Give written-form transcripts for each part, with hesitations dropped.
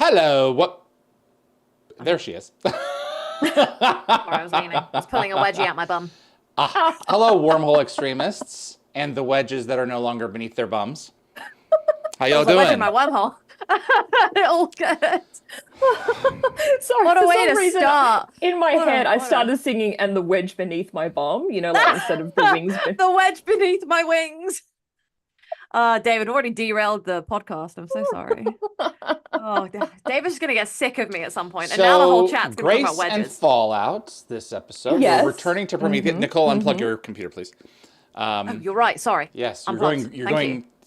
Hello, what? There she is. Sorry, I was leaning. I was pulling a wedgie out my bum. Hello, wormhole extremists and the wedges that are no longer beneath their bums. How y'all There's a wedge doing? in my wormhole. All good. Sorry, What a for way some to reason, start. in my What a- head, I what a- started singing "And the wedge beneath my bum." You know, like instead of the wings. The wedge beneath my wings. David, already derailed the podcast. I'm so sorry. Oh, David's gonna get sick of me at some point, and now the whole chat's gonna talk about Grace and wedges. Fallout this episode. Yes. We're returning to Prometheus. Nicole, unplug your computer, please. Oh, you're right. Sorry. Yes, you're Unplugged. going.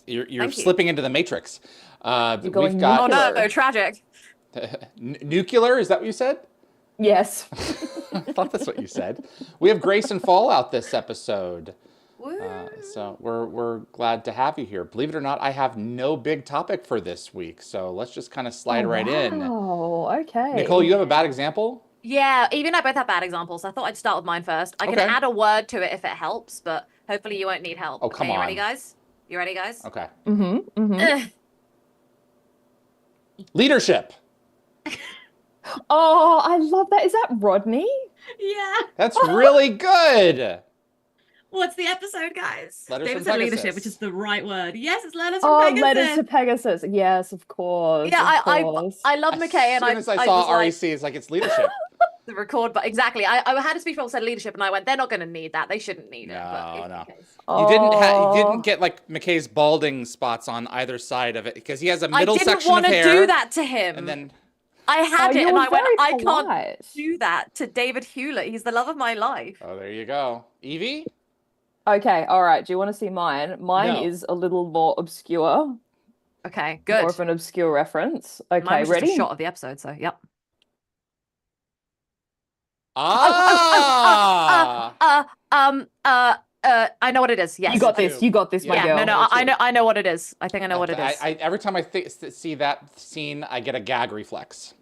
You're Thank you. slipping into the Matrix. You're going We've got Oh no, Nuclear. tragic. nuclear. Is that what you said? Yes. I thought that's what you said. We have Grace and Fallout this episode. Woo. So we're glad to have you here. Believe it or not, I have no big topic for this week, so let's just kind of slide right in. Oh, okay. Nicole, you have a bad example? Yeah, Evie and I both have bad examples. I thought I'd start with mine first. I can Okay. add a word to it if it helps, but hopefully you won't need help. Oh, come You on. ready, guys? You ready, guys? Okay. Ugh. Leadership. Oh, I love that. Is that Rodney? Yeah. That's really good. What's the episode, guys? Letters David from said Pegasus. leadership, which is the right word. Yes, it's letters from Oh, Pegasus. Letters to Pegasus. Yes, of course. Yeah, of course. I love McKay, and As soon as I saw was REC, it's like it's leadership. the record, but exactly. I had a speech bubble said leadership, and I went, they're not going to need that. They shouldn't need it. No, But no. in case. You didn't get like McKay's balding spots on either side of it because he has a middle I didn't section of want to hair. do that to him. And then I had it, you and were I went, very I can't polite. do that to David Hewlett. He's the love of my life. oh, there you go. Evie? Okay, all right. Do you want to see mine? Mine No. is a little more obscure. Okay, good. More of an obscure reference. Mine Okay, was just ready? a shot of the episode, so yep. Ah! I know what it is. Yes. You got this. You got this, my Yeah, girl. no, I know what it is. I think I know what it is. Every time I see that scene, I get a gag reflex.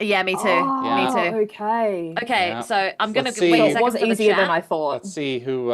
Yeah, me too. Oh, Me too. Okay. Okay, Yeah. so I'm gonna Let's wait see. a It second was for the easier than chat. I thought. Let's see who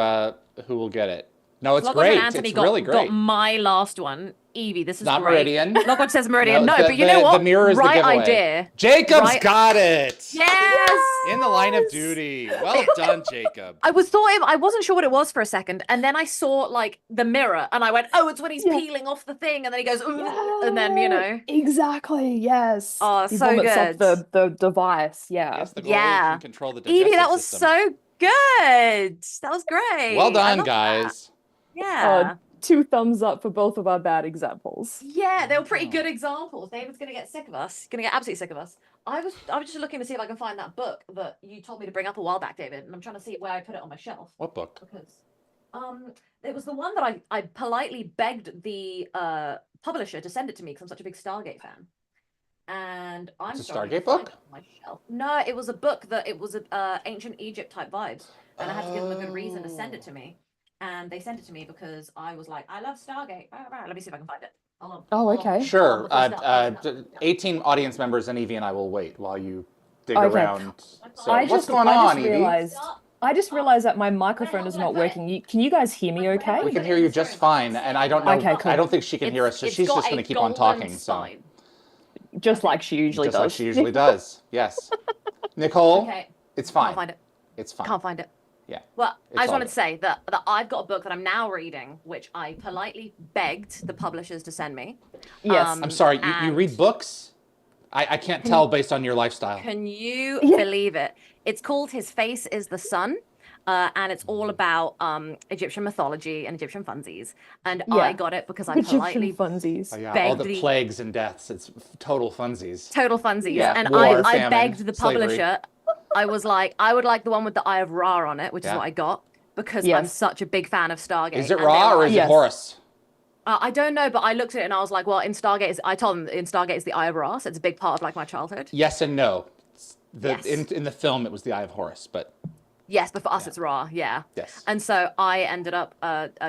will get it. No, it's Lockwood great. and Anthony It's got, really great. got my last one. Evie, this is Not great. Meridian. Lockwood says Meridian. No, the- but you know the what? mirror is the right giveaway. idea. Jacob's Right- got it. Yes. In the line of duty. Well done, Jacob. I wasn't sure what it was for a second, and then I saw like the mirror, and I went, "Oh, it's when he's Yeah. peeling off the thing," and then he goes, "Ugh," and then you know. Exactly. Yes. Oh, He so vomits off good. the device. Yeah. Yes, the goalie Yeah. can control the digestive Evie, that was system. so good. That was great. Well I done, love guys. that. Yeah. 2 thumbs up for both of our bad examples. Yeah, they were pretty good examples. David's gonna get sick of us. He's gonna get absolutely sick of us. I was just looking to see if I can find that book that you told me to bring up a while back, David, and I'm trying to see where I put it on my shelf What book? because it was the one that I politely begged the publisher to send it to me because I'm such a big Stargate fan. And I'm It's a sorry, I Stargate can't find book? it on my shelf. No, it was a book that it was ancient Egypt type vibes, and I had to give them a good reason to send it to me. And they sent it to me because I was like, I love Stargate. Let me see if I can find it. Hold on. Oh, okay. Sure. Hold on. 18 audience members and Evie and I will wait while you dig Okay. around. So I what's going on, Evie? I just realized that my microphone is not working. Can you guys hear me okay? We can hear you just fine, and I don't know. Okay, cool. I don't think she can hear us, so It's she's got just going a to keep on golden talking. spine. Just like she usually Just does. like she usually does. Yes. Nicole, Okay. it's Can't fine. find it. It's fine. Can't find it. Yeah. Well, It's I just all wanted good. to say that I've got a book that I'm now reading, which I politely begged the publishers to send me. Yes. I'm sorry. You and- read books? I can't tell based on your lifestyle. Can you Yeah. believe it? It's called His Face is the Sun. And it's all about Egyptian mythology and Egyptian funsies. And Yeah. I got it because I Egyptian politely funsies. Oh, yeah, all begged the the- plagues and deaths. It's total funsies. total funsies. Yeah. And War, I famine, begged the slavery. publisher. I was like, I would like the one with the Eye of Ra on it, which is Yeah. what I got because I'm Yes. such a big fan of Stargate. Is it And they Ra were or is like, it Yes. Horus? I don't know, but I looked at it and I was like, well, in Stargate, I told them in Stargate is the Eye of Ra, so it's a big part of like my childhood. Yes and no. Yes. In the film, it was the Eye of Horus, but Yes, but for us, it's Ra, yeah. yes. And so I ended up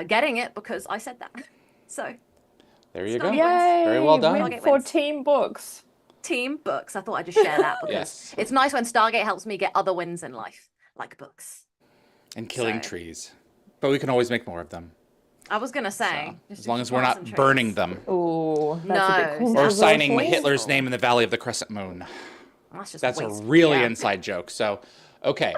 getting it because I said that. So There you go. Stargate. Yay! Very well done. Win Stargate for wins. team books. team books. I thought I'd just share that because Yes. it's nice when Stargate helps me get other wins in life, like books. And killing So- trees. But we can always make more of them. I was gonna say. So, as long as we're not burning them. Oh, that's a bit No. Or signing controversial. Hitler's name in the Valley of the Crescent Moon. That's a waste. really Yeah. inside joke. So, okay.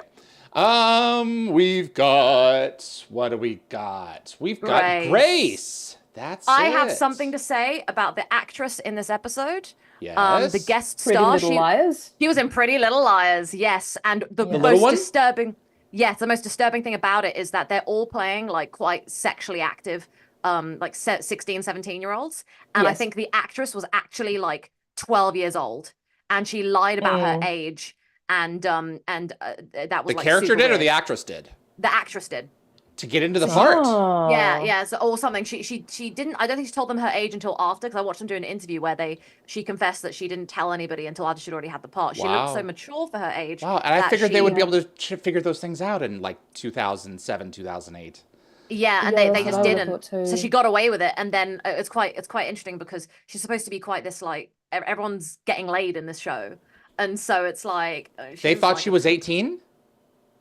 We've got, what do we got? We've got Grace. That's I have it. something to say about the actress in this episode. Yes. The guest Pretty star. Little Liars. She was in Pretty Little Liars, yes. And the The little most one? disturbing, yes, the most disturbing thing about it is that they're all playing like quite sexually active, like 16, 17-year-olds. And I Yes. think the actress was actually like 12 years old, and she lied about her age. And that was The like character super did or weird. the actress did? The actress did. To get into the part. Oh. Yeah, so, or something. She didn't. I don't think she told them her age until after, because I watched them do an interview where she confessed that she didn't tell anybody until after she'd already had the part. She looked so Wow. mature for her age. Wow, and I that figured they she- would be able to figure those things out in like 2007, 2008. Yeah, and Yeah, they that's just what I didn't. thought too. So she got away with it, and then it's quite interesting because she's supposed to be quite this like everyone's getting laid in this show, and so it's like They thought she was 18?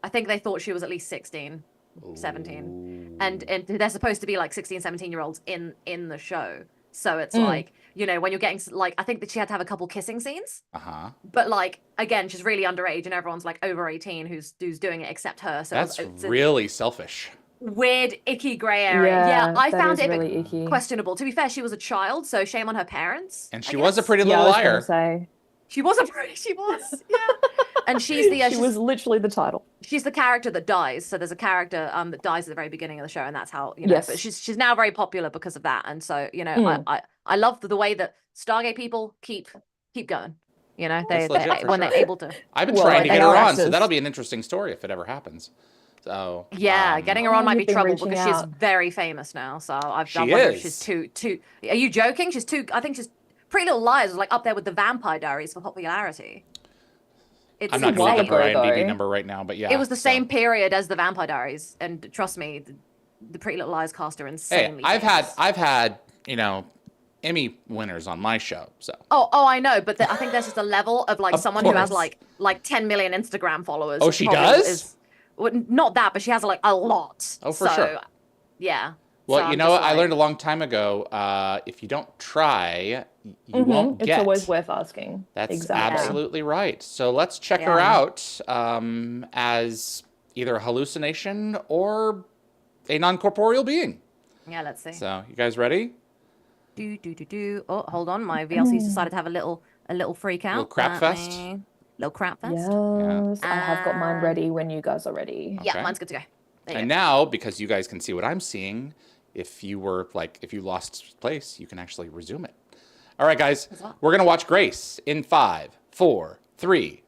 I think they thought she was at least 16, 17, and they're supposed to be like 16, 17-year-olds in the show. So it's like, you know, when you're getting like, I think that she had to have a couple kissing scenes. Uh-huh. But like, again, she's really underage, and everyone's like over 18 who's doing it except her. So That's it's a really selfish. weird, icky gray area. Yeah, I that found is it a bit really icky. questionable. To be fair, she was a child, so shame on her parents. And I she was a guess. pretty Yeah, I little was gonna liar. say. She was yeah. And she's the She was literally the title. she's the character that dies. So there's a character that dies at the very beginning of the show, and that's how, you know. Yes. But she's now very popular because of that, and so, you know, I love the way that Stargate people keep going. You know, That's legit for when sure. they're able to. I've been Well, trying to they get her are on, so actors. that'll be an interesting story if it ever happens. So Yeah, getting her on might be you've been trouble reaching because she's out. very famous now. So I She wonder if is. she's too. Are you joking? She's too. I think she's Pretty Little Liars was like up there with the Vampire Diaries for popularity. It's I'm not a going to while look up her ago, IMDb though. number right now, but yeah. It was the so. same period as the Vampire Diaries, and trust me, the Pretty Little Liars cast are Hey, insanely. I've famous. had, you know, Emmy winners on my show, so. Oh, I know, but I think there's just a level of like Of someone who has course. like 10 million Instagram followers. Oh, she probably does? well, not that, but she has like a lot. Oh, for so, sure. Yeah. Well, So you I'm know just what? I like- learned a long time ago, if you don't try, you won't It's get. always worth asking. That's exactly. absolutely right. So let's check her out as either a hallucination or a non-corporeal being. Yeah, let's see. So, you guys ready? Do. Oh, hold on. My VLC's decided to have a little freak out. Little crap fest? Little crap fest. Yes, I have got mine ready when you guys are ready. Yeah, Okay. mine's good to go. There you And go. now, because you guys can see what I'm seeing, if you lost place, you can actually resume it. All right, guys, we're going to watch Grace in 5, 4, 3.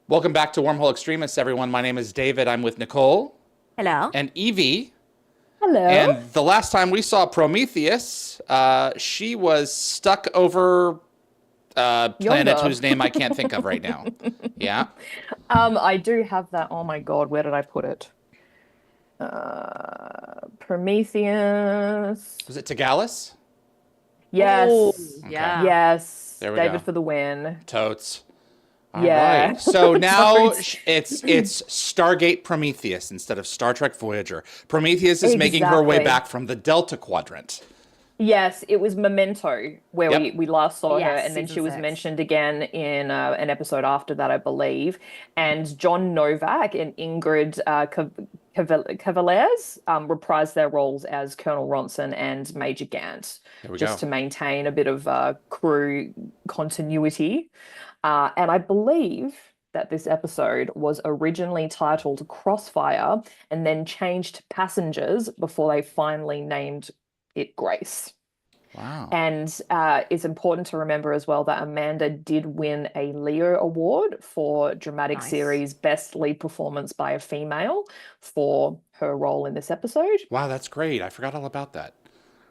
Welcome back to Wormhole Extremists, everyone. My name is David. I'm with Nicole Hello. and Yvie. Hello. And the last time we saw Prometheus, she was stuck over a planet Yonder. whose name I can't think of right now. Yeah. I do have that. Oh my god, where did I put it? Prometheus. Was it Tagalis? Yes. Ooh, yeah. Yes. There we David go. for the win. Totes. All Yeah. right. So now Totes. it's Stargate Prometheus instead of Star Trek Voyager. Prometheus is making her way Exactly. back from the Delta Quadrant. Yes, it was Memento where Yep. we last saw her, Yes, and then season she was 6. mentioned again in an episode after that, I believe. And John Novak and Ingrid Cavaliers reprised their roles as Colonel Ronson and Major Gant, There we just go. to maintain a bit of crew continuity. And I believe that this episode was originally titled Crossfire and then changed to Passengers before they finally named it Grace. Wow. And it's important to remember as well that Amanda did win a Leo Award for Dramatic Nice. Series Best Lead Performance by a Female for her role in this episode. Wow, that's great. I forgot all about that.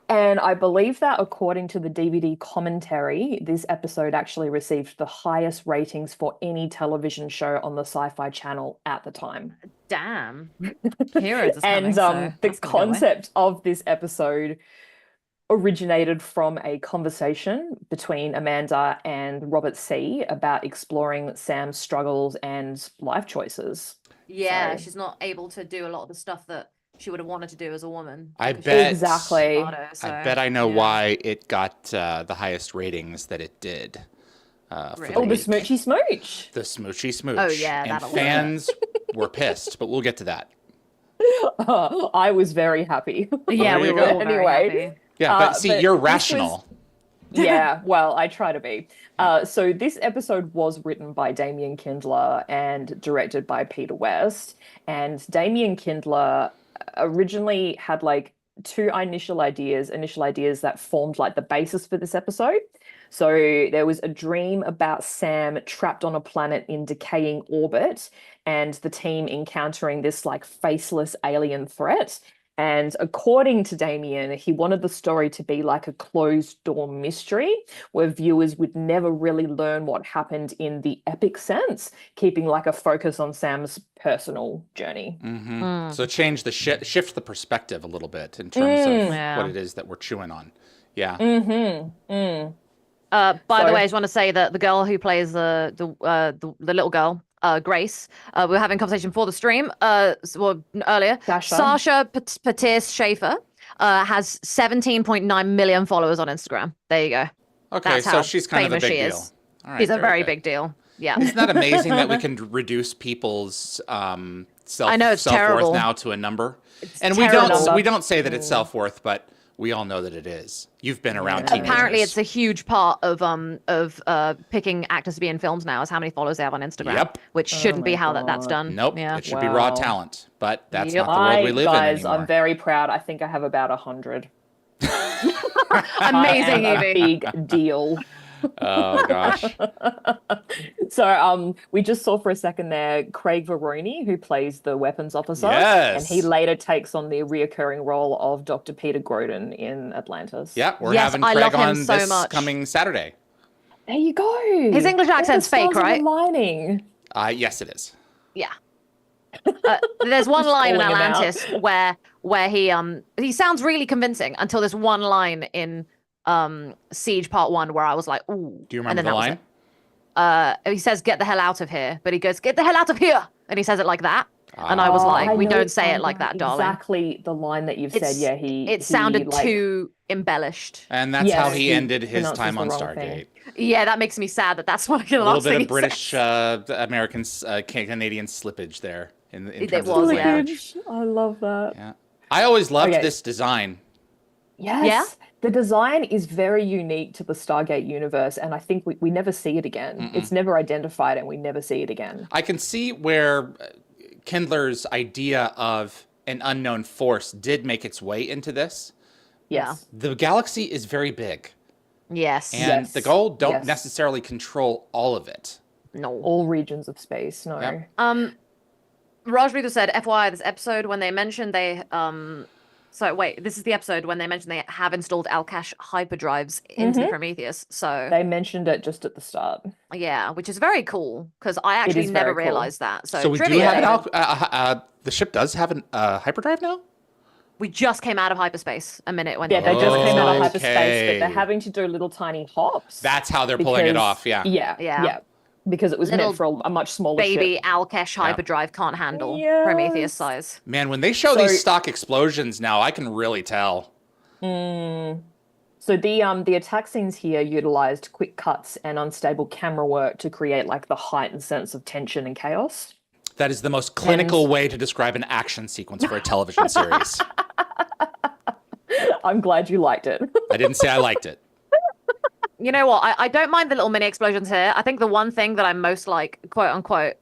And I believe that according to the DVD commentary, this episode actually received the highest ratings for any television show on the Sci-Fi Channel at the time. Damn. Heroes is coming, And so the that's gonna go away. concept of this episode originated from a conversation between Amanda and Robert C. about exploring Sam's struggles and life choices. Yeah, So- she's not able to do a lot of the stuff that she would have wanted to do as a woman. I because bet- she's Exactly. avocado, so, I bet I know yeah. why it got the highest ratings that it did for Really? the Oh, the week. smoochy smooch. The smoochy smooch. Oh, yeah, and that'll work. fans were pissed, but we'll get to that. I was very happy. Yeah, There we you were go. all very Anyway. happy. Yeah, but see, but you're this was- rational. Yeah, well, I try to be. So this episode was written by Damien Kindler and directed by Peter West. And Damien Kindler originally had like two initial ideas that formed like the basis for this episode. So there was a dream about Sam trapped on a planet in decaying orbit and the team encountering this like faceless alien threat. And according to Damien, he wanted the story to be like a closed door mystery where viewers would never really learn what happened in the epic sense, keeping like a focus on Sam's personal journey. So change the shift the perspective a little bit in terms of Yeah. what it is that we're chewing on. Yeah. By the So- way, I just want to say that the girl who plays the little girl, Grace, we were having a conversation before the stream, earlier. Sasha. Sasha Patis Schaefer has 17.9 million followers on Instagram. There you go. Okay, That's so how she's kind of a famous big she deal. is. All right, She's a very big deal. Yeah. Isn't that amazing that we can reduce people's self I know, it's self-worth terrible. now to a number? And terrible. we don't say that it's self-worth, but we all know that it is. You've been around TV Apparently, news. it's a huge part of picking actors to be in films now is how many followers they have on Instagram. Yep. Which shouldn't be my how that's God. done. Nope, Yeah. it should be raw Wow. talent, but that's Yep. not the world we live guys, in anymore. I'm very proud. I think I have about 100. Amazing, I am a Yvie. big deal. Oh gosh. So we just saw for a second there Craig Veroni, who plays the weapons officer. Yes. And he later takes on the reoccurring role of Dr. Peter Groden in Atlantis. Yeah, we're Yes, having I Craig love him on so this much. coming Saturday. There you go. His English All the accent's fake, stars are right? aligning. Yes, it is. Yeah. There's one line in calling him out. Atlantis where he sounds really convincing until there's one line in Siege Part 1 where I was like, ooh. Do you And remember then the that was line? it. He says, "Get the hell out of here," but he goes, "Get the hell out of here," and he says it like that. And I was Oh, like, I "We know don't say it like that, darling." Exactly the line that you've said. Yeah, It sounded like, too embellished. And that's how Yes, he he ended his pronounces time the on wrong Stargate. thing. Yeah, that makes me sad that that's what the A little last bit thing of he British, said. American, Canadian slippage there in It terms was, of yeah. language. I love that. Yeah. I always loved Okay. this design. Yes. Yeah? The design is very unique to the Stargate universe, and I think we never see it again. It's never identified, and we never see it again. I can see where Kindler's idea of an unknown force did make its way into this. Yes. The galaxy is very big, Yes. and Yes. the goal don't Yes. necessarily control all of it. No. All regions of space. No. Yep. Raj Luther said, FYI, this episode, when they mentioned this is the episode when they mentioned they have installed Alcash hyperdrives into the Prometheus. So, They mentioned it just at the start. yeah, which is very cool because I actually is never very cool. realized that. So, So we do trivia, have the ship does have an hyperdrive now? we just came out of hyperspace a minute when Yeah, they just came out of Okay. hyperspace, but they're having to do little tiny hops. That's how they're pulling it because- off, yeah. Yeah. Yeah. Yeah. Because it was Little meant for a much smaller baby ship. Alcash hyperdrive can't handle Yes. Prometheus size. Man, when they show So- these stock explosions now, I can really tell. So the attack scenes here utilized quick cuts and unstable camera work to create like the heightened sense of tension and chaos. That is the most clinical way to describe an action sequence for a television series. I'm glad you liked it. I didn't say I liked it. You know what? I don't mind the little mini explosions here. I think the one thing that I'm most like, quote unquote,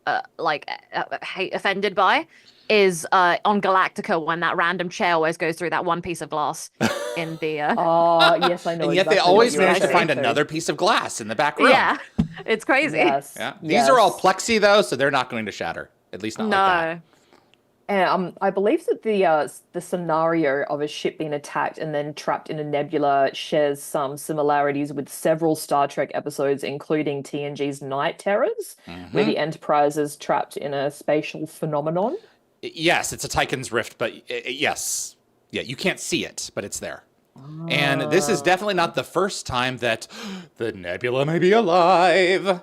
hate offended by is on Galactica when that random chair always goes through that one piece of glass in the. Oh, yes, I know. And yet they exactly always what you're manage to referring find another piece of glass in the back room. Yeah, it's crazy. Yes. Yeah. Yes. These are all plexi though, so they're not going to shatter. At least not like that. No. And I believe that the scenario of a ship being attacked and then trapped in a nebula shares some similarities with several Star Trek episodes, including TNG's Night Terrors, where the Enterprise is trapped in a spatial phenomenon. Yes, it's a Tychon's rift, but yes. Yeah, you can't see it, but it's there. And this is definitely not the first time that the nebula may be alive.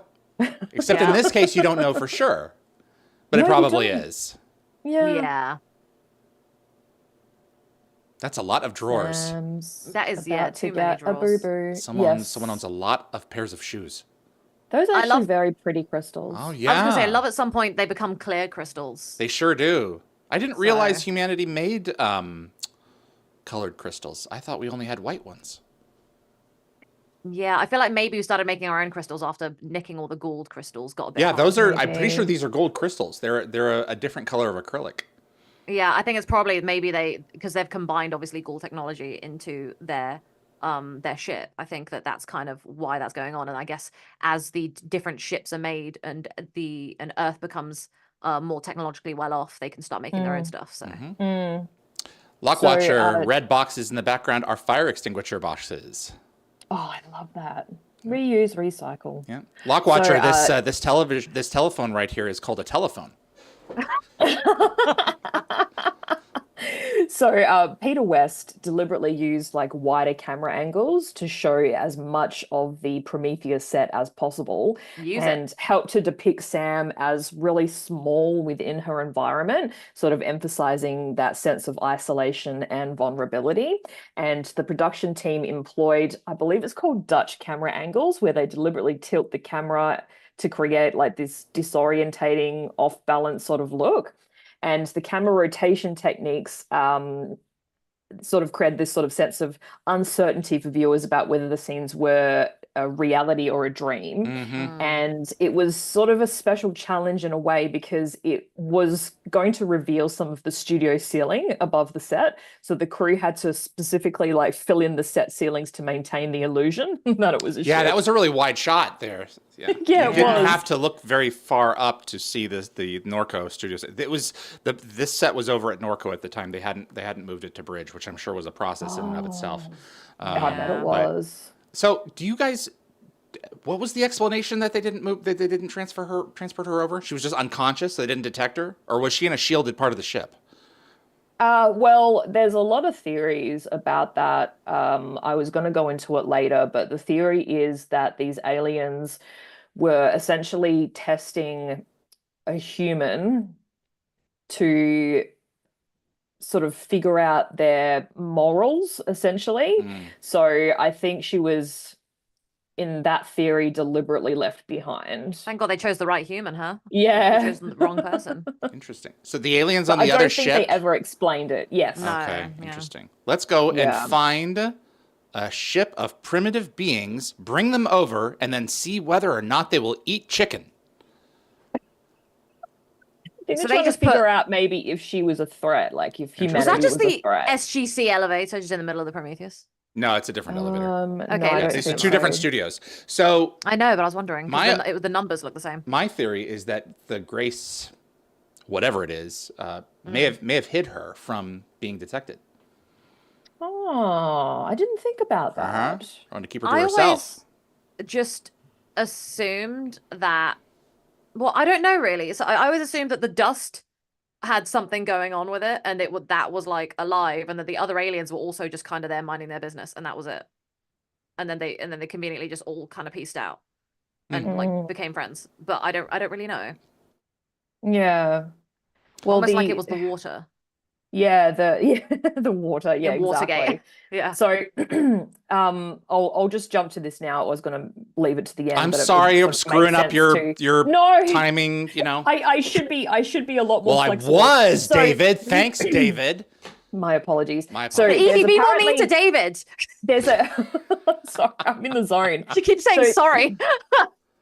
Except in this case, you don't know for sure. But No, it you probably don't. is. Yeah. Yeah. That's a lot of drawers. Sam's That is, about to too many get a drawers. boo-boo. Someone Yes. owns a lot of pairs of shoes. Those are I actually love- very pretty crystals. Oh, I was yeah. gonna say, I love at some point they become clear crystals. They sure do. I didn't realize So- humanity made colored crystals. I thought we only had white ones. Yeah, I feel like maybe we started making our own crystals after nicking all the gold crystals. Got a bit Yeah, hard. those are. I'm pretty sure Maybe. these are gold crystals. They're a different color of acrylic. Yeah, I think it's probably maybe because they've combined obviously gold technology into their ship. I think that's kind of why that's going on. And I guess as the different ships are made and Earth becomes more technologically well off, they can start making their own stuff. So Mm. Lockwatcher, So, red boxes in the background are fire extinguisher boxes. Oh, I love that. Reuse, recycle. Yeah. Lockwatcher, So, this telephone right here is called a telephone. So Peter West deliberately used like wider camera angles to show as much of the Prometheus set as possible and helped to depict Sam as really small within her environment, sort of emphasizing that sense of isolation and vulnerability. And the production team employed, I believe it's called Dutch camera angles, where they deliberately tilt the camera to create like this disorientating, off balance sort of look. And the camera rotation techniques sort of create this sort of sense of uncertainty for viewers about whether the scenes were a reality or a dream. And it was sort of a special challenge in a way because it was going to reveal some of the studio ceiling above the set. So the crew had to specifically like fill in the set ceilings to maintain the illusion that it was a Yeah, ship. that was a really wide shot there. Yeah, Yeah, you it didn't was. have to look very far up to see the Norco studios. It was this set was over at Norco at the time. They hadn't moved it to Bridge, which I'm sure was a process in and of itself. I bet it Yeah. was. So, do you guys? What was the explanation that they didn't move? That they didn't transport her over? She was just unconscious. So they didn't detect her, or was she in a shielded part of the ship? Well, there's a lot of theories about that. I was going to go into it later, but the theory is that these aliens were essentially testing a human to sort of figure out their morals, essentially. So I think she was, in that theory, deliberately left behind. thank God they chose the right human, huh? They Yeah. chose the wrong person. Interesting. So the aliens But on I the don't other think ship. they ever explained it. Yes. No. Okay, yeah. interesting. Let's go Yeah. and find a ship of primitive beings, bring them over, and then see whether or not they will eat chicken. I think So they're they trying just to figure put- out maybe if she was a threat, like if Interesting. humanity Was that just was a the threat. SGC elevator just in the middle of the Prometheus? No, it's a different elevator. No, Okay, I yeah, don't These are think two different so. studios. So I know, but I was wondering. 'Cause My- the numbers look the same. my theory is that the Grace, whatever it is, may have hid her from being detected. Oh, I didn't think about that. Trying to keep her to I herself. always just assumed that. Well, I don't know really. So I always assumed that the dust had something going on with it, and that was like alive, and that the other aliens were also just kind of there minding their business, and that was it. And then they conveniently just all kind of pieced out and like became friends. But I don't really know. Yeah. Well, Almost like it was the water. yeah, the water. Yeah, Watergate. exactly. Yeah. So, I'll just jump to this now. I was going to leave it to the end. I'm but it sorry, sort I'm of screwing makes up sense your No. timing. You know. I should be a lot more Well, I flexible. was, So- David. Thanks, David. My apologies. My So apologies. But Evie, there's be more mean to apparently- David. There's a sorry, I'm in the zone. She keeps saying So- sorry.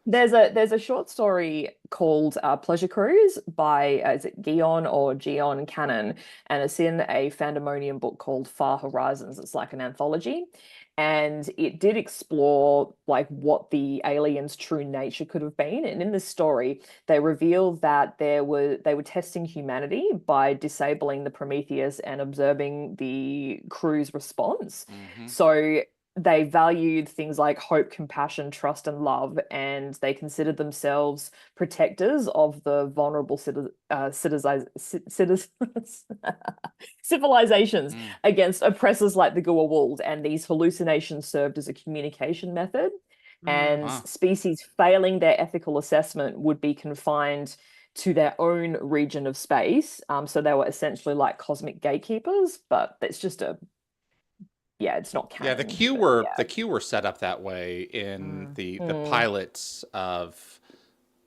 There's a short story called Pleasure Cruise by is it Gian Cannon, and it's in a Fandemonium book called Far Horizons. It's like an anthology, and it did explore like what the aliens' true nature could have been. And in this story, they reveal that they were testing humanity by disabling the Prometheus and observing the crew's response. So they valued things like hope, compassion, trust, and love, and they considered themselves protectors of the vulnerable civilizations against oppressors like the Goa'uld, and these hallucinations served as a communication method. And species failing their ethical assessment would be confined to their own region of space. So they were essentially like cosmic gatekeepers, but it's just it's not canon. Yeah, the Q were set up that way in the pilots of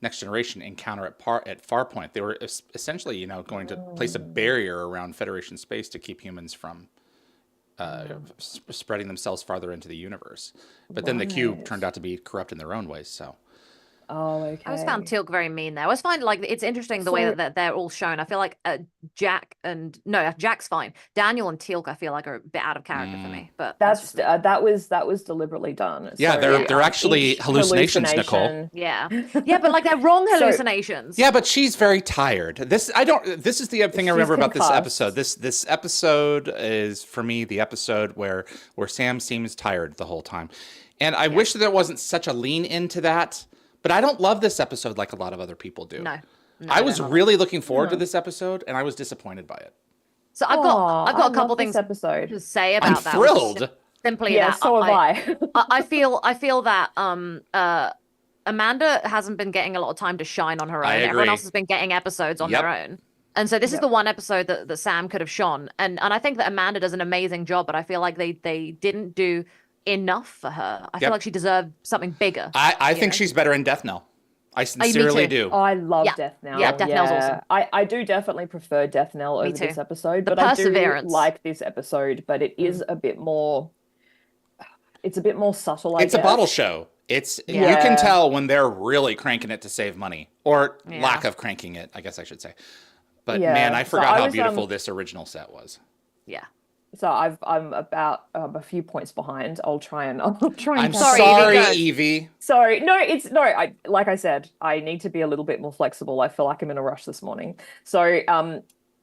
Next Generation Encounter at Farpoint. They were essentially, going to place a barrier around Federation space to keep humans from spreading themselves farther into the universe. But then the Q turned out to be corrupt in their own ways. So. Oh, okay. I always found Teal'c very mean there. I always find like it's interesting the way that they're all shown. I feel like Jack's fine. Daniel and Teal'c I feel like are a bit out of character for me. But that was deliberately done. Yeah, so, they're actually hallucinations, Nicole. Yeah, but like they're wrong hallucinations. Yeah, but she's very tired. This is the thing I remember about this episode. This episode is for me the episode where Sam seems tired the whole time, and I wish that there wasn't such a lean into that. But I don't love this episode like a lot of other people do. No, I was really looking forward to this episode, and I was disappointed by it. So I've got a couple things to say about that. I'm thrilled. Simply that. So have I. I feel that Amanda hasn't been getting a lot of time to shine on her own. Everyone else has been getting episodes on their own. And so this is the one episode that Sam could have shone. And I think that Amanda does an amazing job, but I feel like they didn't do enough for her. I feel like she deserved something bigger. I think she's better in Death Knell. I sincerely do. I love Death Knell. Yeah, Death Knell's awesome. I do definitely prefer Death Knell over this episode, but I do like this episode, but it is a bit more subtle, I guess. It's a bottle show. You can tell when they're really cranking it to save money, or lack of cranking it, I guess I should say. But man, I forgot how beautiful this original set was. Yeah. So I'm about a few points behind. I'll try and I'm sorry, Yvie. Sorry, like I said, I need to be a little bit more flexible. I feel like I'm in a rush this morning. So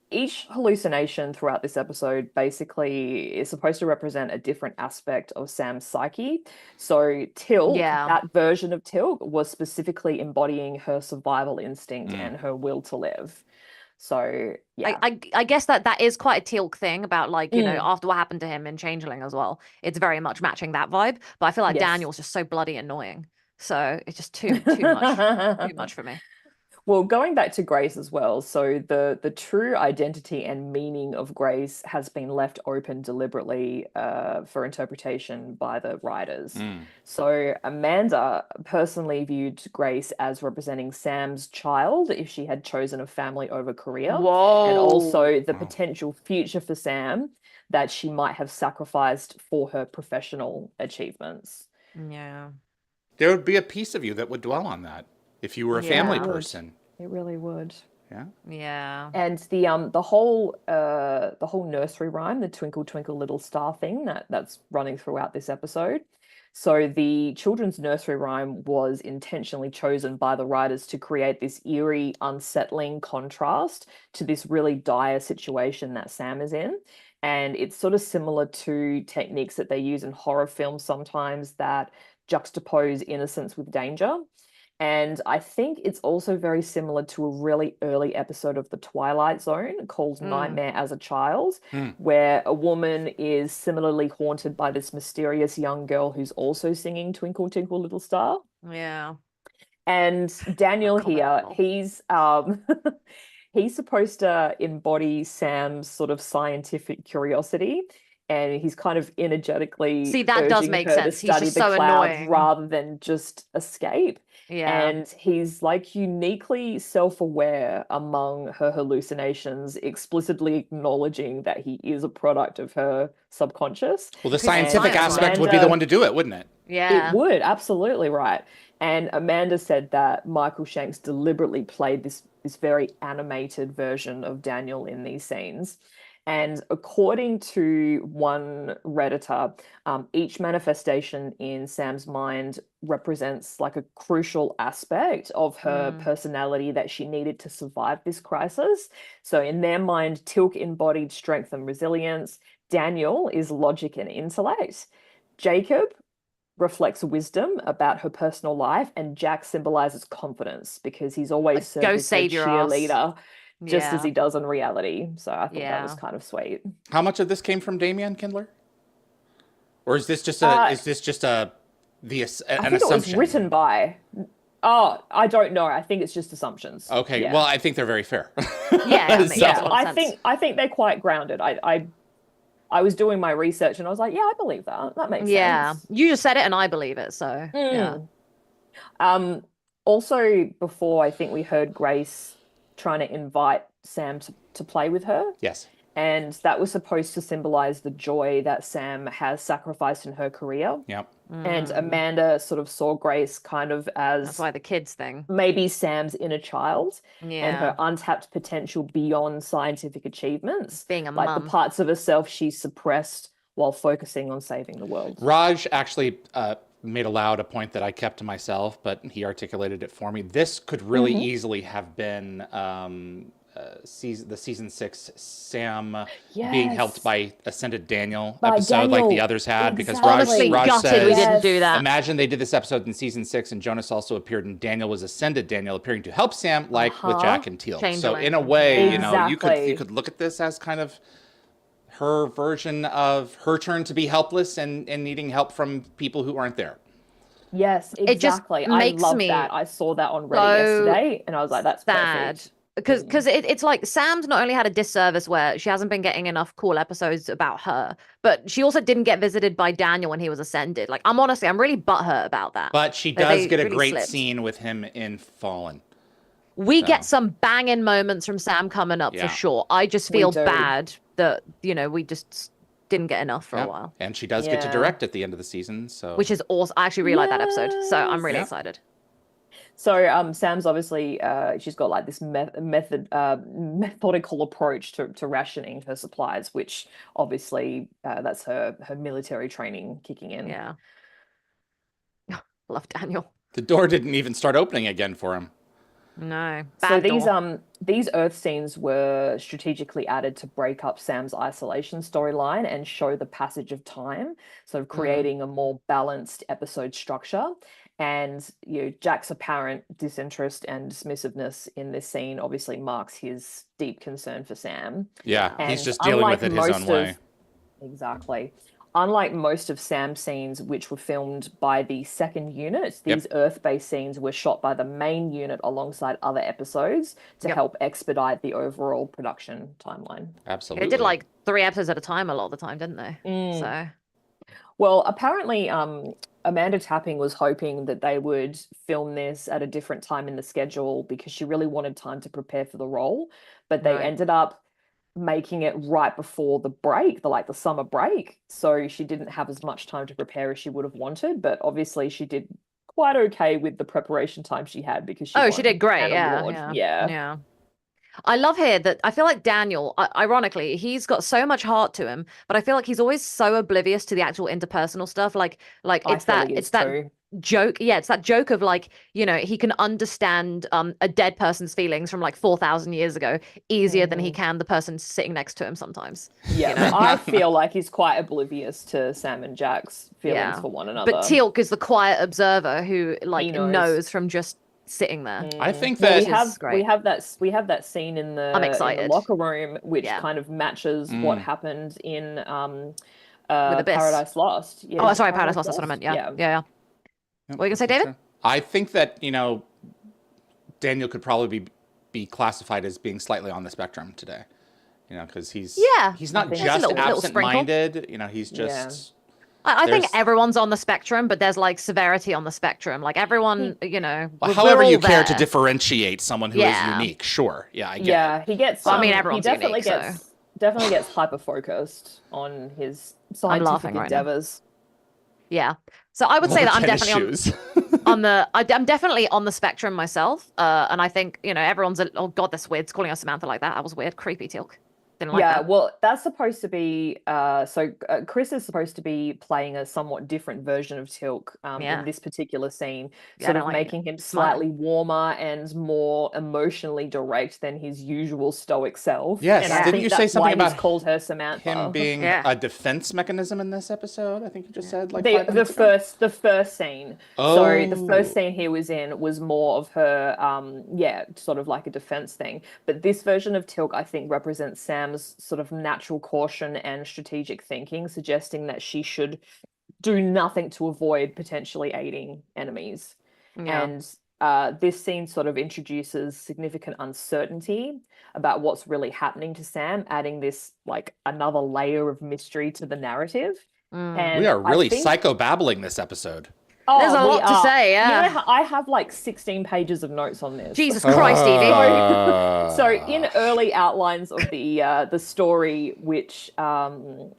each hallucination throughout this episode basically is supposed to represent a different aspect of Sam's psyche. So Teal'c, that version of Teal'c, was specifically embodying her survival instinct and her will to live. So yeah, I guess that is quite a Teal'c thing about like, after what happened to him in Changeling as well. It's very much matching that vibe. But I feel like Daniel's just so bloody annoying. So it's just too much for me. Well, going back to Grace as well, so the true identity and meaning of Grace has been left open deliberately for interpretation by the writers. So Amanda personally viewed Grace as representing Sam's child if she had chosen a family over career. Whoa. And also the potential future for Sam that she might have sacrificed for her professional achievements. Yeah. There would be a piece of you that would dwell on that. If you were a family person. It really would. Yeah. Yeah. And the whole nursery rhyme, the Twinkle Twinkle Little Star thing that's running throughout this episode. So the children's nursery rhyme was intentionally chosen by the writers to create this eerie, unsettling contrast to this really dire situation that Sam is in. And it's sort of similar to techniques that they use in horror films sometimes that juxtapose innocence with danger. And I think it's also very similar to a really early episode of The Twilight Zone called Nightmare as a Child, where a woman is similarly haunted by this mysterious young girl who's also singing Twinkle, Twinkle, Little Star. Yeah. And Daniel here, he's he's supposed to embody Sam's sort of scientific curiosity. And he's kind of energetically that does make sense. He's just so annoying rather than just escape. Yeah. And he's like uniquely self-aware among her hallucinations, explicitly acknowledging that he is a product of her subconscious. Well, the scientific aspect would be the one to do it, wouldn't it? Yeah. It would, absolutely right. And Amanda said that Michael Shanks deliberately played this very animated version of Daniel in these scenes. And according to one Redditor, each manifestation in Sam's mind represents like a crucial aspect of her personality that she needed to survive this crisis. So in their mind, Teal'c embodied strength and resilience. Daniel is logic and intellect. Jacob reflects wisdom about her personal life, and Jack symbolizes confidence because he's always served Go as her save your ass. cheerleader, just as Yeah. he does in reality. So I thought that was Yeah. kind of sweet. How much of this came from Damian Kindler? Or is this just a I an think it was assumption? written by. Oh, I don't know. I think it's just assumptions. Okay, Yeah. well, I think they're very fair. Yeah, it makes Yeah, a lot of I sense. think they're quite grounded. I was doing my research and I was like, yeah, I believe that. That makes Yeah. sense. You just said it and I believe it, so yeah. Mm. Also, before I think we heard Grace trying to invite Sam to play with her. Yes. And that was supposed to symbolize the joy that Sam has sacrificed in her career. Yep. And Amanda sort of saw Grace kind of That's as why the kids thing. maybe Sam's inner child and Yeah. her untapped potential beyond scientific achievements. Being a like mum. the parts of herself she suppressed while focusing on saving the world. Raj actually made aloud a point that I kept to myself, but he articulated it for me. This could really easily have been the season 6 Sam being helped by Ascended Daniel episode like the others had, because Honestly, Raj gutted says, we didn't do that. imagine they did this episode in season 6 and Jonas also appeared and Daniel was Ascended Daniel appearing to help Sam like with Jack and Teal. So Changeling. in a way, you Exactly. could look at this as kind of her version of her turn to be helpless and needing help from people who aren't there. Yes, It just exactly. makes I love me that. I saw that on Reddit so yesterday and I was like, that's sad. perfect. Because it's like Sam's not only had a disservice where she hasn't been getting enough cool episodes about her, but she also didn't get visited by Daniel when he was ascended. Like, I'm really butthurt about that. But she That does they get a really great slipped. scene with him in Fallen. We get some banging moments from Sam coming up Yeah. for sure. I just We feel do. bad that, we just didn't get enough for a while, And she does get to Yeah. direct at the end of the season. So which is awesome. I actually really like that episode, so I'm really Yeah. excited. So Sam's obviously she's got like this methodical approach to rationing her supplies, which obviously that's her military training kicking in. Yeah. Love Daniel. the door didn't even start opening again for him. No. So Bad these door. these Earth scenes were strategically added to break up Sam's isolation storyline and show the passage of time, sort of creating a more balanced episode structure. And Jack's apparent disinterest and dismissiveness in this scene obviously marks his deep concern for Sam. Yeah, he's And just dealing with it his unlike own way. Exactly. Unlike most of Sam's scenes, which were filmed by the second unit, these Earth-based scenes were shot by the main unit alongside other episodes to help expedite the overall production timeline. Absolutely. They did like 3 episodes at a time a lot of the time, didn't they? So Well, apparently, Amanda Tapping was hoping that they would film this at a different time in the schedule because she really wanted time to prepare for the role, but they ended up making it right before the break, the summer break. So she didn't have as much time to prepare as she would have wanted, but obviously she did quite okay with the preparation time she had because she she did great. an award. Yeah. I love here that I feel like Daniel, ironically, he's got so much heart to him, but I feel like he's always so oblivious to the actual interpersonal stuff. Like it's that joke. Yeah, it's that joke of like, he can understand a dead person's feelings from like 4,000 years ago easier than he can the person sitting next to him sometimes. Yeah, I feel like he's quite oblivious to Sam and Jack's feelings for one another. But Teal'c is the quiet observer who He knows from just sitting there. I think that we have that scene in the, I'm excited. locker room, which kind of matches what happened in Paradise Lost. Yeah, sorry, Paradise Lost. That's what I meant. Yeah. What were you gonna say, David? I think that Daniel could probably be classified as being slightly on the spectrum today. Because he's not just absent-minded. He's just. I think everyone's on the spectrum, but there's like severity on the spectrum. Like everyone, however you care to differentiate someone who is unique, sure. Yeah, I get it. He gets. everyone's definitely unique, definitely gets hyper focused on his scientific endeavors. Yeah. So I would say that I'm definitely I'm definitely on the spectrum myself. And I think, everyone's oh god, that's weird. It's calling us Samantha like that. That was weird. Creepy, Teal'c. Didn't like Yeah, that. well, that's supposed to be Chris is supposed to be playing a somewhat different version of Tilk Yeah. in this particular scene, Yeah, I sort don't of like making him smiling. slightly warmer and more emotionally direct than his usual stoic self. Yes, And I didn't think you say that's something why he's about called her him Samantha. being Yeah. a defense mechanism in this episode? I think you just said like The 5 minutes ago. the first scene. So the first scene he was in was more of her sort of like a defense thing. But this version of Tilk, I think, represents Sam's sort of natural caution and strategic thinking, suggesting that she should do nothing to avoid potentially aiding enemies. Yeah. And this scene sort of introduces significant uncertainty about what's really happening to Sam, adding this like another layer of mystery to the narrative. And We are I really think, psychobabbling this episode. There's a we lot to are. say, You know, yeah. I have like 16 pages of notes on this. Jesus Christ, Evie. So in early outlines of the story, which Sam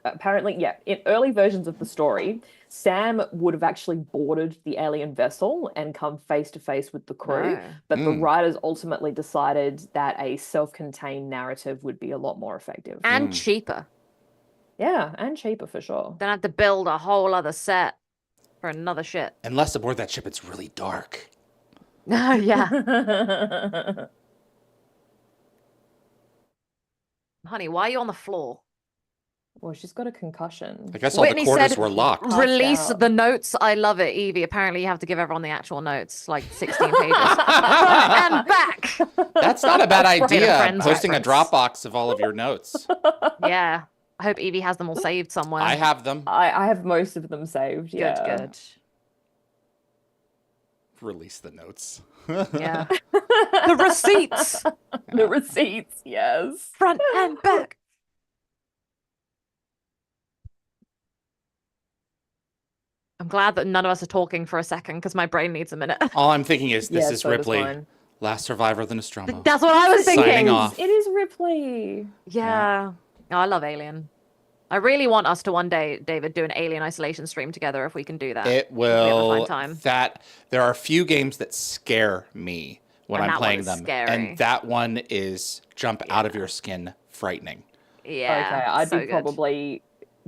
apparently, in early versions of the story, Sam would have actually boarded the alien vessel and come face to face with the crew, No. but the writers ultimately decided that a self-contained narrative would be a lot more effective. And cheaper. Yeah, and cheaper for sure. Don't have to build a whole other set for another shit. Unless aboard that ship it's really dark. Yeah. Honey, why are you on the floor? Well, she's got a concussion. I guess all Whitney the quarters said, were locked. Release out. the notes. I love it, Evie. Apparently, you have to give everyone the actual notes, like 16 pages. Front and back. That's not a bad idea. Friends Posting a reference. Dropbox of all of your notes. Yeah. I hope Evie has them all saved somewhere. I have them. I have most of them saved. Yeah. Good. Release the notes. Yeah. The receipts. The receipts, yes. Front and back. I'm glad that none of us are talking for a second because my brain needs a minute. All I'm thinking is this Yeah, is so does Ripley, mine. last survivor of the Nostromo. That's what I was thinking. Signing off. It is Ripley. Yeah. Oh, I love Alien. I really want us to one day, David, do an Alien Isolation stream together if we can do that. It If we ever will. find time. That there are a few games that scare me when And I'm that one playing is them, scary. and that one is jump out of your skin, frightening. Yeah. Okay, I'd so be good. probably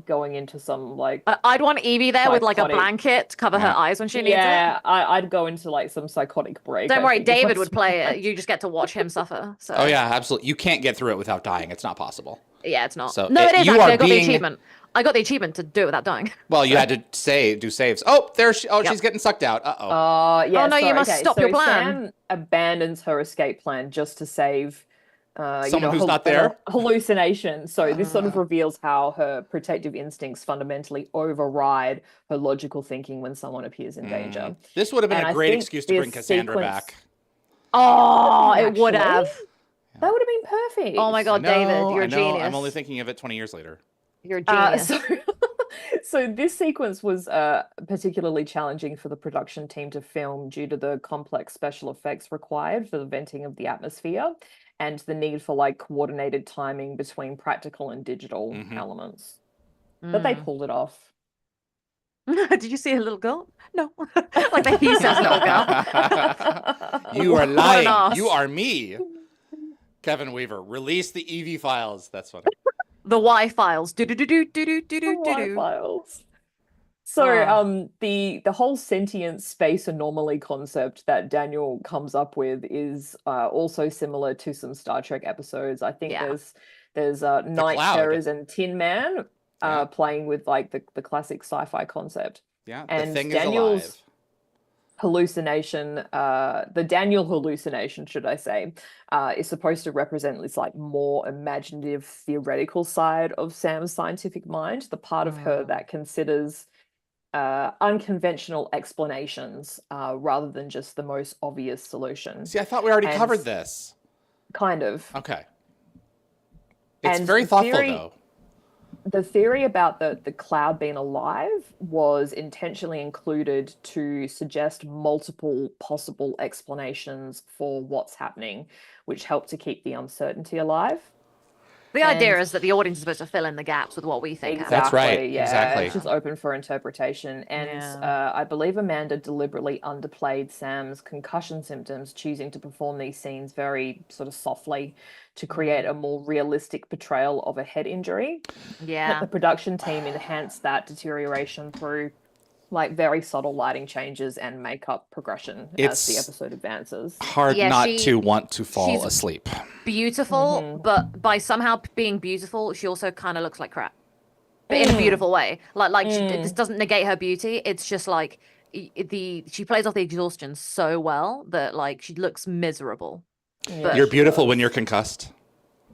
going into some like I'd want Evie there with like a Psychotic. blanket to cover her Yeah. eyes when she needs it. I'd go into like some psychotic break. Don't I worry, think, if David I would play it. You just get to watch him suffer. So Oh yeah, absolutely. You can't get through it without dying. It's not possible. yeah, it's not. So No, it is you actually. are I got being- the achievement. I got the achievement to do it without dying. Well, you had to do saves. Oh, there. Yep. She's getting sucked out. Uh oh. Yeah, Oh, no, you so, must okay, stop so your plan. Sam abandons her escape plan just to save Someone who's not there? hallucination. So this sort of reveals how her protective instincts fundamentally override her logical thinking when someone appears in danger. This would have been And a I great think excuse to bring this Cassandra sequence- back. Oh, it would Actually, have. That would have been perfect. Oh my God, David, you're I a know. genius. I'm only thinking of it 20 years later. You're a genius. So this sequence was particularly challenging for the production team to film due to the complex special effects required for the venting of the atmosphere and the need for like coordinated timing between practical and digital elements. But they pulled it off. Did you see a little girl? No. Like the he says little girl. You are What an lying. ass. You are me. Kevin Weaver, release the Eevee files. That's funny. The Y files. Do do do do do do do The do Y do. files. So the whole sentient space anomaly concept that Daniel comes up with is also similar to some Star Trek episodes. I think Yeah. there's Night Cloud. Terrors and Tin Man Yeah. playing with like the classic sci-fi concept. Yeah, the And thing Daniel's is alive. hallucination, the Daniel hallucination, should I say, is supposed to represent this like more imaginative, theoretical side of Sam's scientific mind, the part of her that considers unconventional explanations rather than just the most obvious solution. See, I thought we already And- covered this. Kind of. Okay. It's And very the thoughtful, theory- though. The theory about the cloud being alive was intentionally included to suggest multiple possible explanations for what's happening, which helped to keep the uncertainty alive. The idea is that the audience is supposed to fill in the gaps with what we think Exactly, happens. That's right. yeah. Exactly. It's just open for interpretation. And I believe Amanda deliberately underplayed Sam's concussion symptoms, choosing to perform these scenes very sort of softly to create a more realistic portrayal of a head injury. Yeah. The production team enhanced that deterioration through like very subtle lighting changes and makeup progression as the episode advances. Hard not to want to fall asleep. Beautiful, but by somehow being beautiful, she also kind of looks like crap, but in a beautiful way. This doesn't negate her beauty. It's just like she plays off the exhaustion so well that like she looks miserable. Yeah, But You're beautiful when you're concussed.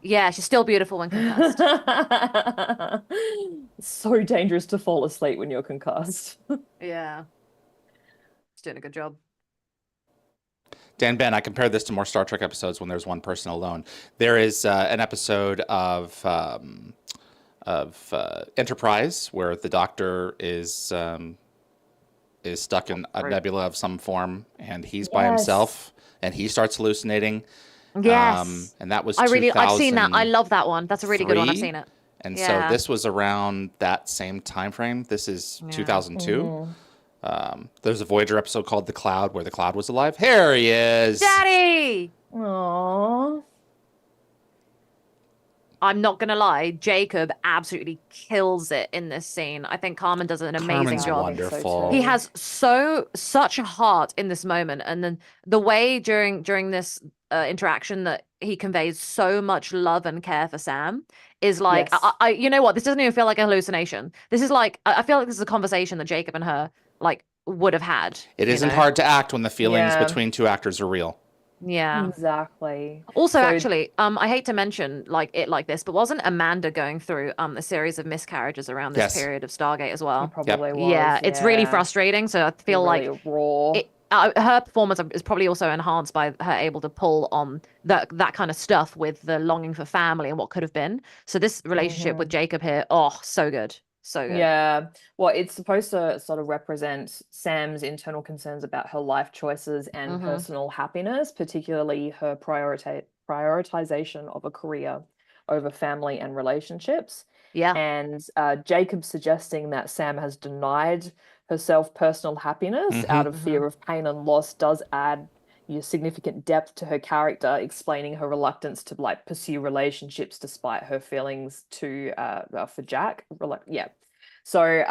yeah, she's still beautiful when concussed. It's so dangerous to fall asleep when you're concussed. Yeah, she's doing a good job. Dan Ben, I compare this to more Star Trek episodes when there's one person alone. There is an episode of Enterprise where the Doctor is stuck in a nebula of some form, and he's by himself, and he starts hallucinating. Yes, and that was I've seen that. I love that one. That's a really good one. I've seen it. And so this was around that same time frame. This is 2002. There's a Voyager episode called The Cloud where the Cloud was alive. Here he is. Daddy! Aww. I'm not going to lie. Jacob absolutely kills it in this scene. I think Carmen does an amazing job. Wonderful. He has such a heart in this moment. And then the way during this interaction that he conveys so much love and care for Sam is like, I you know what? This doesn't even feel like a hallucination. This is like, I feel like this is a conversation that Jacob and her like would have had. It isn't hard to act when the feelings between two actors are real. Yeah, exactly. Also, actually, I hate to mention like this, but wasn't Amanda going through a series of miscarriages around this period of Stargate as well? She probably was. Yeah, it's really frustrating. So I feel really like raw. Her performance is probably also enhanced by her able to pull on that kind of stuff with the longing for family and what could have been. So this relationship with Jacob here, so good. So good. Yeah. Well, it's supposed to sort of represent Sam's internal concerns about her life choices and personal happiness, particularly her prioritization of a career over family and relationships. Yeah. And Jacob suggesting that Sam has denied herself personal happiness out of fear of pain and loss does add significant depth to her character, explaining her reluctance to like pursue relationships despite her feelings for Jack. So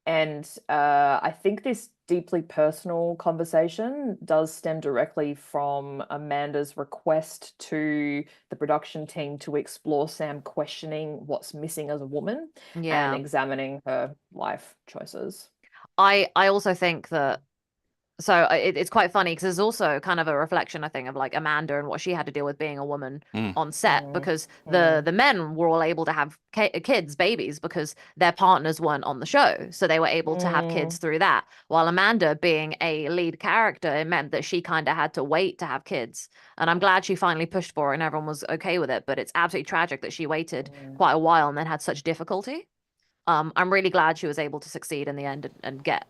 and I think this deeply personal conversation does stem directly from Amanda's request to the production team to explore Sam questioning what's missing as a woman and examining her life choices. I also think that it's quite funny because there's also kind of a reflection, I think, of like Amanda and what she had to deal with being a woman on set because the men were all able to have kids, babies, because their partners weren't on the show. So they were able to have kids through that. While Amanda being a lead character, it meant that she kind of had to wait to have kids. And I'm glad she finally pushed for it and everyone was okay with it. But it's absolutely tragic that she waited quite a while and then had such difficulty. I'm really glad she was able to succeed in the end and get,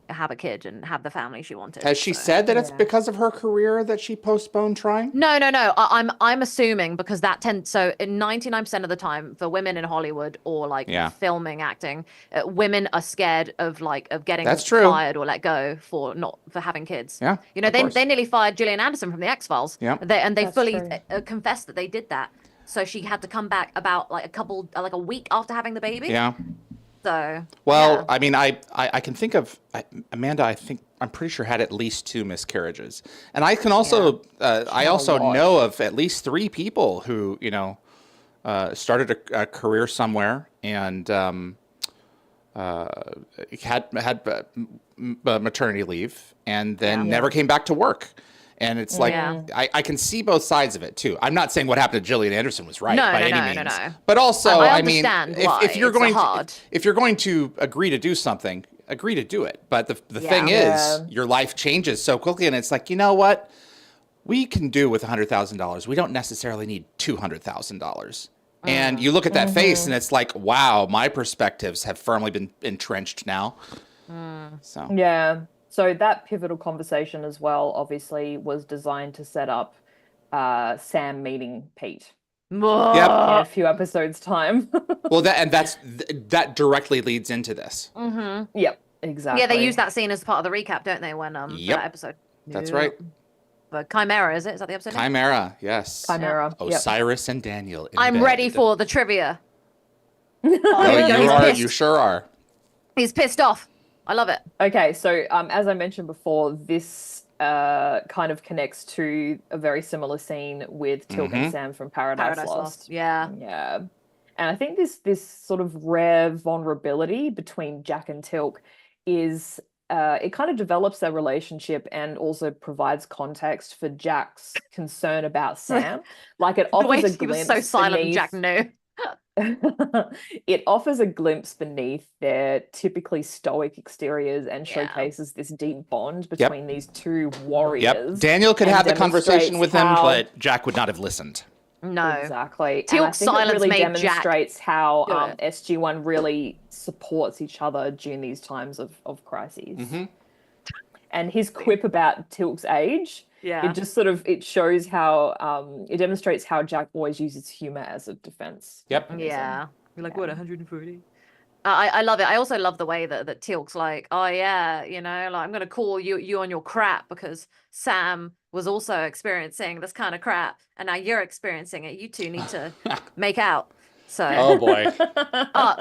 have a kid and have the family she wanted. Has she said that it's because of her career that she postponed trying? No. I'm assuming because so in 99% of the time for women in Hollywood or like filming, acting, women are scared of getting fired or let go for having kids. Yeah. They nearly fired Gillian Anderson from the X-Files. Yeah. They fully confessed that they did that. So she had to come back about a week after having the baby. Yeah. So I mean, I can think of Amanda. I'm pretty sure had at least 2 miscarriages, and I can also I also know of at least 3 people who started a career somewhere and had maternity leave and then never came back to work. And it's like, I can see both sides of it too. I'm not saying what happened to Gillian Anderson was right by any means. No. But also, I mean, if you're going to agree to do something, agree to do it. But the thing is, your life changes so quickly, and it's like, you know what? We can do with $100,000. We don't necessarily need $200,000. And you look at that face, and it's like, wow, my perspectives have firmly been entrenched now. So yeah. So that pivotal conversation as well, obviously, was designed to set up Sam meeting Pete. in a few episodes' time. Well, that directly leads into this. Mm-hmm. Yep, exactly. Yeah, they use that scene as part of the recap, don't they? When for that episode. That's right. But Chimera, is it? Is that the episode? Chimera, yes. Chimera. Yeah. Osiris and Daniel. I'm ready for the trivia. You sure are. He's pissed off. I love it. Okay, so as I mentioned before, this kind of connects to a very similar scene with Teal'c and Sam from Paradise Lost. Yeah. Yeah. And I think this sort of rare vulnerability between Jack and Teal'c is it kind of develops their relationship and also provides context for Jack's concern about Sam. Like it offers a glimpse. He was so silent and Jack knew. It offers a glimpse beneath their typically stoic exteriors and showcases this deep bond between these two warriors. Daniel could have the conversation with him, but Jack would not have listened. No, exactly. Teal'c's and I think silence it really made demonstrates Jack how SG-1 really supports each other during these times of crises. And his quip about Teal'c's age, it just sort of it shows how it demonstrates how Jack always uses humor as a defense. Yeah. You're like, what, 140? I love it. I also love the way that Teal'c's like, oh yeah, you know, like I'm gonna call you on your crap because Sam was also experiencing this kind of crap, and now you're experiencing it. You two need to make out. So, oh boy.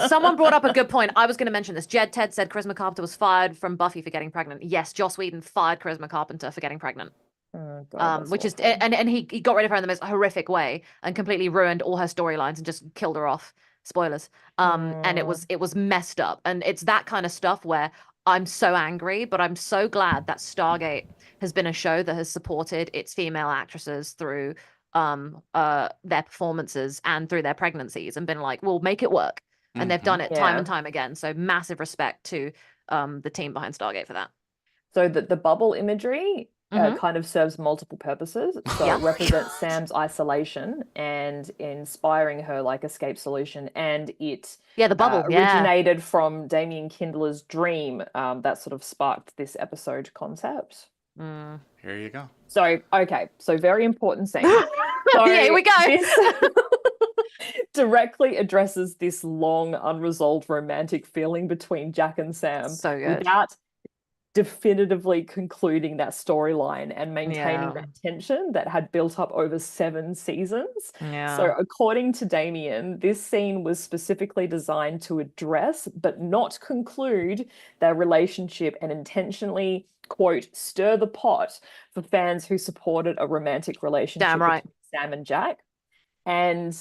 Someone brought up a good point. I was going to mention this. Jed Ted said Charisma Carpenter was fired from Buffy for getting pregnant. Yes, Joss Whedon fired Charisma Carpenter for getting pregnant. Oh, God, which is and he got rid of her in the most horrific way and completely ruined all her storylines and just killed her off. Spoilers. And it was messed up. And it's that kind of stuff where I'm so angry, but I'm so glad that Stargate has been a show that has supported its female actresses through their performances and through their pregnancies and been like, we'll make it work. And they've done it time and time again. So massive respect to the team behind Stargate for that. So the bubble imagery kind of serves multiple purposes. So it represents Sam's isolation and inspiring her like escape solution. And it the bubble originated from Damien Kindler's dream that sort of sparked this episode concept. Here you go. So, okay. So very important scene. So here we go. This directly addresses this long, unresolved romantic feeling between Jack and Sam. So good. Without definitively concluding that storyline and maintaining that tension that had built up over 7 seasons. So according to Damien, this scene was specifically designed to address but not conclude their relationship and intentionally, quote, stir the pot for fans who supported a romantic relationship between Sam and Jack. And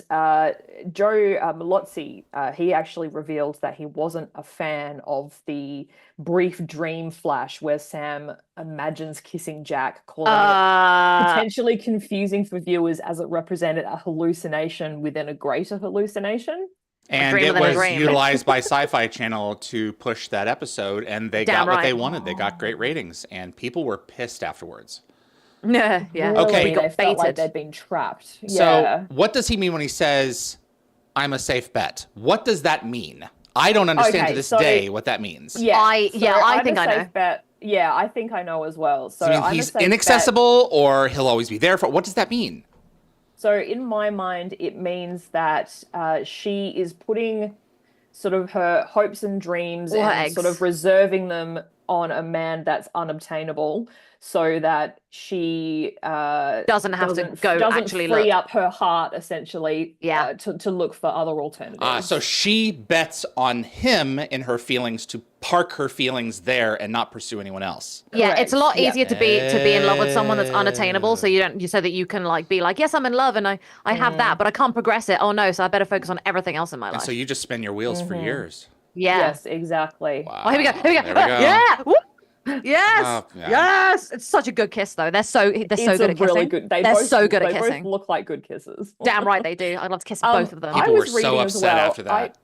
Joe Malozzi, he actually revealed that he wasn't a fan of the brief dream flash where Sam imagines kissing Jack, calling it potentially confusing for viewers as it represented a hallucination within a greater hallucination. And it was utilized by Sci-Fi Channel to push that episode, and they got what they wanted. They got great ratings, and people were pissed afterwards. Yeah. Okay. They felt like they'd been trapped. So what does he mean when he says, I'm a safe bet? What does that mean? I don't understand to this day what that means. I think I know. Bet. Yeah, I think I know as well. So you mean he's inaccessible or he'll always be there for, what does that mean? So in my mind, it means that she is putting sort of her hopes and dreams and sort of reserving them on a man that's unobtainable, so that she doesn't have to go actually free up her heart essentially to look for other alternatives. So she bets on him in her feelings to park her feelings there and not pursue anyone else. Yeah, correct. It's a lot easier to be in love with someone that's unattainable, so so that you can like be like, yes, I'm in love and I have that, but I can't progress it. Oh no, so I better focus on everything else in my life. And so you just spin your wheels for years. Yeah. Yes, exactly. Wow. Oh, here we go. There we go. Yeah. Woo! Yes. Yes. It's such a good kiss, though. They're so good at kissing. Really good. They're so good at kissing. They both look like good kisses. Damn right they do. I'd love to kiss both of them. People were so upset after that.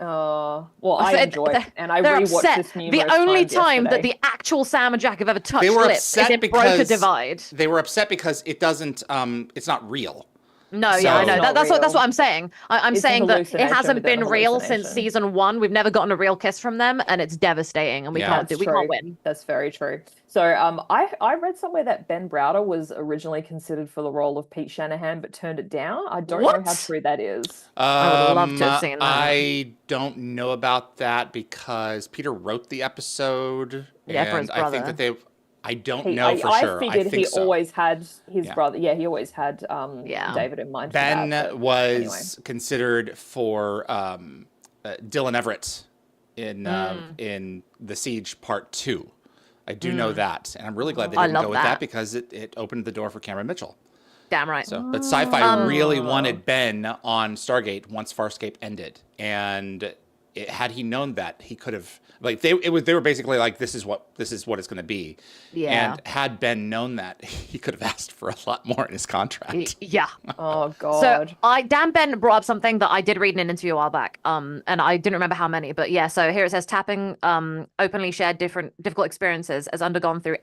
I enjoyed it, and I rewatched this numerous The only times time yesterday. that the actual Sam and Jack have ever touched lips is in Broke a Divide. They were upset because it doesn't. It's not real. No, So- yeah, I know. It's not that's real. what I'm saying. I'm It's a saying that it hallucination hasn't within been a real since hallucination. season 1. We've never gotten a real kiss from them, and it's devastating. And we Yeah. can't we can't win. That's very true. So I read somewhere that Ben Browder was originally considered for the role of Pete Shanahan but turned it down. I don't know how What? true that is. I would love to have seen that. I don't know about that because Peter wrote the episode, Yeah, for his and I think brother. that they. I don't He, know for I sure. figured think he so. always had his Yeah. brother. Yeah, he always had Yeah. David in mind. Ben for that, but was anyway. considered for Dylan Everett in the Siege Part 2. I do know that, and I'm really glad they I didn't love go with that that. because it opened the door for Cameron Mitchell. Damn right. So, but Sci-Fi really wanted Ben on Stargate once Farscape ended, and had he known that, he could have they were basically like, this is what it's going to be. Yeah. And had Ben known that, he could have asked for a lot more in his contract. Yeah. Oh So God. Dan Ben brought up something that I did read in an interview a while back, and I didn't remember how many, but yeah. So here it says tapping openly shared difficult experiences, has undergone through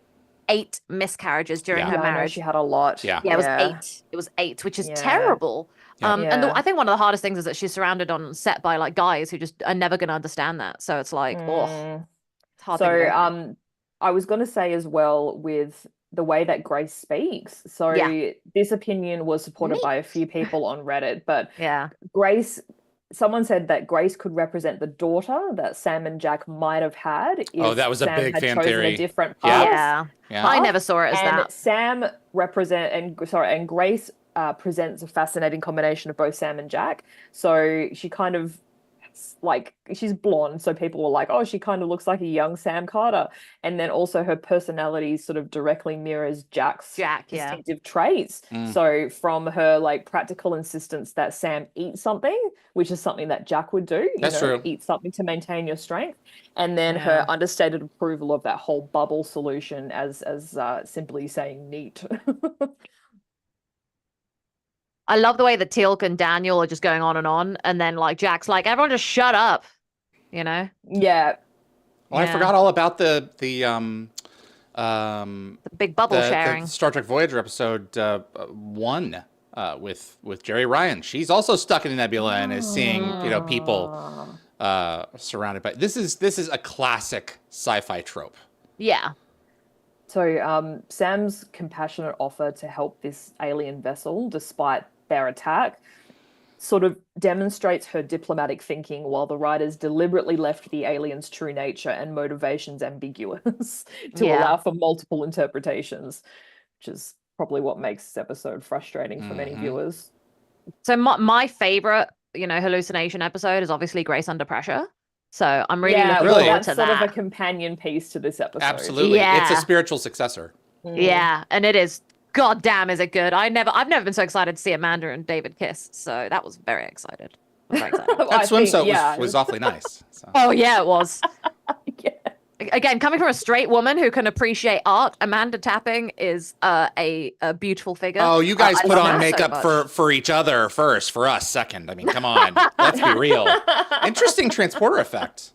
8 miscarriages during Yeah. her Yeah, I know marriage. she had a lot. Yeah. Yeah, it was 8. It was 8, which is Yeah. terrible. Yeah. And I think one of the hardest things is that she's surrounded on set by like guys who just are never going to understand that. So it's like, oh, it's hard. thing to go through. So I was going to say as well with the way that Grace speaks. So Yeah. this opinion was supported by a few people on Reddit, but Yeah. someone said that Grace could represent the daughter that Sam and Jack might have had if Oh, that was a Sam big had fan chosen theory. a different Yeah. path. Yeah. I never saw it as And that. Sam and Grace presents a fascinating combination of both Sam and Jack. So she kind of like, she's blonde, so people were like, oh, she kind of looks like a young Sam Carter. And then also her personality sort of directly mirrors Jack's Yeah. distinctive traits. So from her like practical insistence that Sam eat something, which is something that Jack would do, That's true. eat something to maintain your strength, and then her understated approval of that whole bubble solution as simply saying neat. I love the way that Teal'c and Daniel are just going on, and then like Jack's like, everyone just shut up, you know? Yeah. Well, I Yeah. forgot all about the The big bubble sharing. the Star Trek Voyager episode 1 with Jerry Ryan. She's also stuck in a nebula and is seeing people surrounded by. This is a classic sci-fi trope. Yeah. So Sam's compassionate offer to help this alien vessel, despite their attack, sort of demonstrates her diplomatic thinking, while the writers deliberately left the alien's true nature and motivations ambiguous to allow for multiple interpretations, which is probably what makes this episode frustrating for many viewers. So my favorite, hallucination episode is obviously Grace Under Pressure. So I'm really looking Really? forward That's to sort that. of a companion piece to this episode. Absolutely, it's a Yeah. spiritual successor. Yeah, and it is. God damn, is it good? I've never been so excited to see Amanda and David kiss. So that was very excited. I'm very excited. That I think, swimsuit was awfully nice. So. Oh yeah, it was. Yeah. Again, coming from a straight woman who can appreciate art, Amanda Tapping is a beautiful figure. Oh, you guys I put love on her so makeup much. for each other first, for us second. I mean, come on, let's be real. Interesting transporter effect.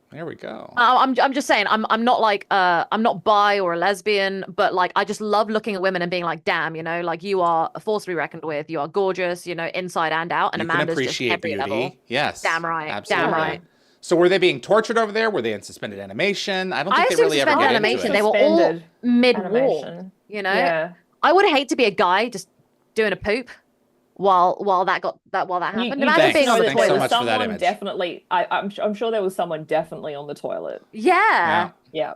There we go. I'm just saying I'm not like I'm not bi or a lesbian, but like I just love looking at women and being like, damn, like you are a force to be reckoned with. You are gorgeous, inside and out, and You can Amanda's just appreciate every beauty. level. Yes. Damn right. Absolutely. Damn right. So were they being tortured over there? Were they in suspended animation? I don't I think they assume really ever suspended get animation. into They it. were all Suspended mid-war. animation. Yeah. I would hate to be a guy just doing a poop while that happened. Imagine thanks. being on the Thanks so toilet. much for that someone image. definitely. I'm sure there was someone definitely on the toilet. Yeah. Yeah.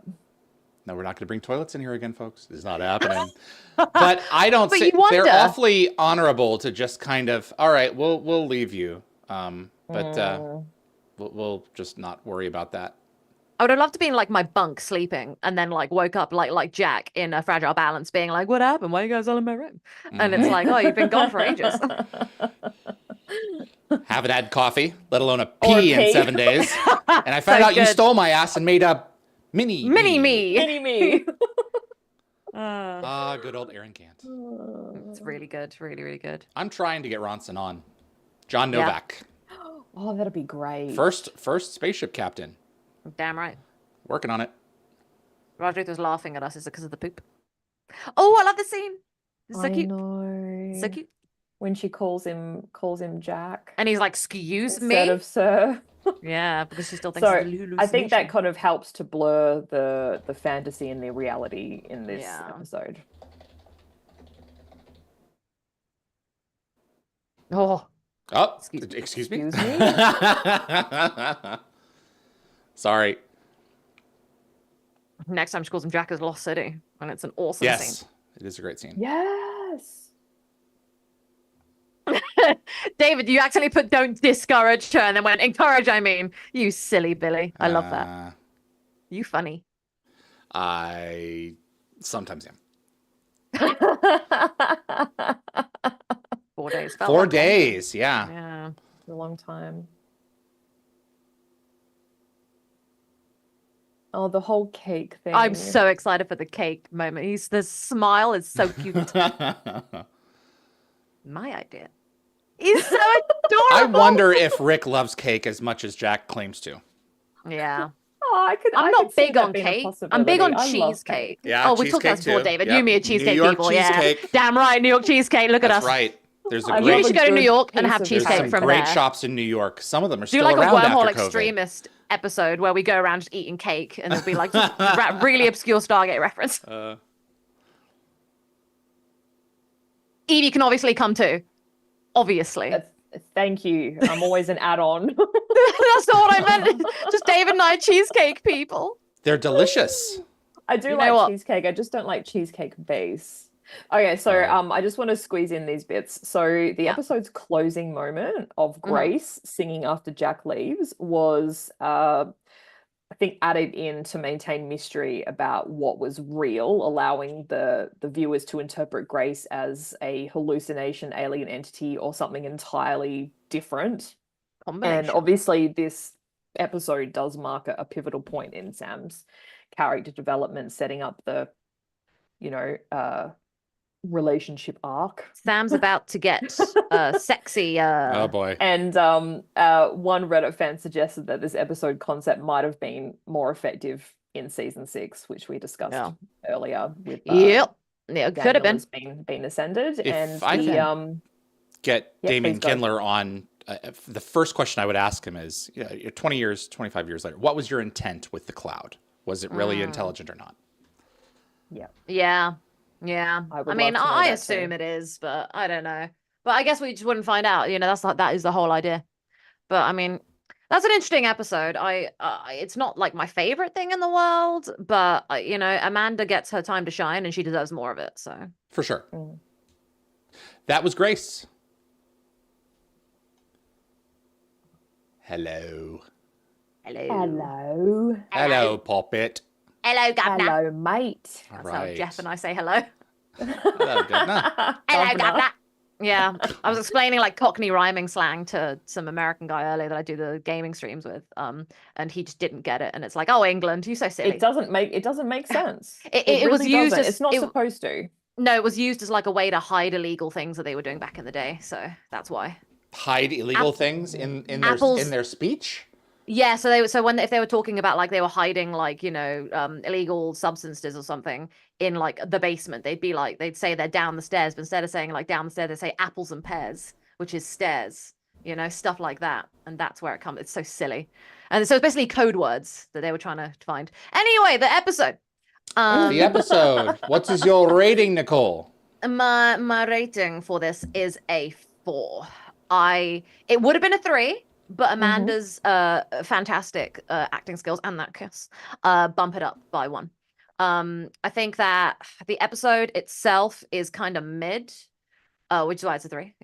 No, we're not going to bring toilets in here again, folks. It's not happening. But I don't But think you they're wonder. awfully honorable to just kind of, all right, we'll leave you. But we'll just not worry about that. I would have loved to be in like my bunk sleeping and then like woke up like Jack in a Fragile Balance being like, what happened? Why are you guys all in my room? And it's like, oh, you've been gone for ages. Haven't had coffee, let alone a Or a pee in pee. 7 days. And I found So out you good. stole my ass and made a mini Mini me. Mini me. Ah, good old Aaron Gant. It's really good. Really, really good. I'm trying to get Ronson on. John Yeah. Novak. Oh, that'd be great. First spaceship captain. Damn right. Working on it. Roderick was laughing at us. Is it because of the poop? Oh, I love the scene. So I cute. know. So cute. When she calls him Jack And he's like, excuse instead me? of Sir. Yeah, because she still thinks So it's a hallucination. I think that kind of helps to blur the fantasy and the reality in this Yeah. episode. Oh, Oh, Excuse me. excuse me. Excuse me? Sorry. next time she calls him Jack is Lost City. And it's an awesome Yes, scene. it is a great scene. Yes. David, you actually put don't discourage her and then went encourage, I mean. You silly Billy. I love that. You funny. I sometimes am. 4 days. Felt 4 like days, yeah. Yeah. A long time. Oh, the whole cake thing. I'm so excited for the cake moment. The smile is so cute. My idea. He's so adorable. I wonder if Rick loves cake as much as Jack claims to. Yeah. Oh, I I'm could not see big that on being a cake. I'm big on possibility. I love cheesecake. Yeah, oh, we talked about this cheesecake before, too. David. Yep. You, me, are cheesecake New York people. cheesecake. Yeah. Damn right, New York cheesecake. Look at That's us. right. There's a I You great, should go to New good York and piece have of there's cheesecake some from great there. shops in New York. Some of them are Do still like a around wormhole after COVID. extremist episode where we go around just eating cake and there'll be like just really obscure Stargate reference. Evie can obviously come too. Obviously. Thank you. I'm always an add-on. That's not what I meant. Just David and I cheesecake people. They're delicious. I do You know like what? cheesecake. I just don't like cheesecake base. Okay, so I just want to squeeze in these bits. So the episode's closing moment of Grace singing after Jack leaves was I think added in to maintain mystery about what was real, allowing the viewers to interpret Grace as a hallucination, alien entity, or something entirely different. And obviously this episode does mark a pivotal point in Sam's character development, setting up the, relationship arc. Sam's about to get sexy. Oh boy. And one Reddit fan suggested that this episode concept might have been more effective in season 6, which we discussed earlier with Yep. Yeah, could have Daniel been. has been ascended. If And I the can get Damien please go. Kindler on, the first question I would ask him is, 20 years, 25 years later, what was your intent with the cloud? Was it really intelligent or not? Yeah. Yeah. I mean, would love to know I that assume too. it is, but I don't know. But I guess we just wouldn't find out. That is the whole idea. But I mean, that's an interesting episode. It's not like my favorite thing in the world, but Amanda gets her time to shine and she deserves more of it. So For sure. That was Grace. Hello. Hello. Hello, Poppet. Hello, Governor. Hello, mate. All That's right. how Jeff and I say hello. Hello, Governor. Hello, Governor. Governor. Yeah, I was explaining like Cockney rhyming slang to some American guy earlier that I do the gaming streams with, and he just didn't get it. And it's like, oh, England, you so silly. It doesn't make sense. It was really used doesn't. as It's not supposed to. No, it was used as like a way to hide illegal things that they were doing back in the day. So that's why. Hide illegal things in Apples- their speech? Yeah, so if they were talking about like they were hiding like illegal substances or something in like the basement, they'd say they're down the stairs, but instead of saying like down the stairs, they say apples and pears, which is stairs, stuff like that, and that's where it comes. It's so silly, and so it's basically code words that they were trying to find. Anyway, the episode. The episode. What is your rating, Nicole? My rating for this is a 4. It would have been a 3. But Amanda's fantastic acting skills and that kiss bump it up by 1. I think that the episode itself is kind of mid, which is why it's a 3.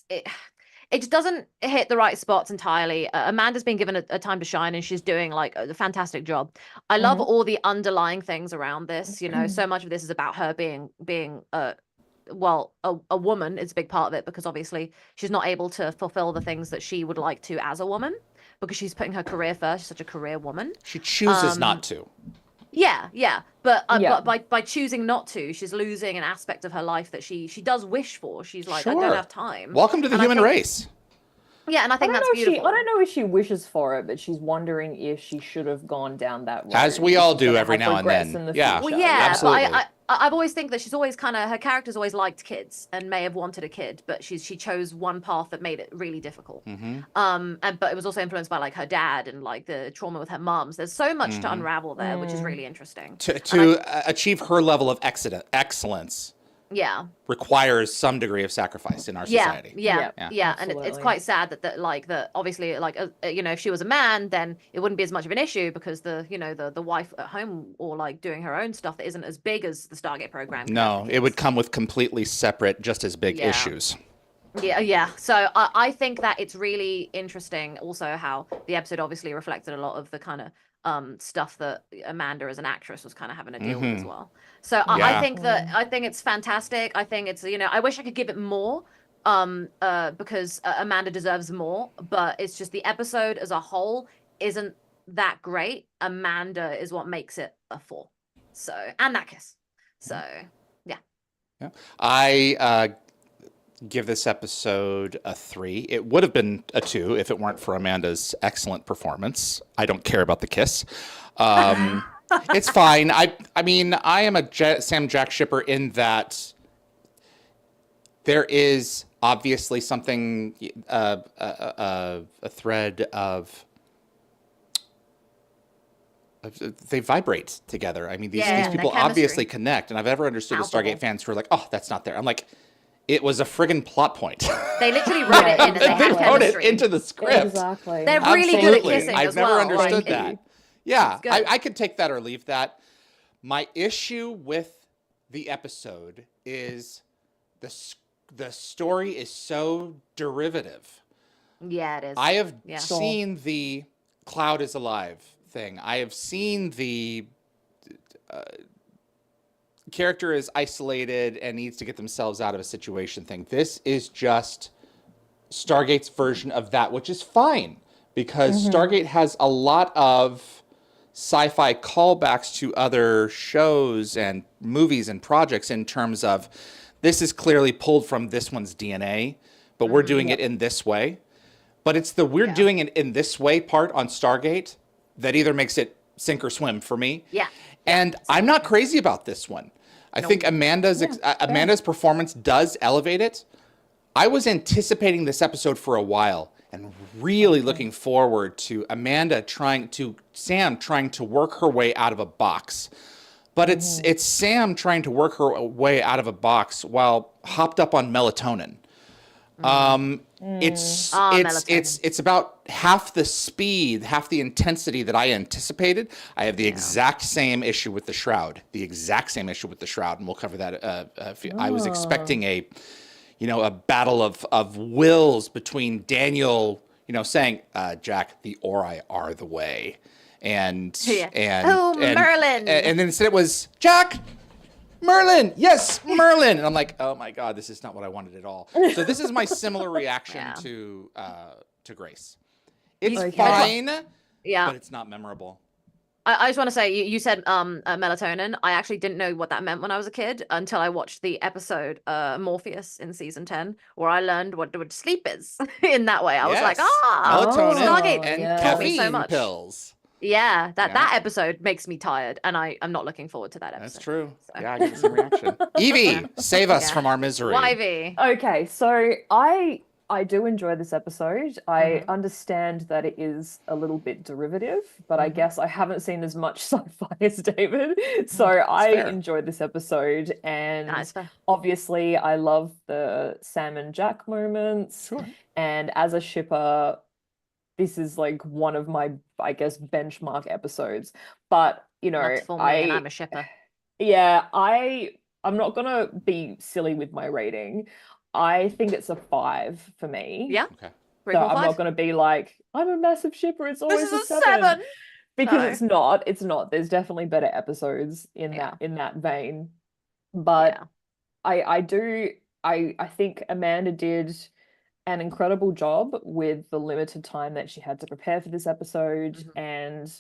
It just doesn't hit the right spots entirely. Amanda's been given a time to shine, and she's doing like a fantastic job. I love all the underlying things around this. So much of this is about her being a woman is a big part of it, because obviously she's not able to fulfill the things that she would like to as a woman, because she's putting her career first. She's such a career woman. She chooses not to. Yeah. But by choosing not to, she's losing an aspect of her life that she does wish for. She's like, I Sure. don't have time. Welcome to the human race. Yeah, and I think that's beautiful. I don't know if she wishes for it, but she's wondering if she should have gone down that road. As we all do Gonna every have now and regrets then. in the Yeah. future. Well, yeah, absolutely. but I've always think that she's always her character's always liked kids and may have wanted a kid, but she chose one path that made it really difficult. But it was also influenced by like her dad and like the trauma with her moms. There's so much to unravel there, which is really interesting. To achieve her level of excellence. Yeah. Requires some degree of sacrifice in our society. Yeah. And it's quite sad that obviously if she was a man, then it wouldn't be as much of an issue because the wife at home or like doing her own stuff that isn't as big as the Stargate program. No, it would come with completely separate, just as big issues. Yeah. So I think that it's really interesting also how the episode obviously reflected a lot of the kind of stuff that Amanda as an actress was kind of having to deal with as well. So I think it's fantastic. I think it's I wish I could give it more because Amanda deserves more, but it's just the episode as a whole isn't that great. Amanda is what makes it a 4. So, and that kiss. So, yeah. I give this episode a 3. It would have been a 2 if it weren't for Amanda's excellent performance. I don't care about the kiss. It's fine. I mean, I am a Sam Jack shipper in that there is obviously something, a thread of they vibrate together. I mean, these people obviously connect, and I've ever understood the Stargate fans who are like, "Oh, that's not there." I'm like, it was a friggin' plot point. They literally wrote it in, and they wrote it into the script. Exactly. They're really good at kissing I've as well. never understood that. Yeah, good. I could take that or leave that. My issue with the episode is the story is so derivative. Yeah, it is. I have seen the Cloud is alive thing. I have seen the character is isolated and needs to get themselves out of a situation thing. This is just Stargate's version of that, which is fine because Stargate has a lot of sci-fi callbacks to other shows and movies and projects in terms of this is clearly pulled from this one's DNA, but we're doing it in this way. But it's the we're doing it in this way part on Stargate that either makes it sink or swim for me. Yeah. And I'm not crazy about this one. I think Amanda's performance does elevate it. I was anticipating this episode for a while and really looking forward to Sam trying to work her way out of a box. But it's Sam trying to work her way out of a box while hopped up on melatonin. It's about half the speed, half the intensity that I anticipated. I have the exact same issue with the Shroud. And we'll cover that. I was expecting a battle of wills between Daniel, saying, Jack, the Ori are the way. And Merlin. And then instead it was Jack, Merlin, yes, Merlin. And I'm like, oh my God, this is not what I wanted at all. So this is my similar reaction to Grace. It's fine, but it's not memorable. I just want to say, you said melatonin. I actually didn't know what that meant when I was a kid until I watched the episode Morpheus in season 10, where I learned what sleep is in that way. I was like, melatonin Stargate and caffeine pills. Yeah, that episode makes me tired, and I'm not looking forward to that episode. That's true. So. Yeah, I get the same reaction. Yvie, save us from our misery. Yvie. Okay, so I do enjoy this episode. I understand that it is a little bit derivative, but I guess I haven't seen as much sci-fi as David. So I enjoyed this episode, and obviously I love the Sam and Jack moments. Sure. And as a shipper, this is like one of my, I guess, benchmark episodes. But and I'm a shipper. Yeah, I'm not gonna be silly with my rating. I think it's a 5 for me. Yeah. Okay. So I'm not gonna be like, I'm a massive shipper. It's always a 7. Because it's not. It's not. There's definitely better episodes in that vein. But I think Amanda did an incredible job with the limited time that she had to prepare for this episode, and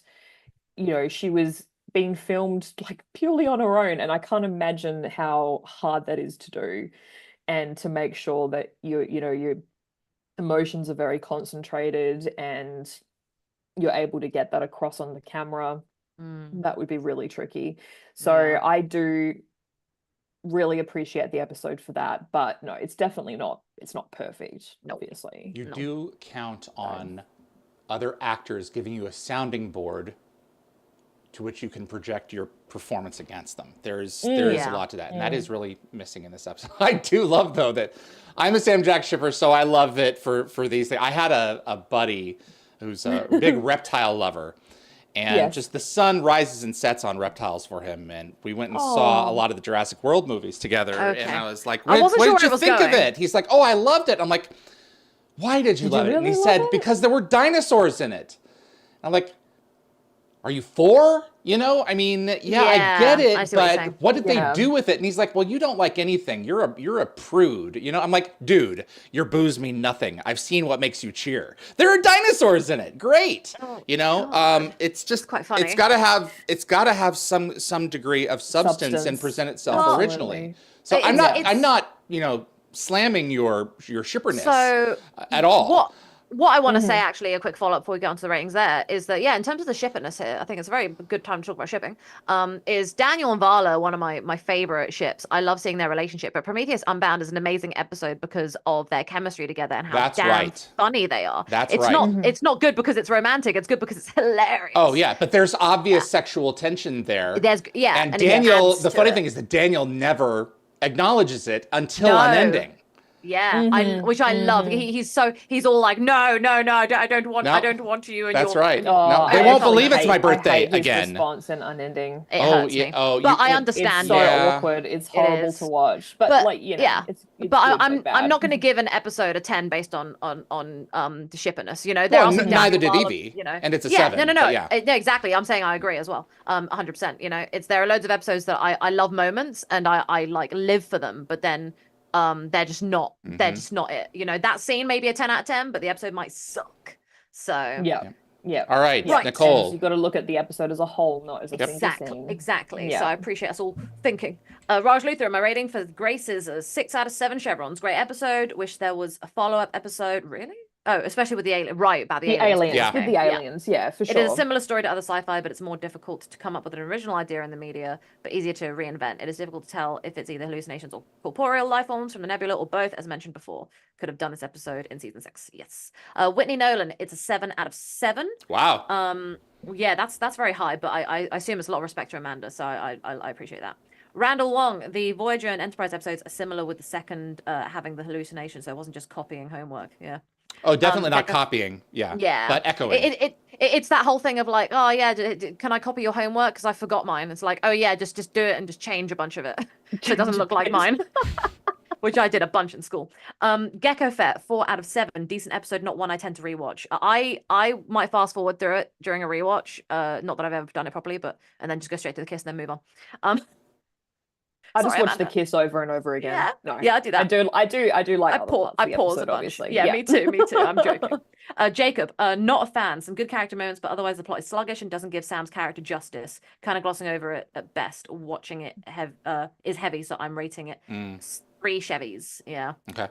she was being filmed like purely on her own, and I can't imagine how hard that is to do, and to make sure that your emotions are very concentrated and you're able to get that across on the camera. That would be really tricky. So I do really appreciate the episode for that. But no, it's definitely not. It's not perfect, obviously. You do count on other actors giving you a sounding board to which you can project your performance against them. There's a lot to that, and that is really missing in this episode. I do love, though, that I'm a Sam Jack shipper, so I love it for these things. I had a buddy who's a big reptile lover, and just the sun rises and sets on reptiles for him, and we went and saw a lot of the Jurassic World movies together, and I was like, what did you think of it? He's like, oh, I loved it. I'm like, why did you love it? And he said, because there were dinosaurs in it. I'm like, are you 4? You know, I mean, I get it, but what did they do with it? And he's like, well, you don't like anything. You're a prude. You know, I'm like, dude, your booze mean nothing. I've seen what makes you cheer. There are dinosaurs in it. Great. You know, it's just quite funny. It's gotta have some degree of substance and present itself originally. So I'm not, you know, slamming your shipperness at all. What I want to say, actually, a quick follow-up before we get onto the ratings there, is that, in terms of the shipperness here, I think it's a very good time to talk about shipping, is Daniel and Vala one of my favorite ships. I love seeing their relationship, but Prometheus Unbound is an amazing episode because of their chemistry together and how funny they are. It's not good because it's romantic, it's good because it's hilarious. Oh, yeah, but there's obvious sexual tension there. And Daniel, the funny thing is that Daniel never acknowledges it until unending. Yeah, which I love. He's all like, no, I don't want you. And that's right. No, they won't believe it's my birthday again. His response in unending. It hurts me. But I understand. It's so awkward. It's horrible to watch. But like, you know, it's but I'm not going to give an episode a 10 based on the shipperness. You know, neither did Yvie. You know, and it's a 7. No, exactly. I'm saying I agree as well. 100%. You know, there are loads of episodes that I love moments and I like live for them, but then. They're just not it. You know, that scene may be a 10 out of 10, but the episode might suck. So yeah. All right. Nicole. So you've got to look at the episode as a whole, not as a single scene. Exactly. So I appreciate us all thinking. Raj Luther, my rating for Grace is a 6 out of 7 chevrons. Great episode. Wish there was a follow-up episode. Really? Oh, especially with the alien, right? About the aliens. With the aliens, for sure. It is a similar story to other sci-fi, but it's more difficult to come up with an original idea in the media, but easier to reinvent. It is difficult to tell if it's either hallucinations or corporeal life forms from the nebula, or both, as mentioned before. Could have done this episode in season 6. Yes. Whitney Nolan, it's a 7 out of 7. Wow. Yeah, that's very high, but I assume it's a lot of respect to Amanda, so I appreciate that. Randall Wong, the Voyager and Enterprise episodes are similar with the second having the hallucination, so it wasn't just copying homework. Yeah. Oh, definitely not copying. Yeah. But echoing. It's that whole thing of like, oh yeah, can I copy your homework because I forgot mine? It's like, oh yeah, just do it and just change a bunch of it so it doesn't look like mine. Which I did a bunch in school. Gecko Fett, 4 out of 7. Decent episode, not one I tend to rewatch. I might fast forward through it during a rewatch. Not that I've ever done it properly, and then just go straight to the kiss and then move on. I just watch the kiss over and over again. Yeah, I do that. I do like. I pause a bunch. Obviously. Yeah, me too. I'm joking. Jacob, not a fan. Some good character moments, but otherwise the plot is sluggish and doesn't give Sam's character justice. Kind of glossing over it at best. Watching it is heavy, so I'm rating it 3 Chevys. Yeah. Okay.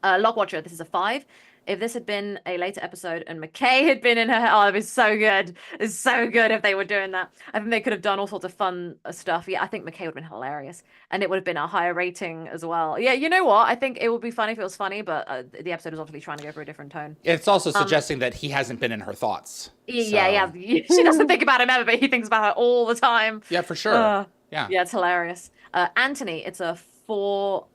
Lockwatcher, this is a 5. If this had been a later episode and McKay had been in her, oh, it was so good. It's so good if they were doing that. I think they could have done all sorts of fun stuff. Yeah, I think McKay would have been hilarious. And it would have been a higher rating as well. Yeah, you know what? I think it would be funny if it was funny, but the episode is obviously trying to go for a different tone. It's also suggesting that he hasn't been in her thoughts. Yeah. She doesn't think about him ever, but he thinks about her all the time. Yeah, for sure. Yeah, it's hilarious. Anthony, it's a 4...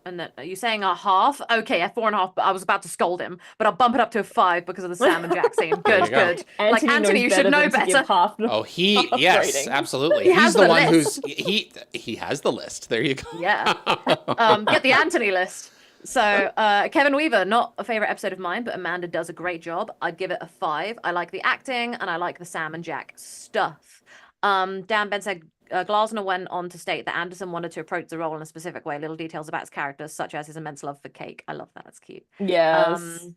And then are you saying a half? Okay, a 4.5, but I was about to scold him. But I'll bump it up to a 5 because of the Sam and Jack scene. Good. Like Anthony, you should know better. Oh, yes, absolutely. He's the one who's he has the list. There you go. Yeah. Get the Anthony list. So Kevin Weaver, not a favorite episode of mine, but Amanda does a great job. I'd give it a 5. I like the acting and I like the Sam and Jack stuff. Dan Ben said Glasner went on to state that Anderson wanted to approach the role in a specific way. Little details about his character, such as his immense love for cake. I love that. That's cute. Yes.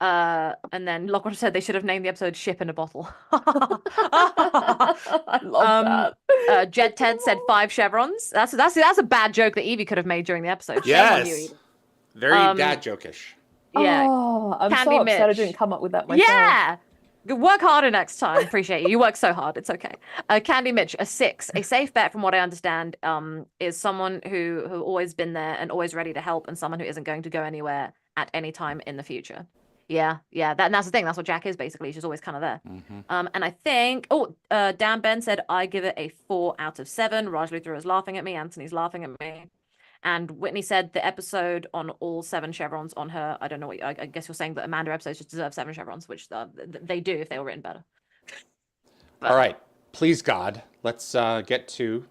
And then Lockwood said they should have named the episode "Ship in a Bottle." I love that. Jed Ted said 5 chevrons. That's a bad joke that Yvie could have made during the episode. Yes. Very dad jokish. Yeah. Oh, I'm so upset I didn't come up with that myself. Yeah. Work harder next time. Appreciate you. You work so hard. It's okay. Candy Mitch, a 6. A safe bet, from what I understand, is someone who always been there and always ready to help, and someone who isn't going to go anywhere at any time in the future. Yeah. That's the thing. That's what Jack is basically. She's always kind of there. And I think, Dan Ben said I give it a 4 out of 7. Raj Luthra is laughing at me. Anthony's laughing at me. And Whitney said the episode on all 7 chevrons on her. I don't know what I guess you're saying that Amanda episodes just deserve 7 chevrons, which they do if they were written better. But, all right, please God, let's get to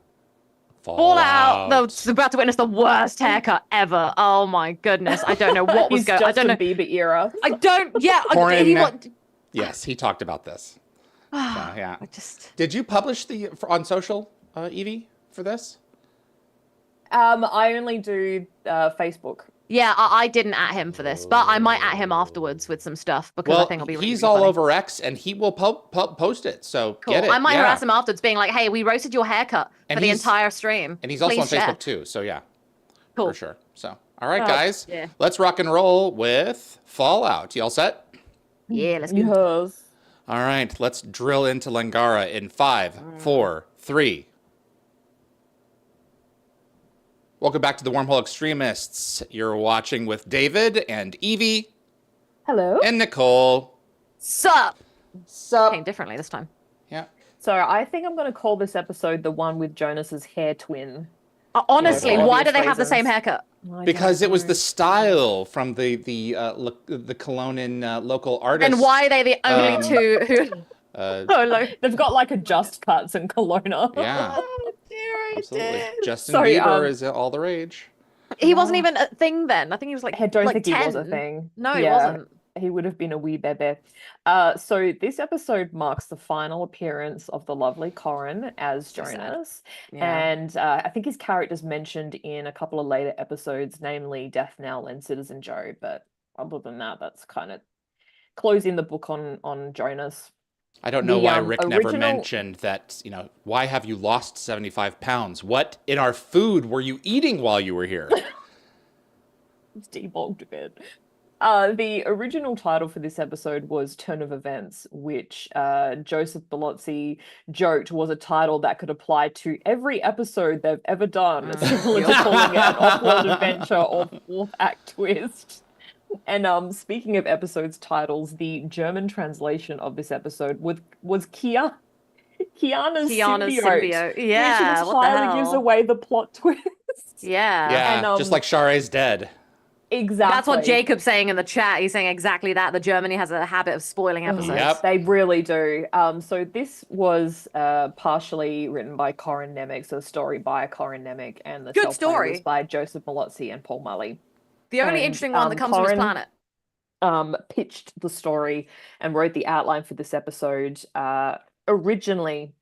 Fallout. They're about to witness the worst haircut ever. Oh my goodness, I don't know what was going. I don't know. Bieber era. I don't. Yeah. Yes, he talked about this. Yeah. I just. Did you publish on social, Yvie, for this? I only do Facebook. Yeah, I didn't at him for this, but I might at him afterwards with some stuff because I think it'll be really, he's really all funny. over X and he will post it. So Cool. get it. I might harass him afterwards, being like, "Hey, we roasted your haircut for the entire stream." And he's also Please on share. Facebook too. So yeah, cool. For sure. So all right, guys, yeah. Let's rock and roll with Fallout. You all set? Yeah, let's go. Yes. All right, let's drill into Langara in 5, 4, 3. Welcome back to the Wormhole Extremists. You're watching with David and Yvie. Hello. And Nicole. Sup? Sup? Came differently this time. Yeah. So I think I'm going to call this episode the one with Jonas's hair twin. Honestly, For why do obvious they have the reasons. same haircut? Because it was the style from the Kelownan local artist. And why are they the only two who... They've got like a Just Cuts in Kelowna. Yeah. Oh, dear, Absolutely. Justin Sorry, Bieber is all the rage. He wasn't even a thing then. I think he was like I don't like think 10. he was a thing. No, he wasn't. He would have been a wee bebe. So this episode marks the final appearance of the lovely Corin as So sad. Jonas. Yeah. And I think his character's mentioned in a couple of later episodes, namely Death Knell and Citizen Joe. But other than that, that's kind of closing the book on Jonas. I don't know why Rick never original- mentioned that, why have you lost 75 pounds? What in our food were you eating while you were here? It's debogged a bit. The original title for this episode was Turn of Events, which Joseph Bellozzi joked was a title that could apply to every episode they've ever done, similar to calling it an off-world adventure or fourth act twist. And speaking of episodes titles, the German translation of this episode was Kiana's symbiote. Yeah, which what the entirely gives hell? away the plot twist. Yeah. Yeah, And, just like Share's dead. Exactly. That's what Jacob's saying in the chat. He's saying exactly that. The Germany has a habit of spoiling episodes. Yep. They really do. So this was partially written by Corin Nemec, so a story by Corin Nemec, and the Good self-play story. was by Joseph Malozzi and Paul Mully. The only And, interesting one that comes from Corin- his planet. Pitched the story and wrote the outline for this episode. Originally,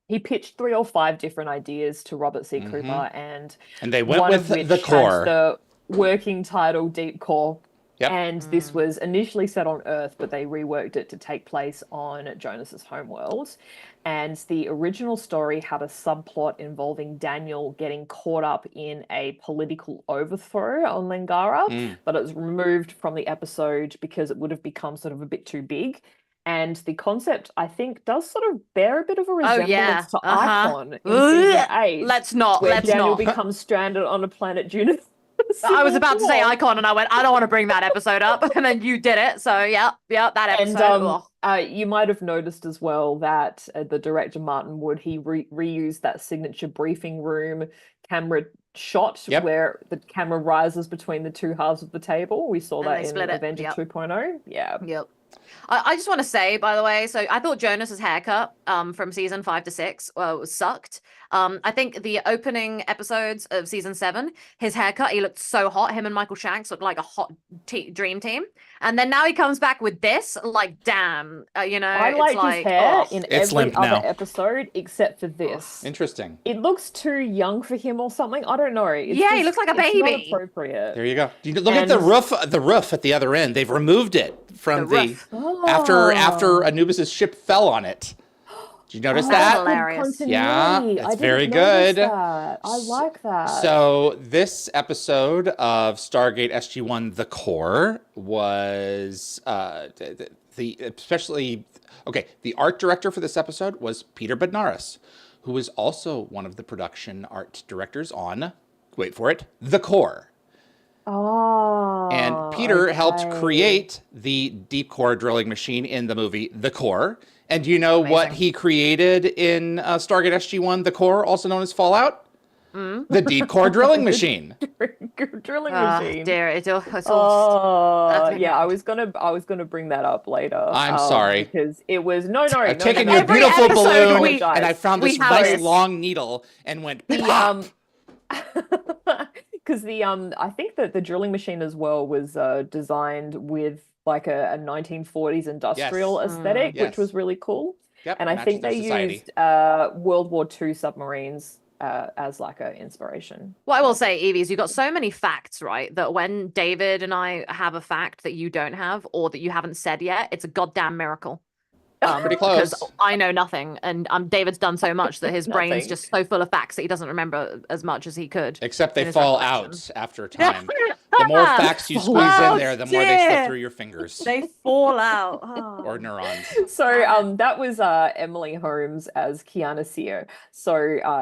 he pitched 3 or 5 different ideas to Robert C. Cooper, and they went one with of which the core. had the working title Deep Core. Yep. And this was initially set on Earth, but they reworked it to take place on Jonas's homeworld. And the original story had a subplot involving Daniel getting caught up in a political overthrow on Langara, but it was removed from the episode because it would have become sort of a bit too big. And the concept, I think, does sort of bear a bit of a resemblance to Icon in season 8. Let's not. Where Let's Daniel not. becomes stranded on a planet Juniper. I was about to say Icon, and I went, I don't want to bring that episode up, and then you did it. So yeah, that episode. And you might have noticed as well that the director Martin Wood, he reused that signature briefing room camera shot where the camera rises between the two halves of the table. We saw that in Avengers 2.0. Yeah. Yep. I just want to say, by the way, so I thought Jonas's haircut from season 5 to 6 sucked. I think the opening episodes of season 7, his haircut, he looked so hot. Him and Michael Shanks looked like a hot dream team. And then now he comes back with this, like, damn, I liked his hair in every other episode except for this. Interesting. It looks too young for him or something. I don't know. He looks like a baby. It's not appropriate. There you go. Look at the roof at the other end. They've removed it from after Anubis's ship fell on it. Did you notice that? Hilarious. Yeah, it's very good. I like that. So this episode of Stargate SG-1 The Core was the art director for this episode was Peter Bednaris, who was also one of the production art directors on, wait for it, The Core. Oh, And Peter helped okay. create the deep core drilling machine in the movie The Core. And do you know what he created in Stargate SG-1, The Core, also known as Fallout? The deep core drilling machine. Drilling machine. Dear, it's all Oh, yeah, I was gonna bring that up later. I'm sorry. Because it was no. I've taken no. your beautiful episode balloon and I found this nice long needle and went pop. Because I think that the drilling machine as well was designed with like a 1940s industrial aesthetic, which was really cool. Yep, and I think they used World War II submarines as like an inspiration. What I will say, Yvie, is you've got so many facts, right? That when David and I have a fact that you don't have or that you haven't said yet, it's a goddamn miracle. Pretty close. Because I know nothing, and David's done so much that his brain's just so full of facts that he doesn't remember as much as he could. Except they fall out after time. The more facts you squeeze in there, the more they slip through your fingers. They fall out. Oh. Or neurons. So that was Emily Holmes as Kiana Sear. So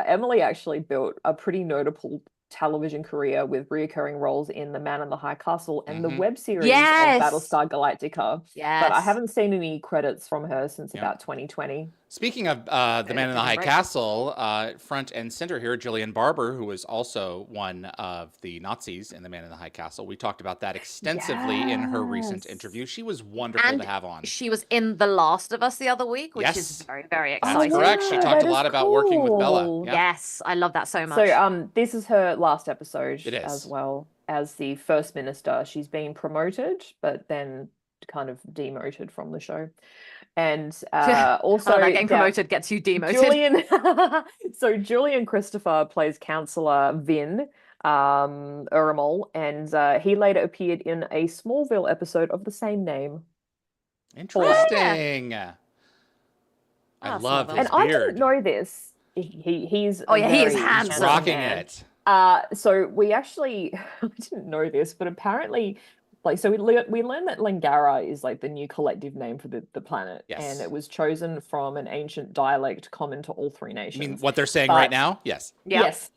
Emily actually built a pretty notable television career with reoccurring roles in The Man in the High Castle and the web series of Battlestar Galactica. Yes. But I haven't seen any credits from her since about 2020. Speaking of The Man in the High Castle, front and center here, Jillian Barber, who was also one of the Nazis in The Man in the High Castle. We talked about that extensively in her recent interview. She was wonderful to have on. She was in The Last of Us the other week, which is very, very exciting. That's correct. She talked a lot about working with Bella. Yeah. Yes, I love that so much. So this is her last episode as well as the First Minister. She's been promoted, but then kind of demoted from the show. And also getting promoted gets you demoted. Julian Christopher plays Councillor Vin Uramal, and he later appeared in a Smallville episode of the same name. Interesting. I love his beard. And I didn't know this. He's he is handsome. He's rocking it. So we actually I didn't know this, but apparently we learned that Langara is like the new collective name for the planet. Yes. And it was chosen from an ancient dialect common to all three nations. You mean what they're saying right now? Yes. Yep. Yes.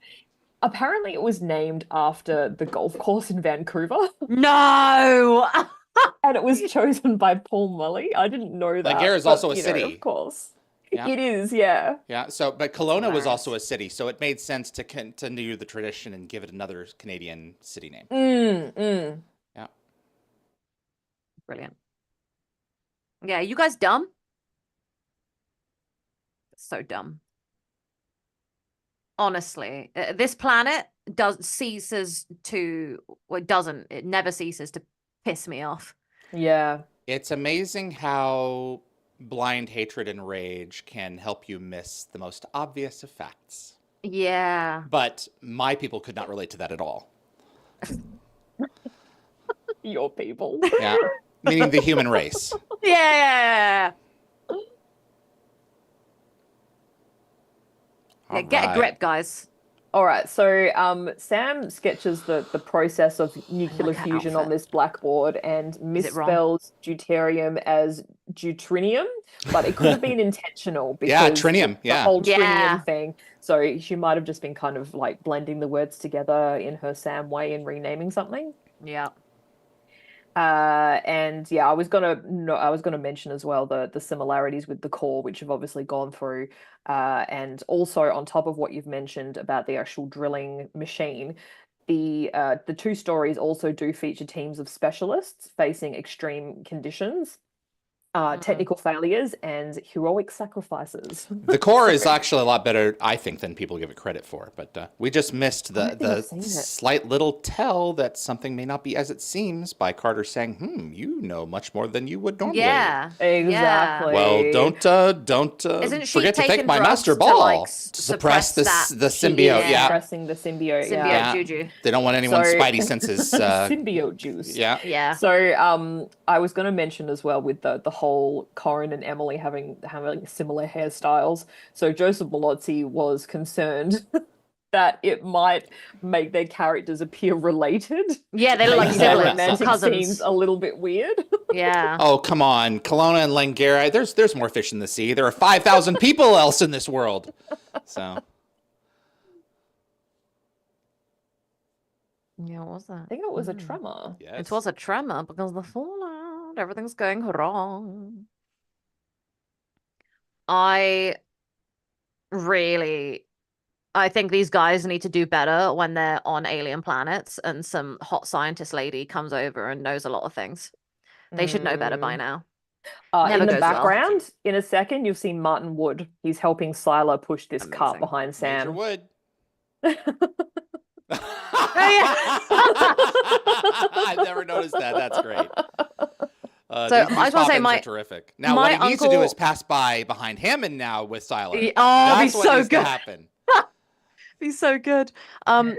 Apparently it was named after the golf course in Vancouver. No! And it was chosen by Paul Mully. I didn't know that. Langara is also a city. Of course. Yeah. It is, yeah. Yeah, but Kelowna was also a city, so it made sense to continue the tradition and give it another Canadian city name. Yeah. Brilliant. Yeah, you guys dumb? So dumb. Honestly, this planet it never ceases to piss me off. Yeah. It's amazing how blind hatred and rage can help you miss the most obvious of facts. Yeah. But my people could not relate to that at all. Your people. Yeah. Meaning the human race. Yeah. Get a grip, guys. All right, so Sam sketches the process of nuclear fusion on this blackboard and misspells deuterium as deutrinium, but it could have been intentional because trinium, the whole trinium thing. So she might have just been kind of like blending the words together in her Sam way and renaming something. Yeah. And yeah, I was gonna mention as well the similarities with the core, which have obviously gone through, and also on top of what you've mentioned about the actual drilling machine, the two stories also do feature teams of specialists facing extreme conditions, technical failures, and heroic sacrifices. The core is actually a lot better, I think, than people give it credit for. But we just missed the slight little tell that something may not be as it seems by Carter saying, you know much more than you would normally. Yeah, exactly. Well, don't forget to thank my master ball. Suppress the symbiote. Yeah. Suppressing the symbiote. Symbiote juju. They don't want anyone's spidey senses. Symbiote juice. Yeah. Yeah. So I was going to mention as well with the whole Corin and Emily having similar hairstyles. So Joseph Malozzi was concerned that it might make their characters appear related. Yeah, they look like Their siblings or romantic cousins. scenes a little bit weird. Yeah. Oh, come on. Kelowna and Langara, there's more fish in the sea. There are 5,000 people else in this world. So. Yeah, what was that? I think it was a tremor. Yes. It was a tremor because of the fallout. Everything's going wrong. I think these guys need to do better when they're on alien planets and some hot scientist lady comes over and knows a lot of things. They should know better by now. Never In the goes well. background, in a second, you'll see Martin Wood. He's helping Scylla push this cart Amazing. behind Major Sam. Wood. Oh, I've never noticed that. That's great. So, These I just wanna say Poppins are terrific. Now, my what he needs to do uncle- is pass by behind Hammond now with Scylla. Oh, That's he's what so needs to good. happen. He's so good.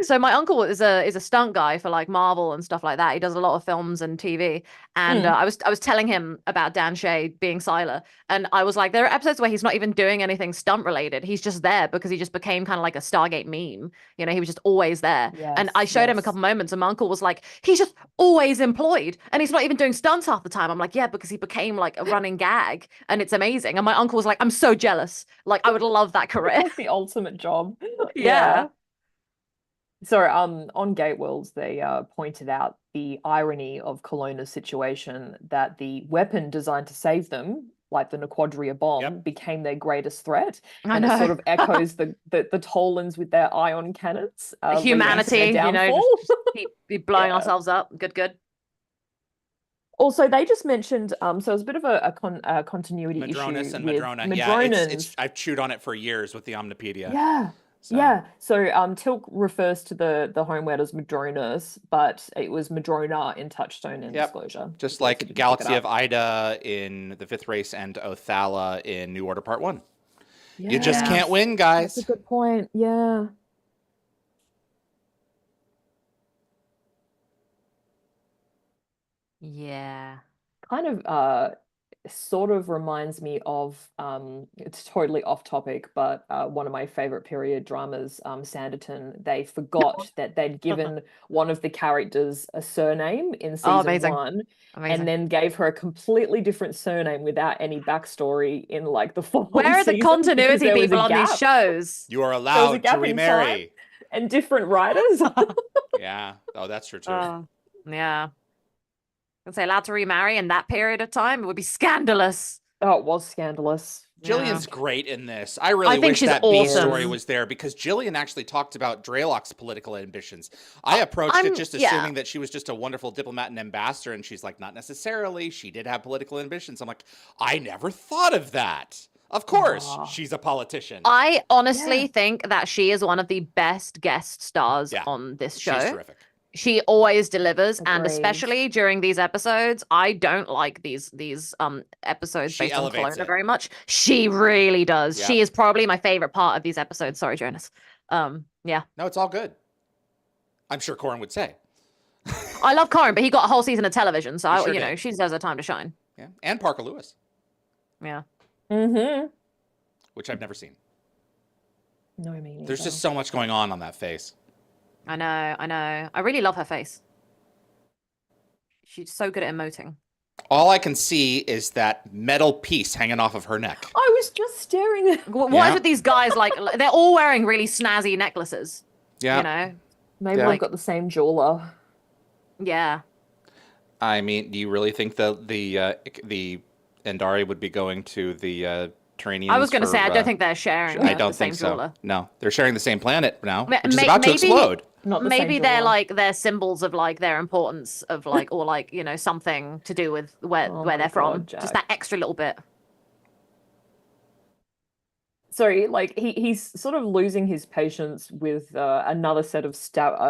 So my uncle is a stunt guy for like Marvel and stuff like that. He does a lot of films and TV. And I was telling him about Dan Shay being Scylla, and I was like, there are episodes where he's not even doing anything stunt related. He's just there because he just became kind of like a Stargate meme. You know, he was just always there. And I showed him a couple moments, and my uncle was like, he's just always employed, and he's not even doing stunts half the time. I'm like, yeah, because he became like a running gag, and it's amazing. And my uncle was like, I'm so jealous. Like, I would love that career. That's the ultimate job. Yeah. So, on Gate Worlds, they pointed out the irony of Kelowna's situation, that the weapon designed to save them, like the Nequadria bomb, became their greatest threat. I And it know. sort of echoes the Tolans with their ion cannons. leading to their Humanity, you know, downfall. just keep blowing Yeah. ourselves up. Good. Also, they just mentioned, so it was a bit of a continuity Madronas issue and with Madrona. Yeah, Madronans. I've chewed on it for years with the Omnipedia. Yeah. So. Yeah. So Tilk refers to the homeworld as Madronas, but it was Madrona in Touchstone and Disclosure. Just So like didn't pick it Galaxy up. of Ida in the Fifth Race and Othala in New Order Part 1. You just Yeah. can't win, guys. That's a good point. Yeah. Yeah. Kind of sort of reminds me of it's totally off topic, but one of my favorite period dramas, Sanditon, they forgot that they'd given one of the characters a surname in season amazing. 1 Amazing. and then gave her a completely different surname without any backstory in like the following Where are the season, because continuity there was a people on these gap shows? You are There was a allowed to gap in remarry. and different writers. Yeah. Oh, that's true too. Yeah. I'd say allowed to remarry in that period of time, it would be scandalous. Oh, it was scandalous. Jillian's great in this. I really think wish she's that B awesome. story was there, because Jillian actually talked about Dreylock's political ambitions. I approached it just yeah. assuming that she was just a wonderful diplomat and ambassador, and she's like, not necessarily. She did have political ambitions. I'm like, I never thought of that. Of course, she's a politician. I honestly think that she is one of the best guest stars on this show. She's terrific. She always delivers, and Agreed. especially during these episodes, I don't like these episodes She based on elevates Kelowna it. very much. She really does. Yeah. She is probably my favorite part of these episodes. Sorry, Jonas. Yeah. No, it's all good. I'm sure Corin would say. I love Corin, but he got a whole season of television, so He sure you know, did. she deserves her time to shine. Yeah, and Parker Lewis, Yeah. Mm-hmm. which I've never seen. No, me neither. There's just so much going on that face. I know. I really love her face. She's so good at emoting. All I can see is that metal piece hanging off of her neck. I was just staring at. What is with these guys? Like, they're all wearing really snazzy necklaces. Yeah. You know? Maybe Yeah. I've got the same jeweler. Yeah. I mean, do you really think the Endari would be going to the Terranians? I was going to say, I don't think they're sharing I the don't same think so. jeweler. No, they're sharing the same planet now, Ma- which is may- about to maybe- explode. Not the Maybe same they're jeweler. like they're symbols of like their importance of like or like, you know, something to do with where my they're from. God, Just Jack. that extra little bit. Sorry, like he's sort of losing his patience with another set of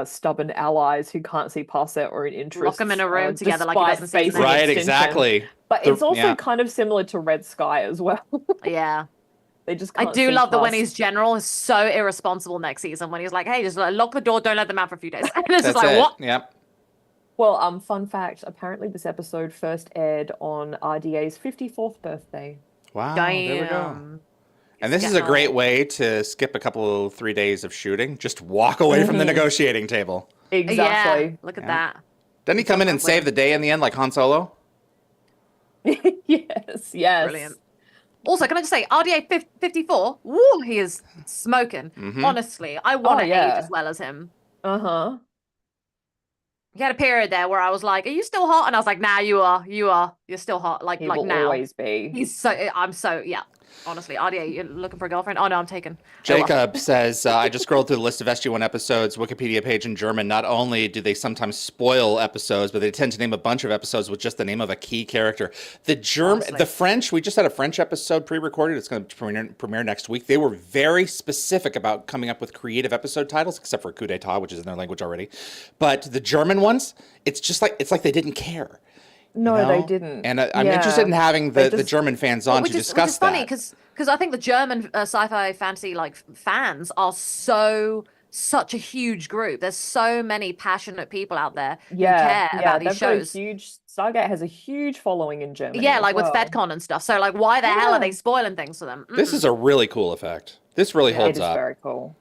stubborn allies who can't see past their own interests. Lock 'em in a room together like he despite doesn't see facing them. Right, extinction. exactly. But The- it's also yeah. kind of similar to Red Sky as well. Yeah. They just I can't do see love that when past- his general is so irresponsible next season when he's like, hey, just lock the door, don't let them out for a few days. And it's just That's like, it. what? Yep. Well, fun fact, apparently this episode first aired on RDA's 54th birthday. Wow. There we go. Damn. And this is a great way to skip a couple 3 days of shooting. Just walk away from the negotiating table. Exactly. Yeah, look at that. Doesn't he come in and save the day in the end, like Han Solo? Yes. Brilliant. Also, can I just say, RDA 54, woo, he is smoking. Honestly, I want to age as well as him. He had a period there where I was like, "Are you still hot?" And I was like, "Nah, you're still hot." Like, He like will now. always be. I'm so, yeah. Honestly, RDA, you're looking for a girlfriend? Oh no, I'm taken. Jacob says, I just scrolled through the list of SG-1 episodes, Wikipedia page in German. Not only do they sometimes spoil episodes, but they tend to name a bunch of episodes with just the name of a key character. The French, we just had a French episode pre-recorded. It's going to premiere next week. They were very specific about coming up with creative episode titles, except for Coup d'etat, which is in their language already. But the German ones, it's like they didn't care. No, they didn't. And I'm interested in having the German fans on to discuss that. Which is funny because I think the German sci-fi fantasy fans are such a huge group. There's so many passionate people out there who care about these shows. Stargate has a huge following in Germany. Yeah, like with FedCon and stuff. So like, why the hell are they spoiling things for them? This is a really cool effect. This really holds up. It is very cool.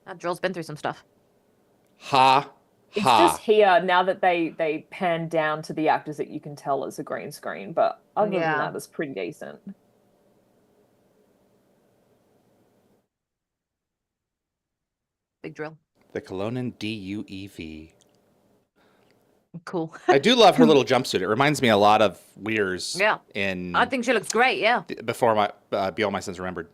That Joel's been through some stuff. It's just here now that they pan down to the actors that you can tell it's a green screen, but other than that, it's pretty decent. Big drill. The Colonin DUEV. Cool. I do love her little jumpsuit. It reminds me a lot of Weir's. Yeah. I think she looks great. Yeah. Before Be All My Sins Remembered.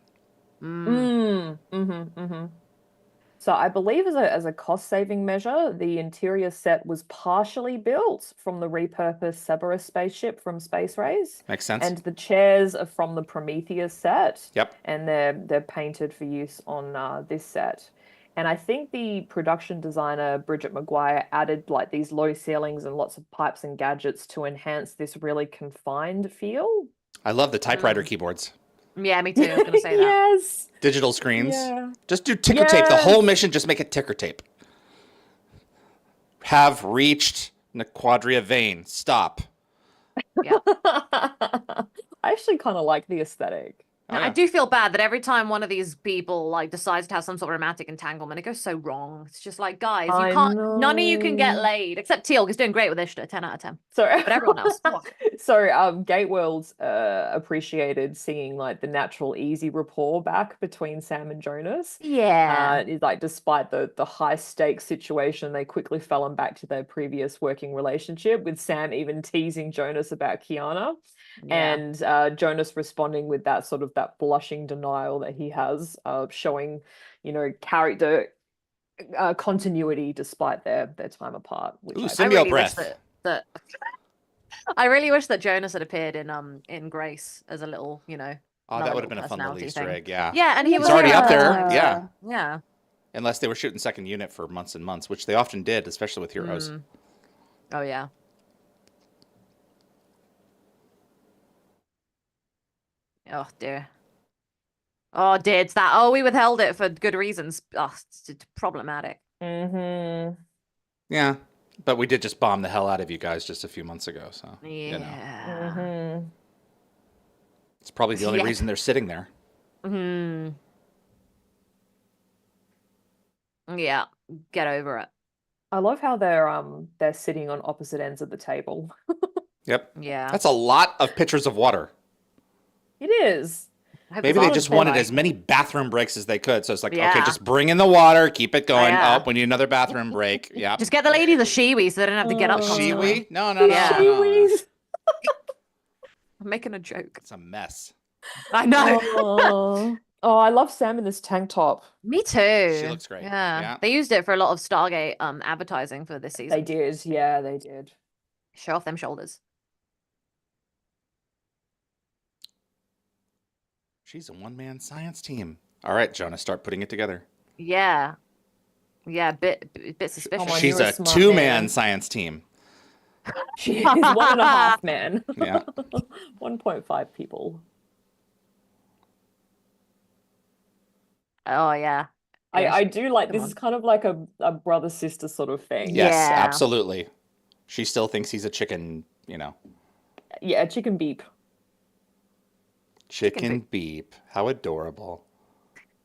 So I believe as a cost-saving measure, the interior set was partially built from the repurposed Cerberus spaceship from Space Race. Makes sense. And the chairs are from the Prometheus set. Yep. And they're painted for use on this set. And I think the production designer, Bridget McGuire, added like these low ceilings and lots of pipes and gadgets to enhance this really confined feel. I love the typewriter keyboards. Yeah, me too. I was going to say that. Yes. Digital screens. Yeah. Just do ticker tape. The whole mission, just make it ticker tape. Have reached Quadria vein. Stop. Yeah. I actually kind of like the aesthetic. Now, I do feel bad that every time one of these people like decides to have some sort of romantic entanglement, it goes so wrong. It's just like, guys, none of you can get laid except Teal, who's doing great with Ishtar, 10 out of 10. Sorry, but everyone else. So, Gate Worlds appreciated seeing like the natural, easy rapport back between Sam and Jonas. Yeah, like despite the high stakes situation, they quickly fell on back to their previous working relationship, with Sam even teasing Jonas about Kiana. Yeah. And Jonas responding with that sort of that blushing denial that he has, showing, character continuity despite their time apart. Which symbiote breath. I really wish that Jonas had appeared in Grace as a little, Oh, that would have been a fun little Easter egg, yeah. Yeah, and he was already up there, yeah. Yeah. Unless they were shooting second unit for months and months, which they often did, especially with Heroes. Oh, yeah. Oh, dear. Oh, dear, it's that. Oh, we withheld it for good reasons. Oh, it's problematic. Yeah, but we did just bomb the hell out of you guys just a few months ago, so, It's probably the only reason they're sitting there. Yeah, get over it. I love how they're sitting on opposite ends of the table. Yep. Yeah. That's a lot of pitchers of water. It is. Maybe they just wanted as many bathroom breaks as they could. So it's like, okay, just bring in the water, keep it going. Oh, we need another bathroom break. Yeah. Just get the ladies a shiwi so they don't have to get up. Shiwi? No. Shiwis. I'm making a joke. It's a mess. I know. Oh, I love Sam in this tank top. Me too. She looks great. Yeah. They used it for a lot of Stargate advertising for this season. They did. Yeah, they did. Show off them shoulders. She's a one-man science team. All right, Jonah, start putting it together. Yeah. Yeah, bit suspicious. Oh, she's a two-man science team. She is 1.5 man. Yeah. 1.5 people. Oh, yeah. I do like, this is kind of like a brother-sister sort of thing. Yes, absolutely. She still thinks he's a chicken, Yeah, a chicken beep. Chicken beep. How adorable.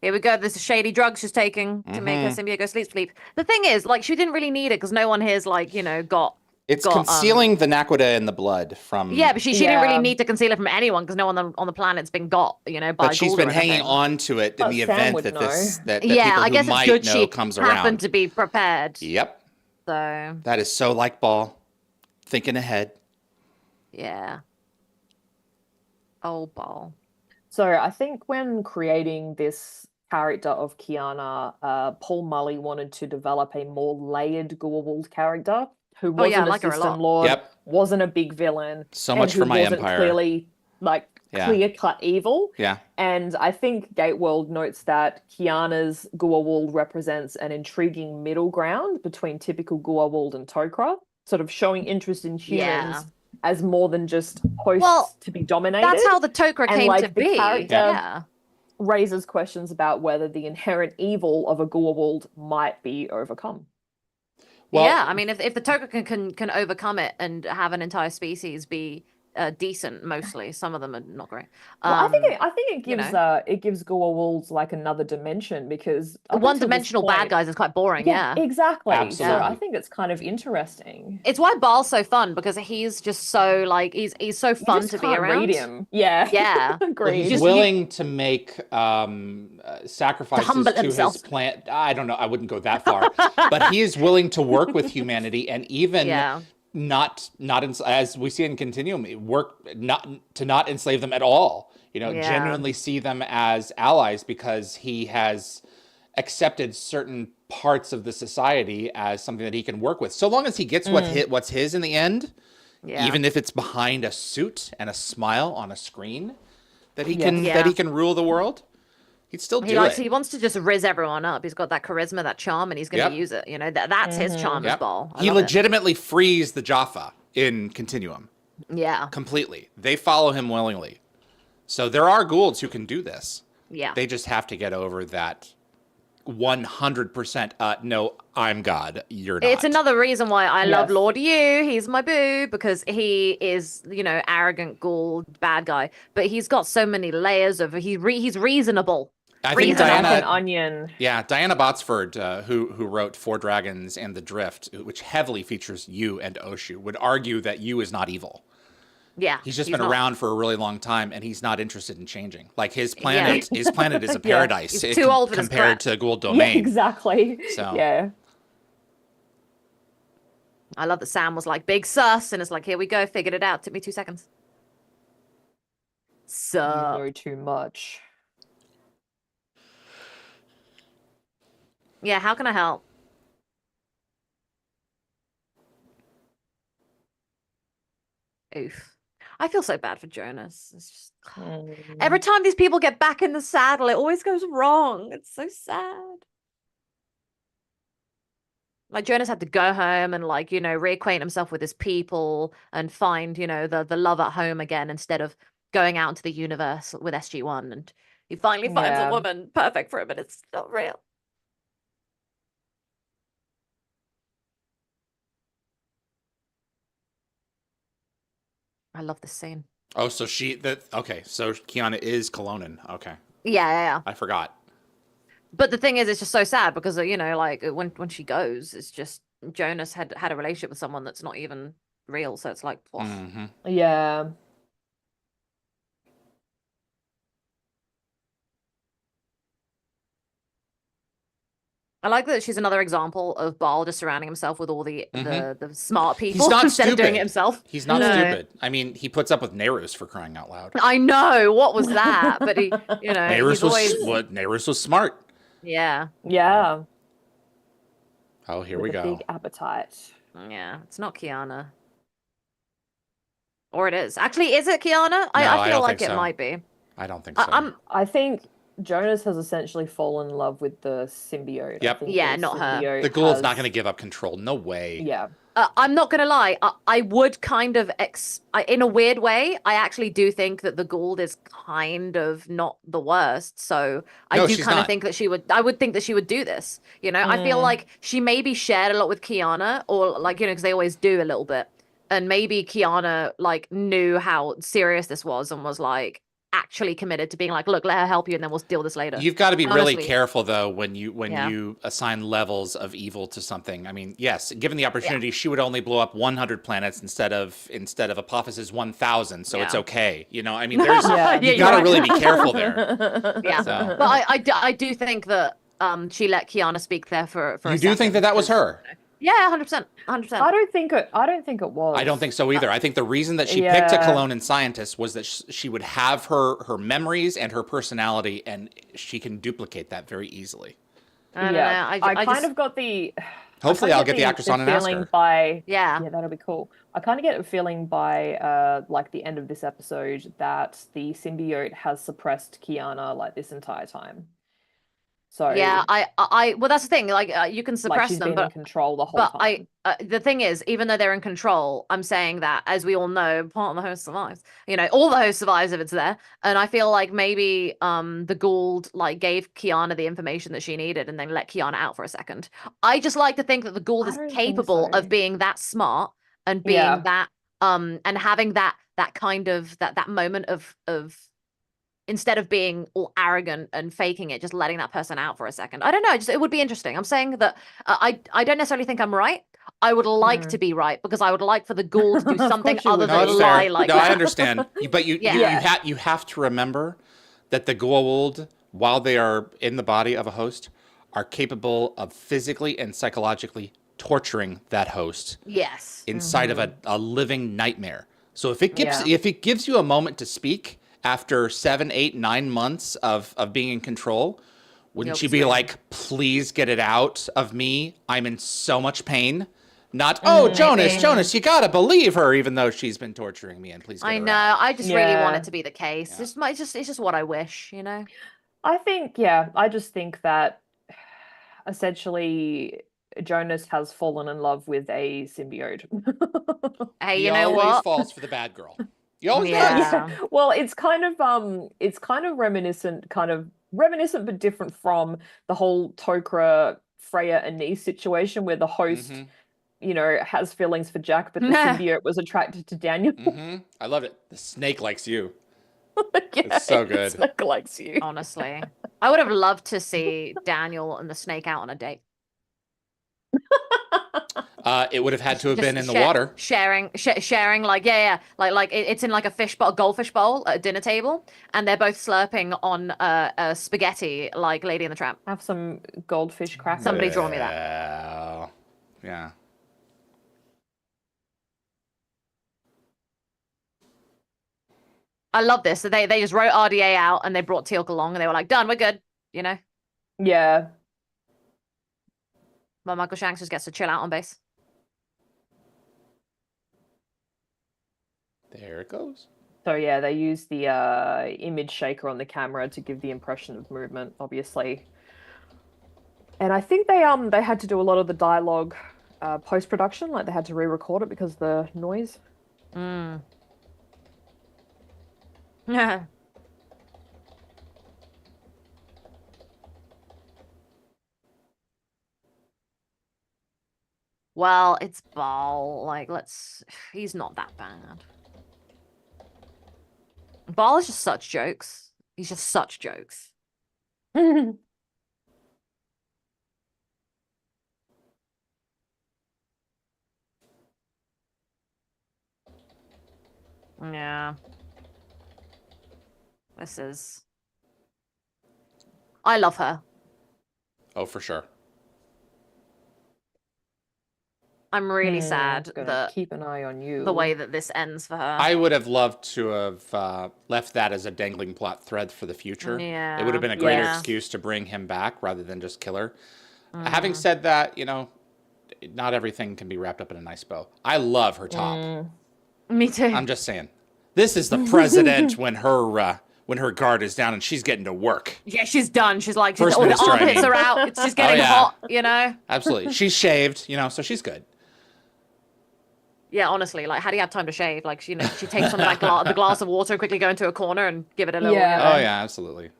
Here we go. This is shady drugs she's taking to make her symbiote go sleep. The thing is, like, she didn't really need it because no one here's like, got. It's concealing the naquadah in the blood from. Yeah, but she didn't really need to conceal it from anyone because no one on the planet's been got, by. But she's been hanging on to it in the event that people I who guess might it's good know she comes around. happened to be prepared. Yep. So. That is so like Ball, thinking ahead. Yeah. Old Ball. So I think when creating this character of Kiana, Paul Mully wanted to develop a more layered Goa'uld character who wasn't a system lord, wasn't a big villain. So much for my empire. Clearly, clear-cut evil. Yeah. And I think Gateworld notes that Kiana's Goa'uld represents an intriguing middle ground between typical Goa'uld and Tok'ra, sort of showing interest in humans as more than just hosts to be dominated. That's how the Tok'ra came to be. Character raises questions about whether the inherent evil of a Goa'uld might be overcome. Well, yeah, I mean, if the Tok'ra can overcome it and have an entire species be decent, mostly some of them are not great. Well, I think it gives Goa'ulds like another dimension because one-dimensional bad guys is quite boring. Yeah, exactly. Absolutely. So I think it's kind of interesting. It's why Baal's so fun because he's just so he's so fun to be around. Read him. Yeah. Agreed. He's willing to make sacrifices to himself. His plan. I don't know. I wouldn't go that far, but he is willing to work with humanity and even. Not as we see in Continuum, not enslave them at all. Genuinely see them as allies because he has accepted certain parts of the society as something that he can work with. So long as he gets what's his in the end, even if it's behind a suit and a smile on a screen, that he can rule the world. He'd still do it. He wants to just rizz everyone up. He's got that charisma, that charm, and he's going to use it. That's his charm as Baal. He legitimately frees the Jaffa in Continuum. Yeah. Completely. They follow him willingly. So there are Goa'ulds who can do this. Yeah. They just have to get over that 100%, no, I'm God, you're not. It's another reason why I love Lord Yu. He's my boo because he is, arrogant Goa'uld bad guy. But he's got so many layers of he's reasonable. I think Diana, like an onion. Yeah, Diana Botsford, who wrote Four Dragons and The Drift, which heavily features Yu and Oshu, would argue that Yu is not evil. Yeah, he's been around for a really long time, and he's not interested in changing. Like his planet is a paradise. He's too old for compared to Goa'uld Domain. Yeah, exactly. So I love that Sam was like big sus, and it's like, here we go, figured it out. Took me 2 seconds. So you know too much. Yeah, how can I help? Oof. I feel so bad for Jonas. It's just every time these people get back in the saddle, it always goes wrong. It's so sad. Like Jonas had to go home and reacquaint himself with his people and find, the love at home again instead of going out into the universe with SG-1. And he finally finds a woman perfect for him, and it's not real. I love this scene. Oh, so so Kiana is Colonan. Okay. Yeah. I forgot. But the thing is, it's just so sad because, when she goes, it's just Jonas had a relationship with someone that's not even real. So it's like, yeah. I like that she's another example of Baal just surrounding himself with all the smart people He's not instead stupid. of doing it himself. He's not stupid. I mean, he puts up with Nerus for crying out loud. I know. What was that? But he, Nerus was smart. Yeah. Yeah. Oh, here with we go. Big appetite. Yeah, it's not Kiana. Or it is. Actually, is it Kiana? I feel don't like think it so. might be. I don't think so. I think Jonas has essentially fallen in love with the symbiote. Yep. Yeah, not her. The Goa'uld's not going to give up control. No way. Yeah. I'm not going to lie. I would kind of, in a weird way, I actually do think that the Goa'uld is kind of not the worst. So I do kind of think that I would think that she would do this. I feel like she maybe shared a lot with Kiana or because they always do a little bit. And maybe Kiana knew how serious this was and was like, actually committed to being like, look, let her help you, and then we'll deal with this later. You've got to be really Honestly. careful though when you assign levels of evil to something. I mean, yes, given the opportunity, she would only blow up 100 planets instead of Apophyse's 1,000, so it's okay. You know, I mean, there's you got to really be careful there. Yeah, So. but I do think that she let Kiana speak there for. You do think that was her? Yeah, 100%, 100%. I don't think it was. I don't think so either. I think the reason that she picked a Colonian scientist was that she would have her memories and her personality, and she can duplicate that very easily. I don't know. I kind of got the. Hopefully, I'll get the actress on and ask her. Yeah, that'll be cool. I kind of get a feeling by like the end of this episode that the symbiote has suppressed Kiana like this entire time. So yeah, well, that's the thing. Like, you can suppress she's them, been but in control the whole time. the thing is, even though they're in control, I'm saying that, as we all know, part of the host survives. You know, all the host survives if it's there. And I feel like maybe the Gould like gave Kiana the information that she needed, and then let Kiana out for a second. I just like to think that the Gould is capable of being that smart and being that and having that kind of that moment of. Instead of being all arrogant and faking it, just letting that person out for a second. I don't know. It would be interesting. I'm saying that I don't necessarily think I'm right. I would like to be right, because I would like for the Gould to do something other than lie like that. No, I understand. But you have to remember that the Gould, while they are in the body of a host, are capable of physically and psychologically torturing that host. Yes. Inside of a living nightmare. So if it gives you a moment to speak after 7, 8, 9 months of being in control, wouldn't you be like, please get it out of me? I'm in so much pain. Not, Jonas, you gotta believe her, even though she's been torturing me, and please get her out. I just really want it to be the case. Yeah. It's just what I wish, you know? I just think that essentially Jonas has fallen in love with a symbiote. Hey, you know what? He always falls for the bad girl. You always does. Yeah. Well, it's kind of reminiscent, but different from the whole Tok'ra, Freya, and Nis situation, where the host, has feelings for Jack, but the symbiote was attracted to Daniel. I love it. The snake likes you. It's so good. The snake likes you. Honestly, I would have loved to see Daniel and the snake out on a date. It would have had to have been in the water. Sharing, like, like it's in like a goldfish bowl at a dinner table, and they're both slurping on spaghetti like Lady and the Tramp. Have some goldfish crackers. Somebody draw me that. Yeah. I love this. So they just wrote RDA out, and they brought Teal'c along, and they were like, done, we're good, you know? Yeah. But Michael Shanks just gets to chill out on base. There it goes. So yeah, they use the image shaker on the camera to give the impression of movement, obviously. And I think they had to do a lot of the dialogue post-production, like they had to re-record it because of the noise. Yeah. Well, it's Baal. Like, he's not that bad. Baal is just such jokes. He's just such jokes. Yeah. I love her. Oh, for sure. I'm really sad that keep an eye on you. The way that this ends for her. I would have loved to have left that as a dangling plot thread for the future. Yeah. It would have been a greater excuse to bring him back rather than just kill her. Having said that, not everything can be wrapped up in a nice bow. I love her top. Me too. I'm just saying. This is the president when her guard is down and she's getting to work. Yeah, she's done. She's like, First all the Minister, armpits are out. It's just getting hot, Absolutely. She's shaved, so she's good. Yeah, honestly, like, how do you have time to shave? Like, she takes on the glass of water, quickly go into a corner and give it a little. Oh yeah, absolutely.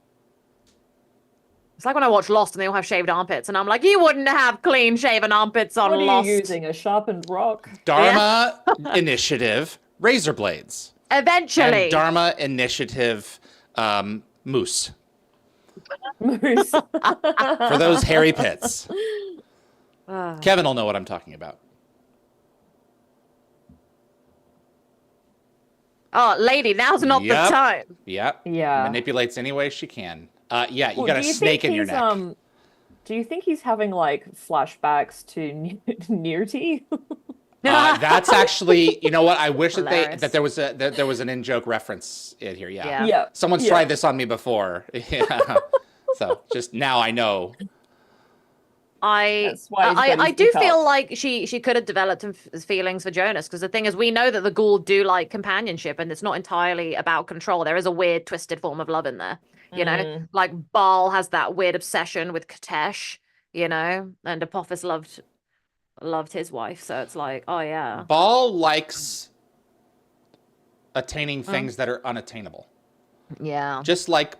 It's like when I watch Lost and they all have shaved armpits, and I'm like, you wouldn't have clean shaven armpits on Lost. What are you using? A sharpened rock? Dharma Initiative razor blades. Eventually. And Dharma Initiative Moose. Moose. For those hairy pits. Kevin will know what I'm talking about. Oh, lady, now's not the time. Yep. Yeah. Manipulates any way she can. Yeah, you Well, got a snake in your neck. Do you think he's having like flashbacks to Nirti? That's actually, you know what? I wish Hilarious. that there was an in-joke reference in here. Yeah. Yeah. Someone's tried this on me before. Yeah. So just now I know. That's why he's got I his do dick up. feel like she could have developed feelings for Jonas, because the thing is, we know that the Ghoul do like companionship, and it's not entirely about control. There is a weird, twisted form of love in there. You know, like Baal has that weird obsession with Katesh. You know, and Apophis loved his wife, so it's like, oh yeah. Baal likes attaining things that are unattainable. Yeah. Just like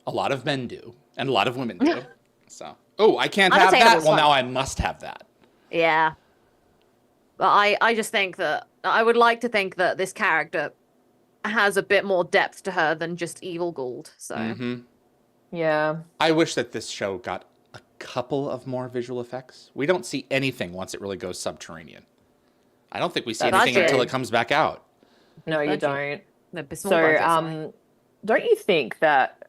a lot of men do, and a lot of women do. So, oh, I can't have Unattainable that. is Well, fun. now I must have that. Yeah. But I just think that I would like to think that this character has a bit more depth to her than just evil Gould. So Yeah. I wish that this show got a couple of more visual effects. We don't see anything once it really goes subterranean. I don't think we see That's anything until budget. it comes back out. No, you Budget. don't. the small budget, sorry. Don't you think that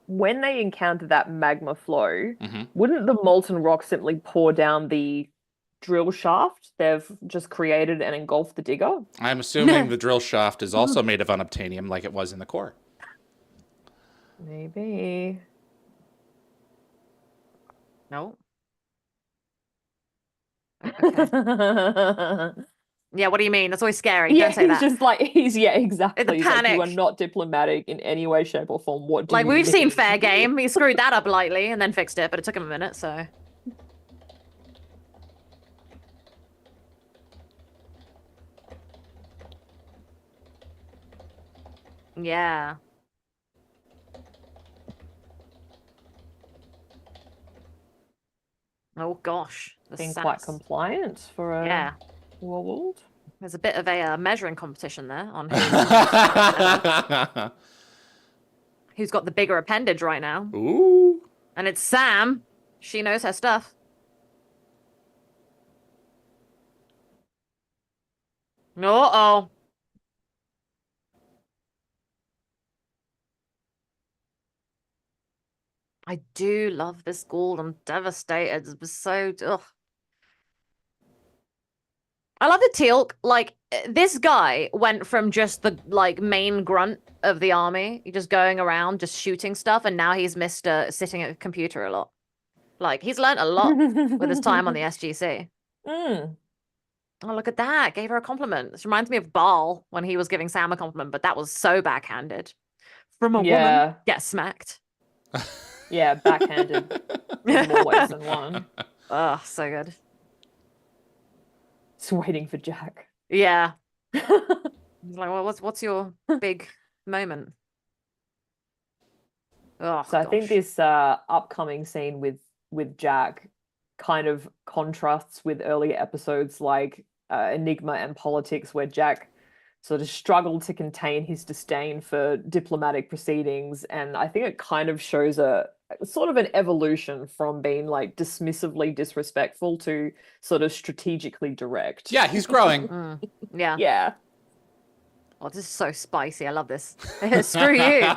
when they encounter that magma flow, wouldn't the molten rock simply pour down the drill shaft they've just created and engulf the digger? I'm assuming the drill shaft is also made of unobtainium like it was in the core. Maybe. No. Yeah, what do you mean? That's always scary. Yeah, Don't say he's that. just like, exactly. He's like, panic. you are not diplomatic in any way, shape, or form. What do Like, you we've seen mean? Fair Game. He screwed that up lightly and then fixed it, but it took him a minute, so. Yeah. Oh gosh. The Being quite sass. compliant for a Yeah. warlord. There's a bit of a measuring competition there on who's got the bigger appendage right now. Ooh. And it's Sam. She knows her stuff. Uh-oh. I do love this Gould. I'm devastated. It was so... Ugh. I love the Teal'c. Like, this guy went from just the, like, main grunt of the army, just going around, just shooting stuff, and now he's Mr. sitting at a computer a lot. Like, he's learned a lot with his time on the SGC. Mm. Oh, look at that. Gave her a compliment. This reminds me of Baal when he was giving Sam a compliment, but that was so backhanded. From a woman, get smacked. Yeah, backhanded in more ways than one. Oh, so good. Just waiting for Jack. Yeah. He's like, well, what's your big moment? Oh, So I think gosh. this upcoming scene with Jack kind of contrasts with earlier episodes like Enigma and Politics, where Jack sort of struggled to contain his disdain for diplomatic proceedings, and I think it kind of shows a sort of an evolution from being like dismissively disrespectful to sort of strategically direct. Yeah, he's growing. Yeah. Yeah. Oh, this is so spicy. I love this. Screw you.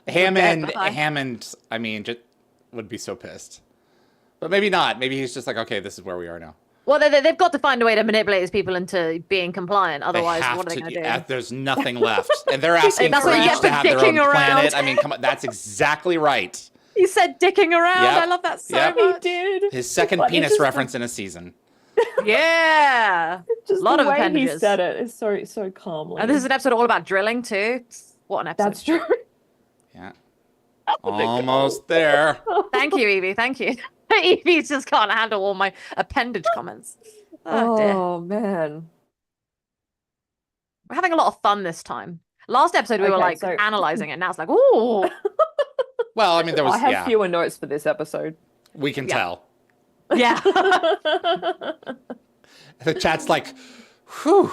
Hammond, Bye. I mean, just would be so pissed. But maybe not. Maybe he's just like, okay, this is where we are now. Well, they've got to find a way to manipulate these people into being compliant. Otherwise, what are they going to do? There's nothing left. And they're asking That's for what you each get to for have their own dicking around. planet. I mean, come on, that's exactly right. You said dicking around. Yep. I love that so Yep. much. He did. His second But it penis just- reference in a season. Yeah. Just A lot the of way appendages. he said it is so calmly. And this is an episode all about drilling too. What an episode. That's true. Yeah. Almost there. Thank you, Evie. Thank you. Evie just can't handle all my appendage comments. Oh, dear. Oh man. We're having a lot of fun this time. Last episode, we were Okay, like so- analyzing it. Now it's like, ooh. Well, I mean, there was, I have fewer notes for this episode. we can tell. Yeah. The chat's like, whew,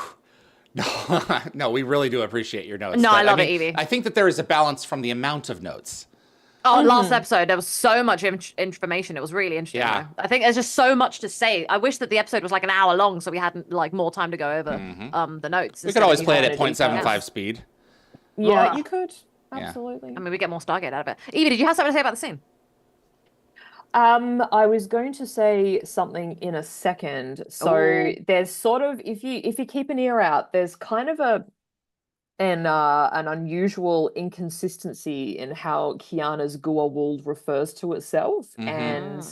No, we really do appreciate your notes. No, but, I love mean, it, Yvie. I think that there is a balance from the amount of notes. Oh, last episode, there was so much information. It was really interesting. Yeah. Though. I think there's just so much to say. I wish that the episode was like an hour long, so we had like more time to go over the notes. We could always play it at using 0.75 speed. Yeah, Ugh. you could. Yeah. Absolutely. I mean, we get more Stargate out of it. Evie, did you have something to say about the scene? I was going to say something in a second. So Ooh. there's sort of, if you keep an ear out, there's kind of an unusual inconsistency in how Kiana's Goa'uld refers to itself and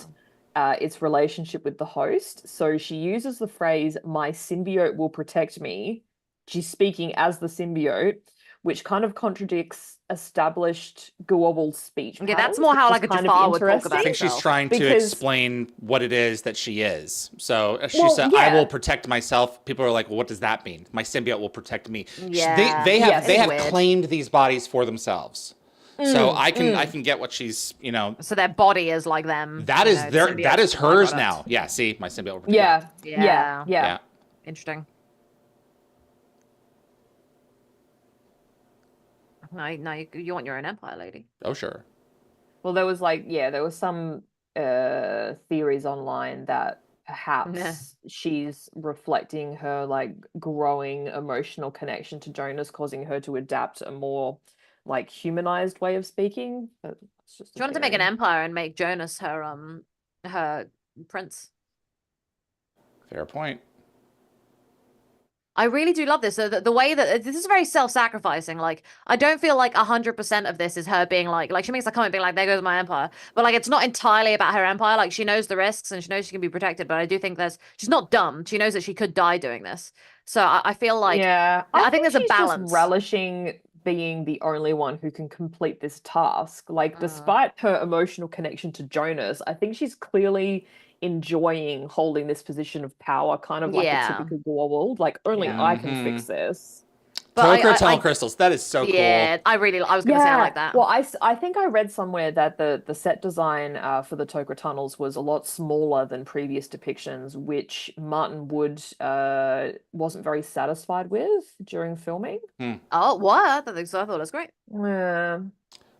its relationship with the host. So she uses the phrase "my symbiote will protect me." She's speaking as the symbiote, which kind of contradicts established Goa'uld speech Yeah, that's patterns, more how which like a is kind Jafar of would talk about I think interesting. she's himself. trying to Because- explain what it is that she is. So she Well, said, "I yeah. will protect myself." People are like, "Well, what does that mean?" My symbiote will protect me. Yeah. They Yes. have Weird. claimed these bodies for themselves. So I can get what she's So their body is like them. that you is know, their symbiote that is supply hers product. now. Yeah, see, my symbiote will protect me. Yeah, Yeah. yeah. Interesting. No, you want your own empire, lady. Oh sure. Well, there was some theories online that perhaps she's reflecting her like growing emotional connection to Jonas, causing her to adapt a more like humanized way of speaking. But it's just She wanted to make an empire and make Jonas her prince. Fair point. I really do love this. So the way that this is very self-sacrificing. Like, I don't feel like 100% of this is her being like she makes a comment being like, "There goes my empire," but like it's not entirely about her empire. Like she knows the risks and she knows she can be protected. But I do think she's not dumb. She knows that she could die doing this. So I feel like I think there's a she's just balance. relishing being the only one who can complete this task. Like, despite her emotional connection to Jonas, I think she's clearly enjoying holding this position of power, kind of like Yeah. a typical Goa'uld. Like, only I can fix this. But Tok'ra tunnel crystals. That is so Yeah, cool. I was gonna say I like that. Well, I think I read somewhere that the set design for the Tok'ra tunnels was a lot smaller than previous depictions, which Martin Wood wasn't very satisfied with during filming. Oh, what? I think so. I thought it was great. Yeah.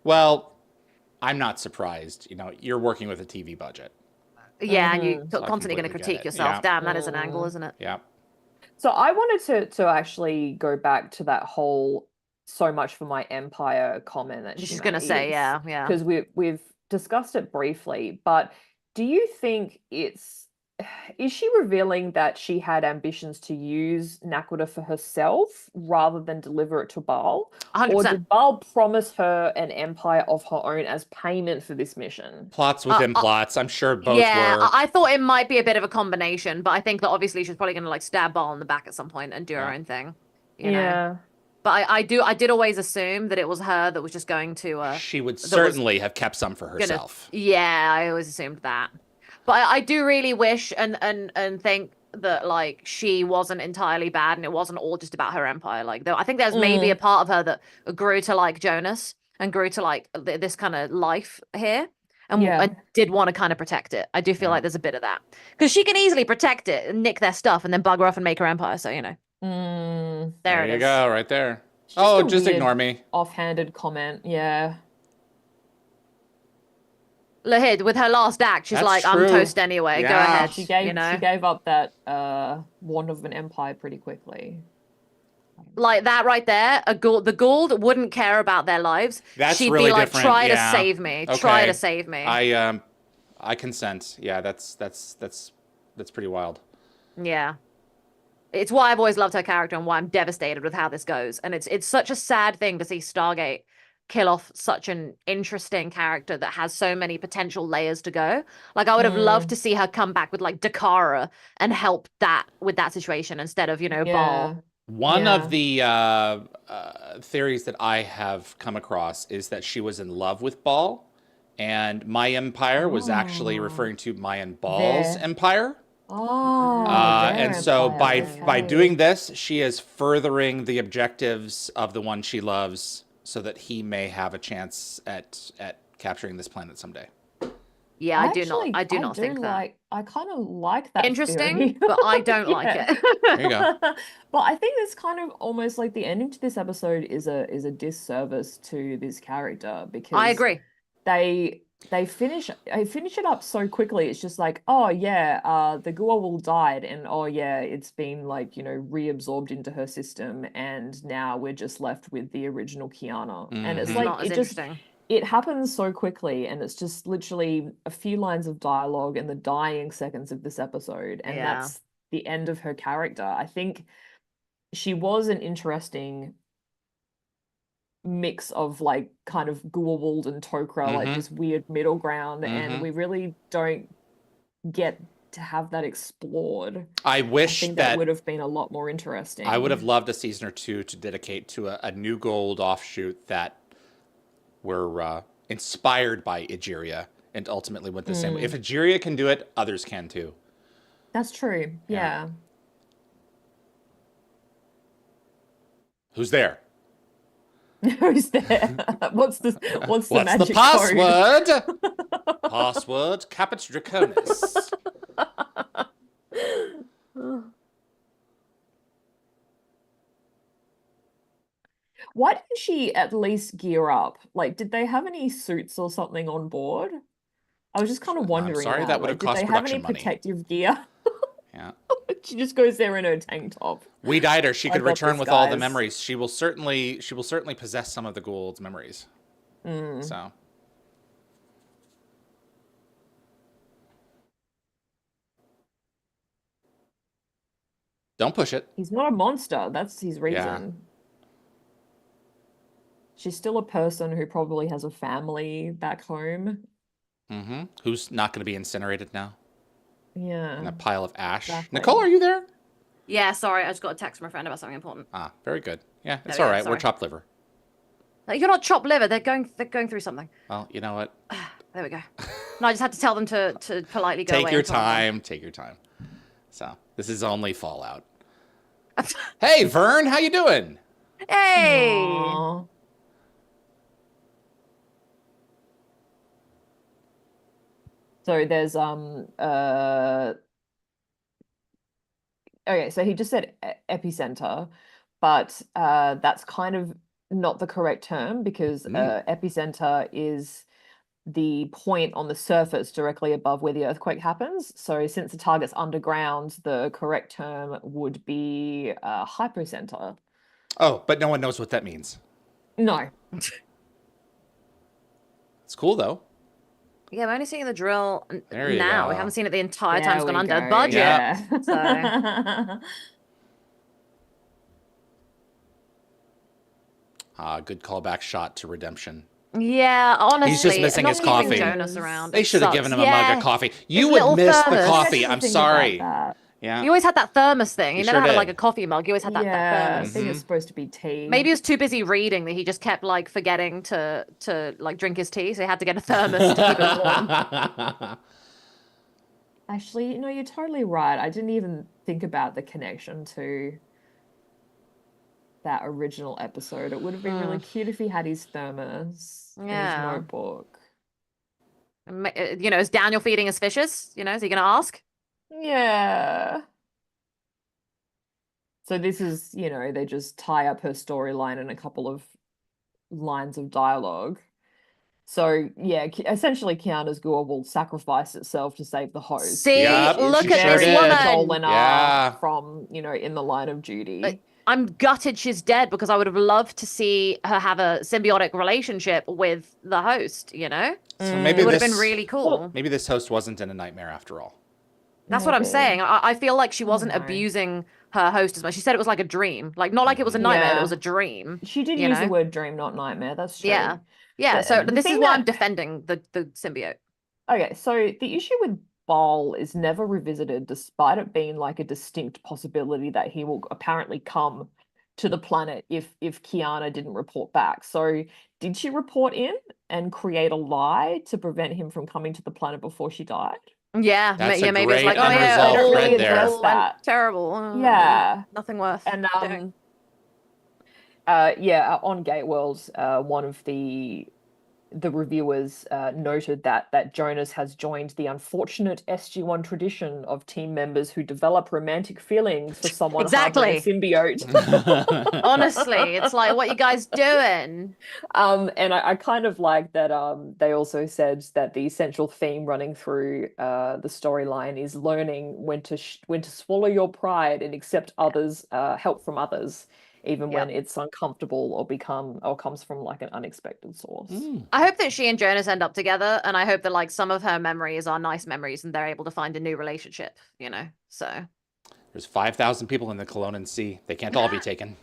Well, I'm not surprised. You're working with a TV budget. Yeah, and you're So I constantly going to completely get critique it. yourself. Yeah. Damn, that is an angle, isn't it? Yeah. So I wanted to actually go back to that whole "so much for my empire" comment that She's she going to say, made, yeah. because we've discussed it briefly. But do you think is she revealing that she had ambitions to use Nakoda for herself rather than deliver it to Baal? 100%. Or did Baal promise her an empire of her own as payment for this mission? Plots within plots. I'm sure both Yeah, were. I thought it might be a bit of a combination, but I think that obviously she's probably going to like stab Baal in the back at some point and do her own thing. You know? But I did always assume that it was her that was just going to. She would certainly have kept some for herself. Yeah, I always assumed that. But I do really wish and think that like she wasn't entirely bad and it wasn't all just about her empire. Like though I think there's maybe a part of her that grew to like Jonas and grew to like this kind of life here and did want to kind of protect it. I do feel like there's a bit of that because she can easily protect it and nick their stuff and then bugger off and make her empire. So there it you is. go, right there. Just a just weird ignore me. Offhanded comment, yeah. Lahid, with her last act, she's That's like, true. I'm toast anyway. Go Yeah. ahead. She gave you know? she gave up that wand of an empire pretty quickly. Like that right there, the Gould wouldn't care about their lives. That's She'd really be like, different. try Yeah. to save me. Okay. Try to save me. I consent. Yeah, that's pretty wild. Yeah. It's why I've always loved her character and why I'm devastated with how this goes. And it's such a sad thing to see Stargate kill off such an interesting character that has so many potential layers to go. Like I would have loved to see her come back with like Dakara and help that with that situation instead of, Baal. One of the theories that I have come across is that she was in love with Baal, and my empire was actually referring to Mayan Baal's empire. Oh, And so by doing this, she is furthering the objectives of the one she loves, so that he may have a chance at capturing this planet someday. Yeah, I do not. Actually, I do not think that. I kind of like that Interesting, theory. but I don't like Yeah. it. There you go. But I think it's kind of almost like the ending to this episode is a disservice to this character I because agree. they finish it up so quickly. It's just like, oh yeah, the Goa'uld died, and oh yeah, it's been like, reabsorbed into her system, and now we're just left with the original Kiana. And it's It's Mhm. like not as interesting. it happens so quickly, and it's just literally a few lines of dialogue in the dying seconds of this episode, and Yeah. that's the end of her character. I think she was an interesting mix of like kind of Goa'uld and Tok'ra, like Mhm. this weird middle ground, and Mhm. we really don't get to have that explored. I I wish think that that would have been a lot more I would interesting. have loved a season or two to dedicate to a new gold offshoot that were inspired by Egeria and ultimately went the same way. If Egeria can do it, others can too. That's true. Yeah. Yeah. Who's there? Who's there? What's the What's the magic password? Password Caput Draconis. code? Why didn't she at least gear up? Like, did they have any suits or something on board? I was just kind of wondering sorry, that. that would have Like, did cost they have any production money. protective gear? Yeah. She just goes there in her tank top. We dyed her. She I could got return this, with all the guys. memories. She will certainly possess some of the Gould's memories. So don't push it. He's not a monster. That's his reason. She's still a person who probably has a family back home. Mm-hmm. Who's not going to be incinerated now in Yeah. a pile of ash? Exactly. Nicole, are you there? Yeah, sorry, I just got a text from a friend about something important. Ah, very good. Yeah, it's There all we go, right. We're sorry. chopped liver. Like, you're not chopped liver. They're going through something. Well, you know what? There we go. No, I just had to tell them to politely go away. Take your and calm down. time. Take your time. So this is only Fallout. Hey, Vern, how you doing? Hey. Aw. So there's okay, so he just said epicenter, but that's kind of not the correct term because epicenter is the point on the surface directly above where the earthquake happens. So since the target's underground, the correct term would be hypocenter. Oh, but no one knows what that means. No. It's cool though. Yeah, we're only seeing the drill There you now. go. We haven't seen it the entire time. It's There gone we under go, budget. yeah. Good callback shot to Redemption. Yeah, honestly. He's just missing not his leaving coffee. Jonas around. They It should have sucks. given him a Yeah, mug of coffee. his You little would miss the thermos. coffee. Didn't I'm think about sorry. that. Yeah. You always had that thermos thing. You You never sure had did. like a coffee mug. You always had that Yeah, I thermos. think it's supposed to be tea. Maybe he was too busy reading that he just kept like forgetting to like drink his tea, so he had to get a thermos to keep it warm. Actually, you're totally right. I didn't even think about the connection to that original episode. It would have been really cute if he had his thermos and his Yeah. notebook. Is Daniel feeding his fishes? Is he gonna ask? Yeah. So this is, they just tie up her storyline in a couple of lines of dialogue. So yeah, essentially Kiana's Goa will sacrifice itself to save the host. See, Yep, look she at sure this did. woman. Dolinar Yeah. from, in the line of duty. I'm gutted she's dead because I would have loved to see her have a symbiotic relationship with the host, So maybe It would have this been really cool. maybe this host wasn't in a nightmare after all. That's what I'm Maybe. saying. I feel like she wasn't no. abusing her host as much. She said it was like a dream. Like, not like it was a nightmare, Yeah. it was a dream. She did you use the know? word dream, not nightmare. That's true. Yeah. Yeah, But so the this is thing why I'm that- defending the symbiote. Okay, so the issue with Bol is never revisited, despite it being like a distinct possibility that he will apparently come to the planet if Kiana didn't report back. So did she report in and create a lie to prevent him from coming to the planet before she died? Yeah, That's a maybe it's great like, oh yeah, unresolved all thread went there. That. terrible. Yeah. Nothing worth And doing. on Gate Worlds, one of the the reviewers noted that Jonas has joined the unfortunate SG-1 tradition of team members who develop romantic feelings for someone harboring a symbiote. Honestly, it's like, what you guys doing? And I kind of like that they also said that the central theme running through the storyline is learning when to swallow your pride and accept others help from others, even when it's uncomfortable or comes from like an unexpected source. I hope that she and Jonas end up together, and I hope that like some of her memories are nice memories and they're able to find a new relationship, you know. So there's 5,000 people in the Kolonan Sea. They can't all be taken.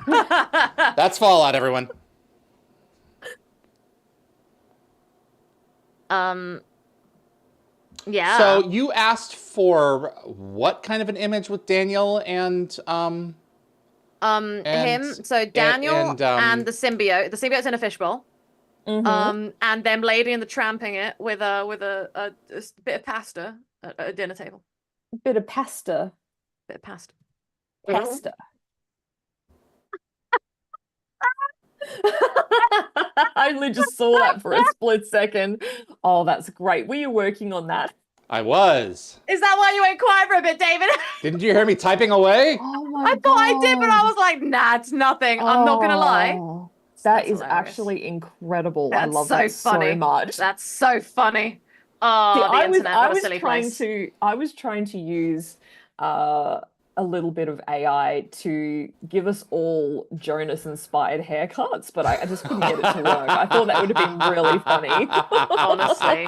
That's Fallout, everyone. Yeah. So you asked for what kind of an image with Daniel and him. So Daniel and the symbiote. The symbiote's in a fishbowl. And them lady and the tramping it with a bit of pasta at a dinner table. A bit of pasta. Bit of pasta. Pasta. I only just saw that for a split second. Oh, that's great. Were you working on that? I was. Is that why you went quiet for a bit, David? Didn't you hear me typing away? Oh my I thought I did, but I was like, nah, it's nothing. I'm not gonna lie. That is actually incredible. I love that so much. That's so funny. Oh, the internet, what a silly place. I was trying to use a little bit of AI to give us all Jonas-inspired haircuts, but I just couldn't get it to work. I thought that would have been really funny. Honestly,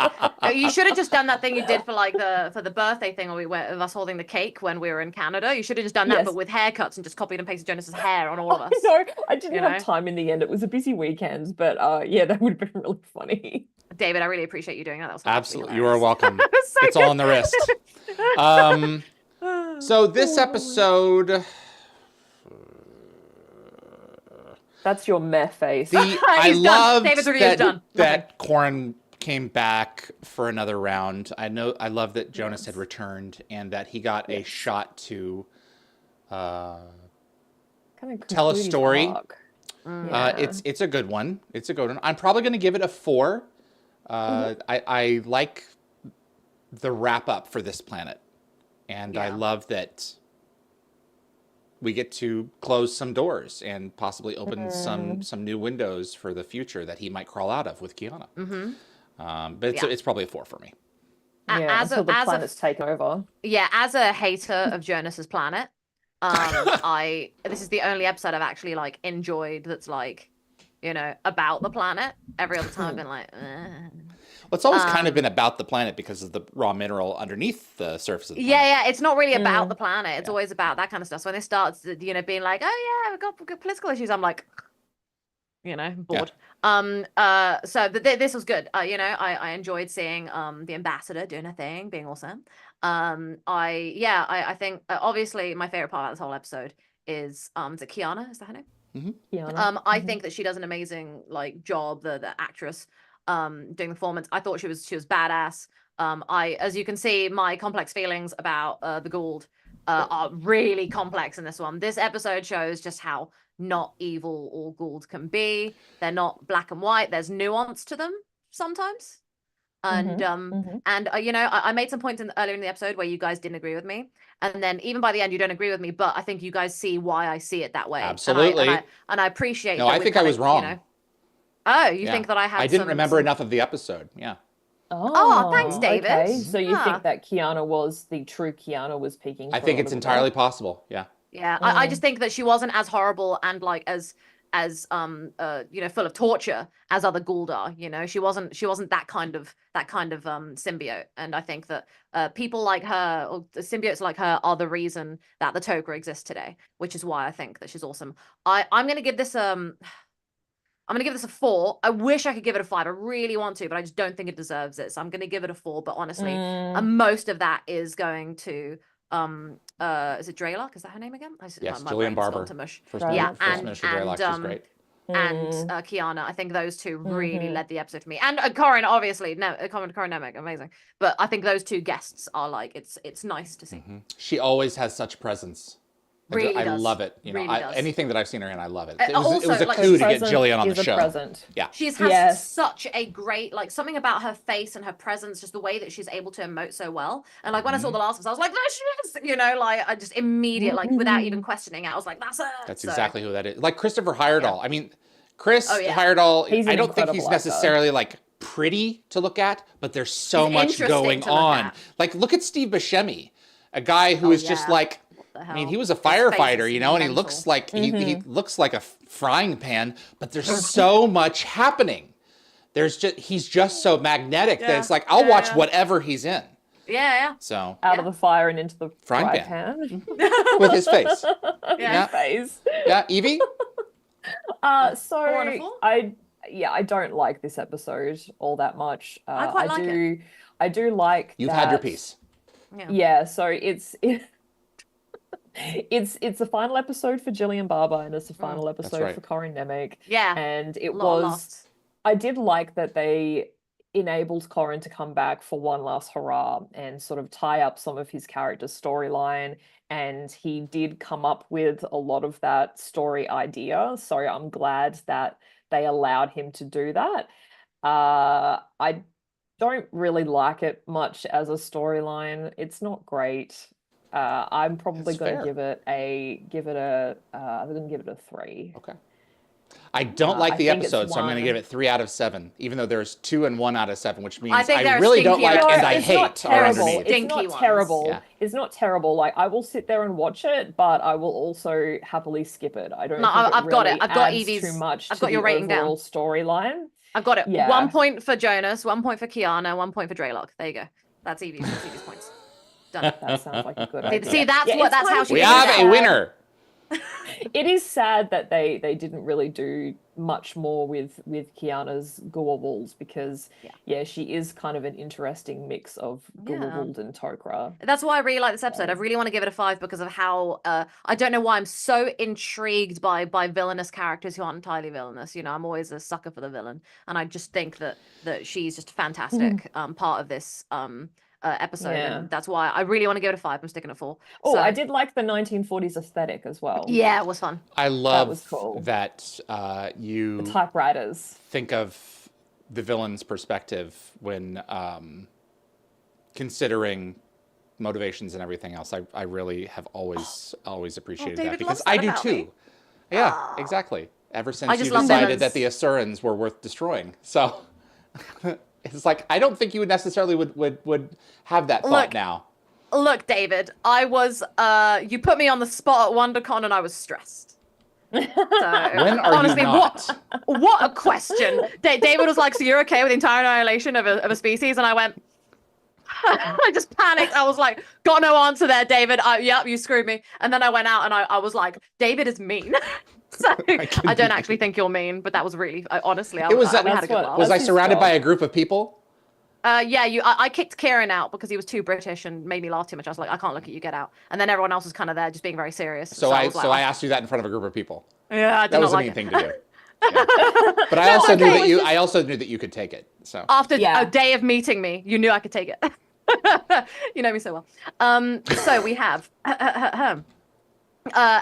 you should have just done that thing you did for like the birthday thing, where we were of us holding the cake when we were in Canada. You should have just done that, but with haircuts, and just copied and pasted Jonas's hair on all of us. No, I didn't have time in the end. It was a busy weekend, but yeah, that would have been really funny. David, I really appreciate you doing that. That was absolutely. You are welcome. It's all on the wrist. So this episode, that's your meh face. I love that Corin came back for another round. I love that Jonas had returned and that he got a shot to tell a story. It's a good one. It's a good one. I'm probably going to give it a 4. I like the wrap up for this planet. And I love that we get to close some doors and possibly open some new windows for the future that he might crawl out of with Kiana. But it's probably a 4 for me. Yeah, until the planet's taken over. Yeah, as a hater of Jonas's planet, this is the only episode I've actually like enjoyed that's like, you know, about the planet. Every other time I've been like, Well, it's always kind of been about the planet because of the raw mineral underneath the surface of the planet. Yeah, it's not really about the planet. It's always about that kind of stuff. So when they start, you know, being like, oh yeah, we've got political issues, I'm like, you know, bored. Yeah. So this was good. You know, I enjoyed seeing the ambassador doing a thing, being awesome. I think obviously my favorite part about this whole episode is it Kiana? Is that her name? Kiana. I think that she does an amazing like job. The actress doing the performance. I thought she was badass. As you can see, my complex feelings about the Gould are really complex in this one. This episode shows just how not evil all Gould can be. They're not black and white. There's nuance to them sometimes. And you know, I made some points earlier in the episode where you guys didn't agree with me, and then even by the end you don't agree with me, but I think you guys see why I see it that way. Absolutely. And I appreciate. No, I think I was wrong. You know, oh, you think that I didn't remember enough of the episode. Yeah. Oh, thanks, David. Okay. So you think that Kiana was the true Kiana was peeking? I think it's entirely possible. Yeah. Yeah, I just think that she wasn't as horrible and like as you know, full of torture as other Gould are. You know, she wasn't that kind of symbiote. And I think that people like her, or the symbiotes like her, are the reason that the Toga exists today, which is why I think that she's awesome. I'm gonna give this a 4. I wish I could give it a 5. I really want to, but I just don't think it deserves it. So I'm gonna give it a 4. But honestly, most of that is going to is it Draylock? Is that her name again? Yes, Julian Barber. And great. And Kiana. I think those two really led the episode for me. And Corin, obviously, Corin Nemec, amazing. But I think those two guests are like, it's nice to see. She always has such presence. Really I does. love it. You know, Really does. anything that I've seen her in, I love it. And It was also, a like, coup to get present Jillian on is the a show. present. Yeah. She's has Yes. such a great, like, something about her face and her presence, just the way that she's able to emote so well. And like when I saw The Last of Us, I was like, there she is, you know, like I just immediate, like without even questioning it, I was like, that's her. That's So, exactly who that is. Like Christopher Heyerdahl. I mean, Chris Oh, yeah. Heyerdahl, He's an I don't think he's incredible actor. necessarily like pretty to look at, but there's so He's much interesting going to look on. at. Like, look at Steve Buscemi, a guy who is just yeah. like, the I mean, hell? he was a His face firefighter, is you know, and he mental. looks like he looks like a frying pan, but there's so much happening. He's just so magnetic that it's like I'll watch whatever he's in. Yeah. So Out of the fire and into the Frying fry pan. pan. with his face. Yeah. Face. Yeah, Evie? So Wonderful. I don't like this episode all that much. I quite like it. I do like You've had your that- piece. Yeah, so it's the final episode for Gillian Barber and it's the final episode right. for Corinne Nemec. Yeah. And it Lot of was lost. I did like that they enabled Corin to come back for one last hurrah and sort of tie up some of his character's storyline. And he did come up with a lot of that story idea. So I'm glad that they allowed him to do that. I don't really like it much as a storyline. It's not great. I'm probably That's going fair. to I'm going to give it a 3. Okay. I don't like I the think it's episode, so I'm going to 1. give it 3 out of 7, even though there's 2 and 1 out of 7, which means I think there I are really don't like stinkier and I it's hate not are terrible. underneath. It's Stinky not ones. terrible. Yeah. It's not terrible. Like I will sit there and watch it, but I will also happily skip it. I don't. No, think I've got it. really I've got adds Evie's- too much. I've to got your the rating down. overall storyline. I've got it. Yeah. 1 point for Jonas, 1 point for Kiana, 1 point for Draylock. There you go. That's Evie's points. Done. That sounds like a good See, idea. see, that's Yeah, what. it's That's kind how of- she. We figures have it a out. winner. It is sad that they didn't really do much more with Kiana's Goa'uld because she is kind of an interesting mix of Goa'uld and Tok'ra. That's why I really like this episode. I really want to give it a 5 because of how I don't know why I'm so intrigued by villainous characters who aren't entirely villainous. You know, I'm always a sucker for the villain, and I just think that she's just a fantastic part of this episode, and that's why I really want to give it a 5. I'm sticking at 4. Oh, So- I did like the 1940s aesthetic as well. Yeah, it was fun. I love was cool. that you The typewriters. think of the villain's perspective when considering motivations and everything else. I really have always appreciated that David because loves that I do about too. me. Yeah, exactly. Ever since I you just love decided villains. that the Asurans were worth destroying, so it's like I don't think you would necessarily would have that thought Look, now. Look, David, I was you put me on the spot at WonderCon and I was stressed. So, When are honestly, you not? what a question. David was like, so you're okay with the entire annihilation of a species? And I went, I just panicked. I was like, got no answer there, David. Yep, you screwed me. And then I went out and I was like, David is mean. So I don't actually think you're mean, but that was really, honestly, we had a good laugh. Was I his surrounded job. by a group of people? I kicked Kieran out because he was too British and made me laugh too much. I was like, I can't look at you, get out. And then everyone else was kind of there, just being very serious. So was like, I asked you that in front of a group of people. Yeah, I did That not was a like mean it. thing to do. Yeah. But I also knew okay. that I also knew that you could take it. So After Yeah. a day of meeting me, you knew I could take it. You know me so well. So we have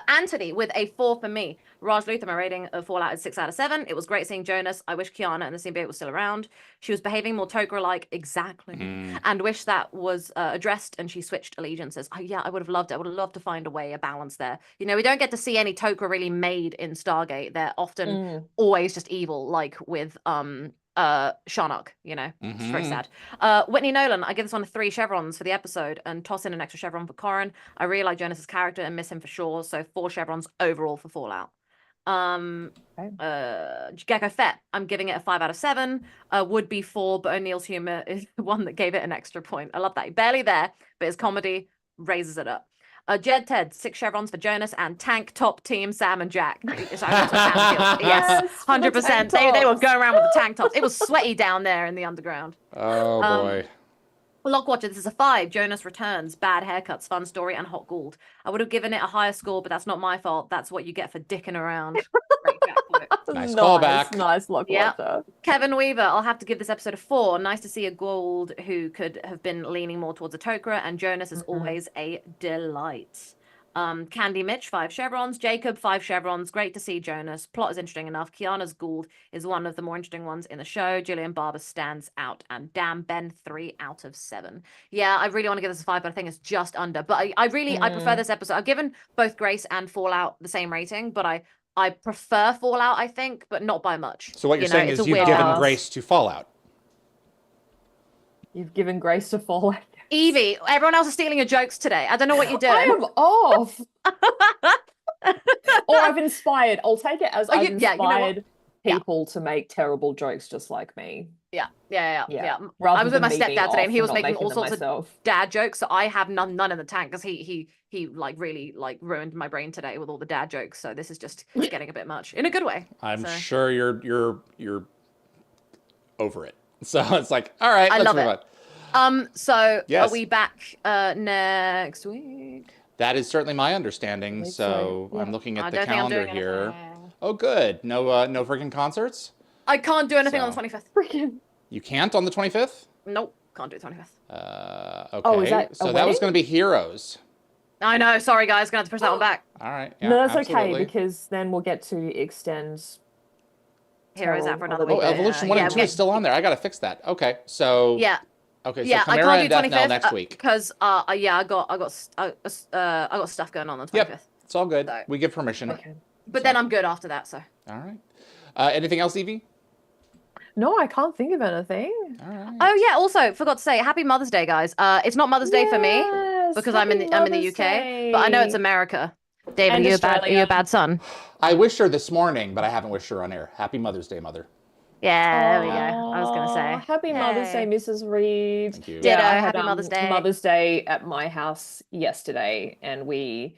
Anthony with a 4 for me. Raj Luther, my rating of Fallout is 6 out of 7. It was great seeing Jonas. I wish Kiana and the symbiote was still around. She was behaving more Tok'ra-like, exactly, and wish that was addressed and she switched allegiances. Yeah, I would have loved it. I would have loved to find a balance there. You know, we don't get to see any Tok'ra really made in Stargate. They're often always just evil, like with Sharnock, you know. It's very sad. Whitney Nolan, I give this one 3 chevrons for the episode and toss in an extra chevron for Corin. I really like Jonas's character and miss him for sure, so 4 chevrons overall for Fallout. Gecko Fett, I'm giving it a 5 out of 7. Would be 4, but O'Neill's humor is the one that gave it an extra point. I love that. Barely there, but his comedy raises it up. Jed Ted, 6 chevrons for Jonas and tank top team Sam and Jack. Sorry, that's what Sam feels. Yes, for the 100%. tank They were tops. going around with the tank tops. It was sweaty down there in the underground. oh boy. Lockwatcher, this is a 5. Jonas returns, bad haircuts, fun story, and hot gould. I would have given it a higher score, but that's not my fault. That's what you get for dicking around. Great Jack quote. Nice callback. Nice look. Yeah. Watcher. Kevin Weaver, I'll have to give this episode a 4. Nice to see a Gould who could have been leaning more towards a Tok'ra, and Jonas is always a delight. Candy Mitch, 5 chevrons. Jacob, 5 chevrons. Great to see Jonas. Plot is interesting enough. Kiana's Gould is one of the more interesting ones in the show. Julian Barber stands out. And damn, Ben, 3 out of 7. Yeah, I really want to give this a 5, but I think it's just under. But I prefer this episode. I've given both Grace and Fallout the same rating, but I prefer Fallout, I think, but not by much. So what you're saying is you've given Grace to Fallout. You've given Grace to Fallout. Yvie, everyone else is stealing your jokes today. I don't know what you're doing. I am off. Or I've inspired. I'll take it as I've inspired people to make terrible jokes just like me. Yeah. Rather I was with my than me being stepdad today, and he off was and not making all sorts myself. of dad jokes. So I have none in the tank because he like really like ruined my brain today with all the dad jokes. So this is just getting a bit much in a good way. I'm sure you're over it. So it's like, all right, let's move on. So are we back next week? That is certainly my understanding. So I'm looking at the calendar here. Oh, good. No freaking concerts? I can't do anything on the 25th. Freaking. You can't on the 25th? Nope, can't do the 25th. Okay. Oh, is that so that was going to be Heroes. I know. Sorry, guys. Gonna have to push that one back. All right. Yeah, No, that's absolutely. okay because then we'll get to extend Heroes out for another Oh, week. Evolution 1 and 2 is still on there. I got to fix that. Okay. So. Yeah. Okay. So Yeah, I Chimera can't and do Death Knell 25th next week. because I got stuff going on the 25th. Yep. It's all good. So. We give permission. Okay. But then I'm good after that. So. All right. Anything else, Yvie? No, I can't think of anything. All right. Oh yeah. Also, forgot to say, Happy Mother's Day, guys. It's not Mother's Day for me because I'm in the UK, but I know it's America. David, are you a bad son? I wished her this morning, but I haven't wished her on air. Happy Mother's Day, Mother. Yeah, there we go. I was gonna say. Happy Mother's Day, Mrs. Reed. Thank you. Ditto. I had, Happy Mother's Day. Mother's Day at my house yesterday, and we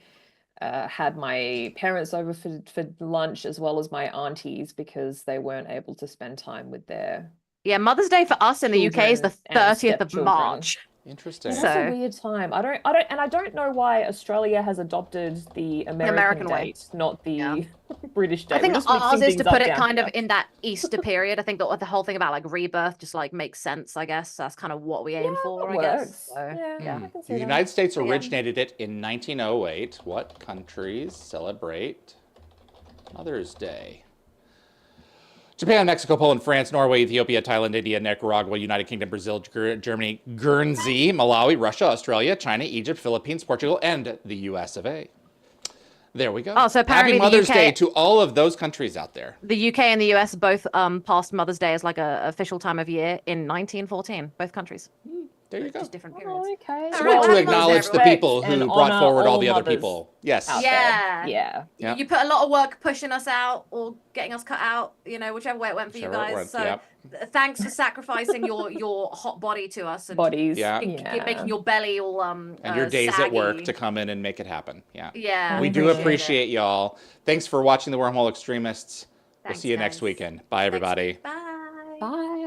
had my parents over for lunch as well as my aunties because they weren't able to spend time with their Mother's Day for us in the UK is the children and 30th of stepchildren. March. Interesting. That's a weird time. I don't know why Australia has adopted the American way. date, not the British date. I think We're just ours mixing is to things put up it down kind here. of in that Easter period. I think the whole thing about like rebirth just like makes sense, I guess. That's kind of what we aim for, that I guess. works. So, Yeah, I can see The that. United States originated it in 1908. What countries celebrate Mother's Day? Japan, Mexico, Poland, France, Norway, Ethiopia, Thailand, India, Nicaragua, United Kingdom, Brazil, Germany, Guernsey, Malawi, Russia, Australia, China, Egypt, Philippines, Portugal, and the US of A. There we go. Oh, so apparently Happy the Mother's UK Day to all of those countries out there. the UK and the US both passed Mother's Day as like a official time of year in 1914. Both countries. There you go. Just different periods. Oh, okay. All Good right, to happy acknowledge Mother's the Day, people who and brought honor forward all all the other mothers people. Yes. out Yeah. there. Yeah. Yeah. You put a lot of work pushing us out or getting us cut out, whichever way it went for you Whichever it guys. went, So yep. thanks for sacrificing your hot body to us and Bodies. Yeah. keep making your belly all And your days at work saggy. to come in and make it happen. Yeah. Yeah. We do it. appreciate y'all. Thanks for watching the Wormhole Extremists. We'll Thanks, see you next guys. weekend. Bye, everybody. Bye. Bye.